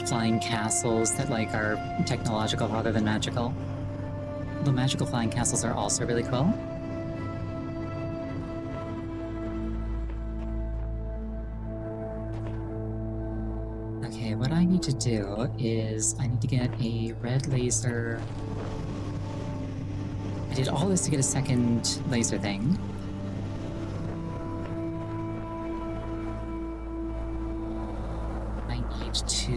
flying castles that like are technological rather than magical. The magical flying castles are also really cool. Okay, what I need to do is I need to get a red laser. I did all this to get a second laser thing. I need to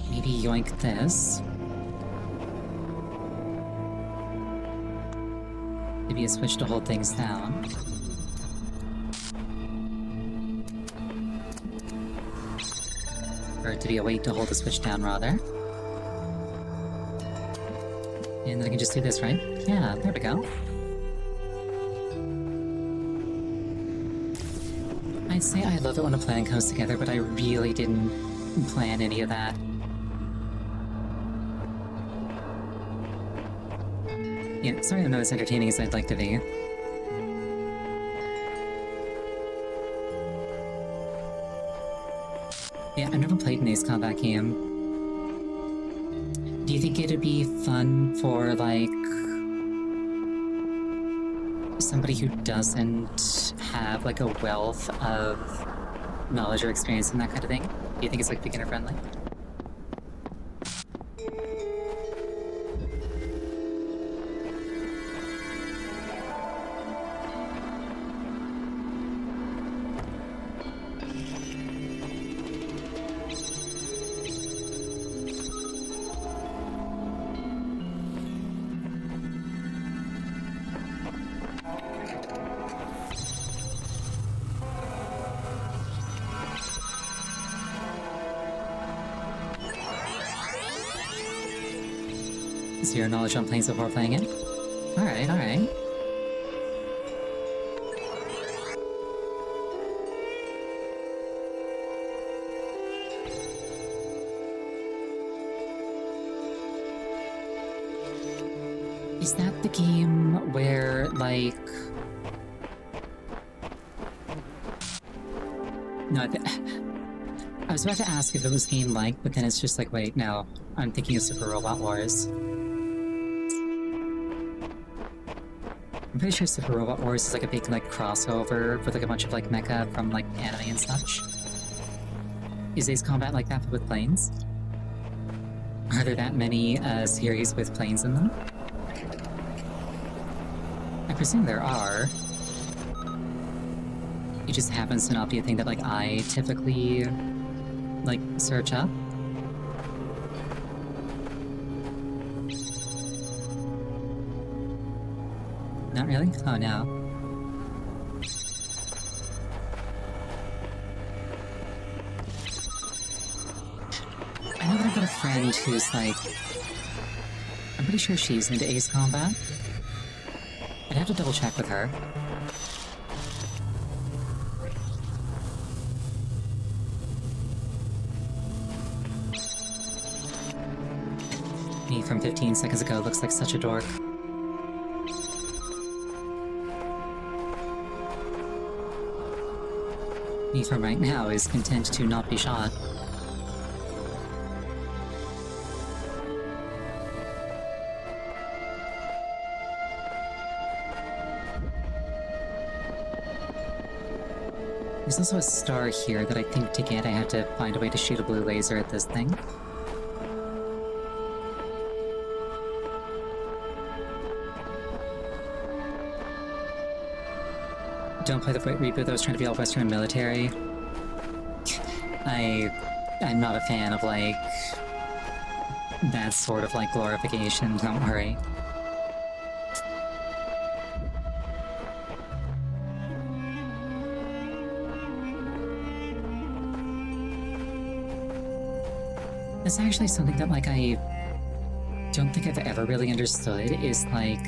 maybe yoink this. Maybe a switch to hold things down. Or to be a weight to hold the switch down, rather. And then I can just do this, right? Yeah, there we go. I'd say I love it when a plan comes together, but I really didn't plan any of that. Yeah, sorry I'm not as entertaining as I'd like to be. Yeah, I've never played an Ace Combat game. Do you think it'd be fun for, like, somebody who doesn't have, like, a wealth of knowledge or experience in that kind of thing? Do you think it's, like, beginner-friendly? Zero knowledge on planes before playing it? Alright, alright. Is that the game where, like... No, I was about to ask if it was game-like, but then it's just like, wait, no. I'm thinking of Super Robot Wars. I'm pretty sure Super Robot Wars is like a big like crossover with like a bunch of like mecha from like anime and such. Is Ace Combat like that but with planes? Are there that many series with planes in them? I presume there are. It just happens to not be a thing that like I typically like search up. Not really? Oh no. I know that I've got a friend who's like... I'm pretty sure she's into Ace Combat. I'd have to double check with her. Me from 15 seconds ago looks like such a dork. Me from right now is content to not be shot. There's also a star here that I think to get I have to find a way to shoot a blue laser at this thing. Don't play the reboot that was trying to be all Western and military. I'm not a fan of, like, that sort of, like, glorification, don't worry. It's actually something that, like, I don't think I've ever really understood, is, like,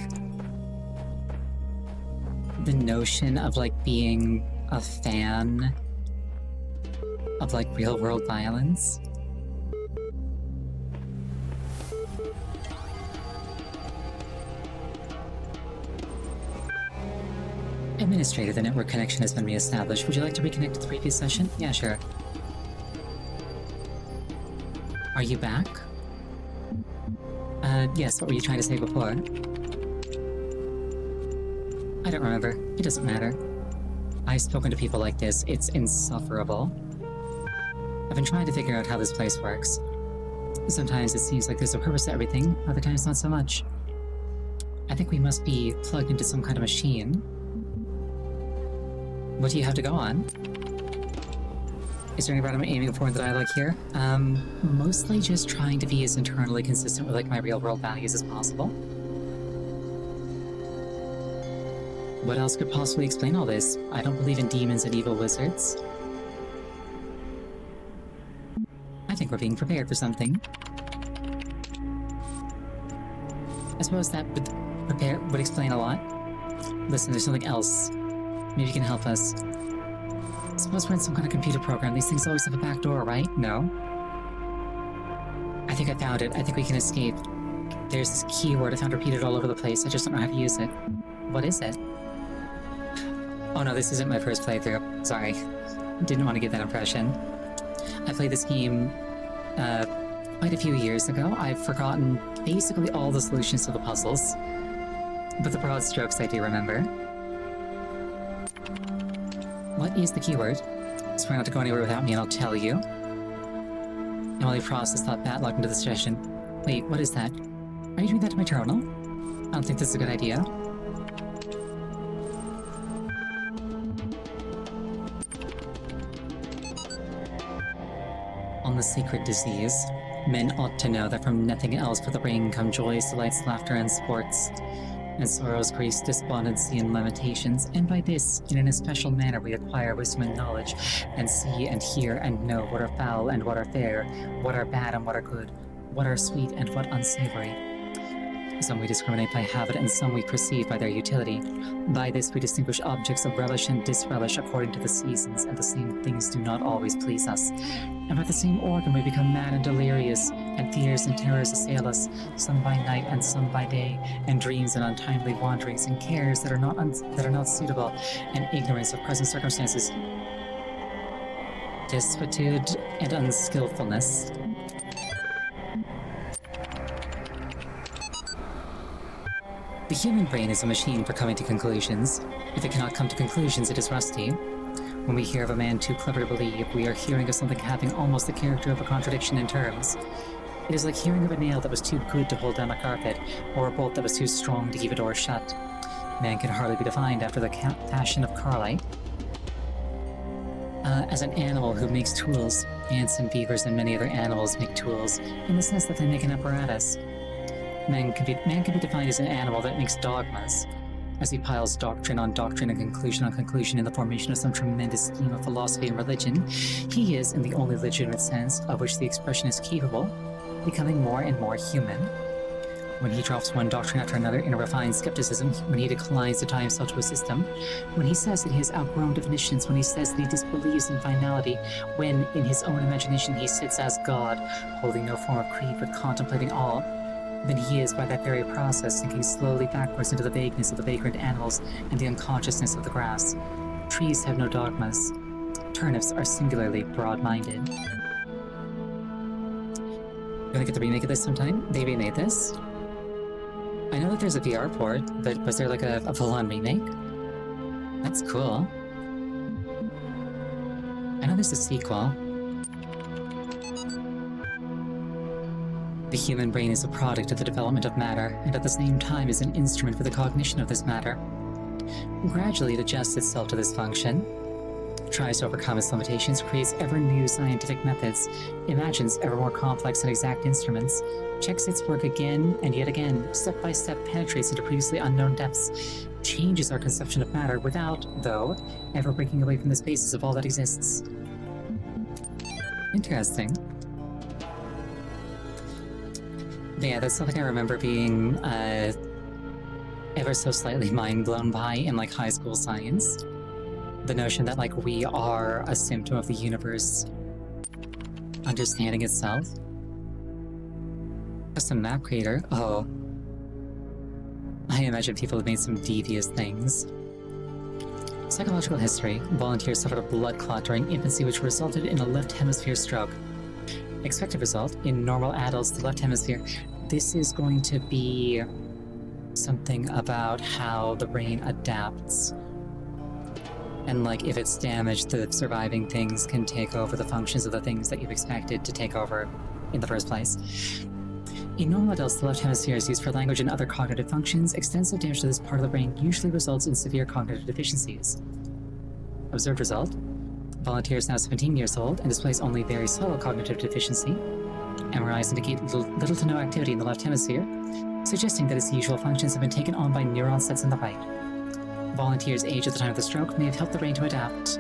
the notion of, like, being a fan of, like, real-world violence. Administrator, the network connection has been re-established. Would you like to reconnect to the previous session? Yeah, sure. Are you back? Yes, what were you trying to say before? I don't remember. It doesn't matter. I've spoken to people like this. It's insufferable. I've been trying to figure out how this place works. Sometimes it seems like there's a purpose to everything, other times not so much. I think we must be plugged into some kind of machine. What do you have to go on? Is there any route I'm aiming for in the dialogue here? Mostly just trying to be as internally consistent with, like, my real-world values as possible. What else could possibly explain all this? I don't believe in demons and evil wizards. I think we're being prepared for something. I suppose that would explain a lot. Listen, there's something else. Maybe you can help us. Suppose we're in some kind of computer program. These things always have a back door, right? No? I think I found it. I think we can escape. There's this keyword I found repeated all over the place. I just don't know how to use it. What is it? Oh no, this isn't my first playthrough. Sorry. Didn't want to give that impression. I played this game quite a few years ago. I've forgotten basically all the solutions to the puzzles. But the broad strokes I do remember. What is the keyword? Swear not to go anywhere without me and I'll tell you. Emily processed that logged into the session. Wait, what is that? Are you doing that to my terminal? I don't think this is a good idea. On the secret disease, men ought to know that from nothing else but the brain come joys, delights, laughter, and sports. And sorrows, griefs, despondency, and lamentations, and by this, in an especial manner, we acquire wisdom and knowledge, and see and hear and know what are foul and what are fair, what are bad and what are good, what are sweet and what unsavory. Some we discriminate by habit, and some we perceive by their utility. By this we distinguish objects of relish and disrelish according to the seasons, and the same things do not always please us. And by the same organ we become mad and delirious, and fears and terrors assail us, some by night and some by day, and dreams and untimely wanderings, and cares that are not suitable, and ignorance of present circumstances, desuetude and unskillfulness. The human brain is a machine for coming to conclusions. If it cannot come to conclusions, it is rusty. When we hear of a man too clever to believe, we are hearing of something having almost the character of a contradiction in terms. It is like hearing of a nail that was too good to hold down a carpet, or a bolt that was too strong to keep a door shut. Man can hardly be defined after the fashion of Carlyle as an animal who makes tools. Ants and beavers and many other animals make tools, in the sense that they make an apparatus. Man can be defined as an animal that makes dogmas, as he piles doctrine on doctrine and conclusion on conclusion in the formation of some tremendous scheme of philosophy and religion. He is, in the only legitimate sense of which the expression is capable, becoming more and more human. When he drops one doctrine after another in a refined skepticism, when he declines to tie himself to a system, when he says that he has outgrown definitions, when he says that he disbelieves in finality, when, in his own imagination, he sits as God, holding no form of creed but contemplating all, then he is, by that very process, sinking slowly backwards into the vagueness of the vagrant animals and the unconsciousness of the grass. Trees have no dogmas. Turnips are singularly broad-minded. Gonna get the remake of this sometime? They remade this. I know that there's a VR port, but was there like a full-on remake? That's cool. I know there's a sequel. The human brain is a product of the development of matter, and at the same time is an instrument for the cognition of this matter. Gradually, it adjusts itself to this function, tries to overcome its limitations, creates ever new scientific methods, imagines ever more complex and exact instruments, checks its work again and yet again, step by step penetrates into previously unknown depths, changes our conception of matter without, though, ever breaking away from the basis of all that exists. Interesting. But yeah, that's something I remember being ever so slightly mind blown by in like high school science. The notion that like we are a symptom of the universe understanding itself. Custom map creator? Oh. I imagine people have made some devious things. Psychological history. Volunteer suffered a blood clot during infancy which resulted in a left hemisphere stroke. Expected result in normal adults, the left hemisphere. This is going to be something about how the brain adapts. And like if it's damaged, the surviving things can take over the functions of the things that you've expected to take over in the first place. In normal adults, the left hemisphere is used for language and other cognitive functions. Extensive damage to this part of the brain usually results in severe cognitive deficiencies. Observed result. Volunteer is now 17 years old and displays only very subtle cognitive deficiency. MRIs indicate little to no activity in the left hemisphere, suggesting that its usual functions have been taken on by neuron sets in the right. Volunteer's age at the time of the stroke may have helped the brain to adapt.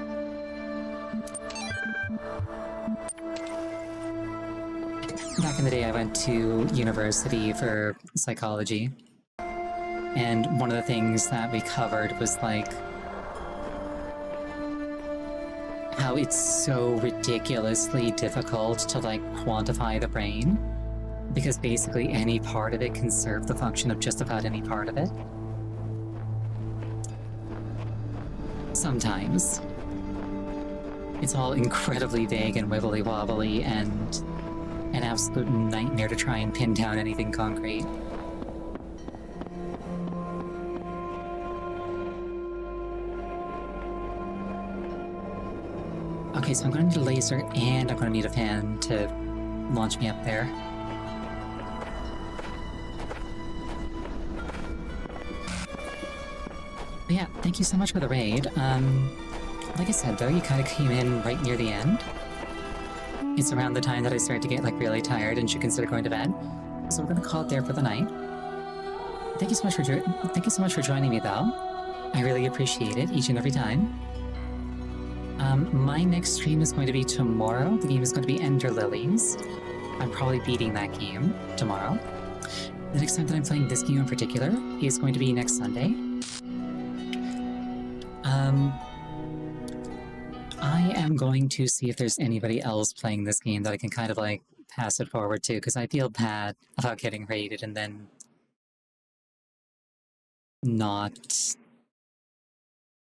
Back in the day, I went to university for psychology, and one of the things that we covered was like how it's so ridiculously difficult to like quantify the brain, because basically any part of it can serve the function of just about any part of it. Sometimes. It's all incredibly vague and wibbly-wobbly and an absolute nightmare to try and pin down anything concrete. Okay, so I'm gonna need a laser and I'm gonna need a fan to launch me up there. But yeah, thank you so much for the raid. Like I said though, you kind of came in right near the end. It's around the time that I start to get like really tired and should consider going to bed. So we're gonna call it there for the night. Thank you so much for joining me though. I really appreciate it each and every time. My next stream is going to be tomorrow. The game is going to be Ender Lilies. I'm probably beating that game tomorrow. The next time that I'm playing this game in particular is going to be next Sunday. I am going to see if there's anybody else playing this game that I can kind of like pass it forward to, because I feel bad about getting raided and then not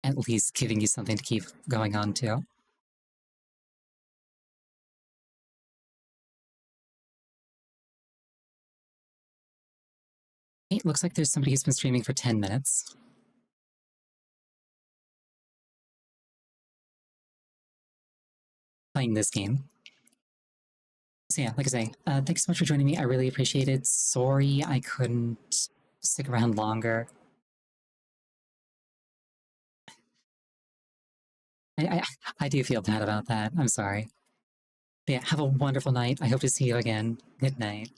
at least giving you something to keep going on to. It looks like there's somebody who's been streaming for 10 minutes. Playing this game. So yeah, like I say, thanks so much for joining me. I really appreciate it. Sorry I couldn't stick around longer. I do feel bad about that. I'm sorry. But yeah, have a wonderful night. I hope to see you again. Good night.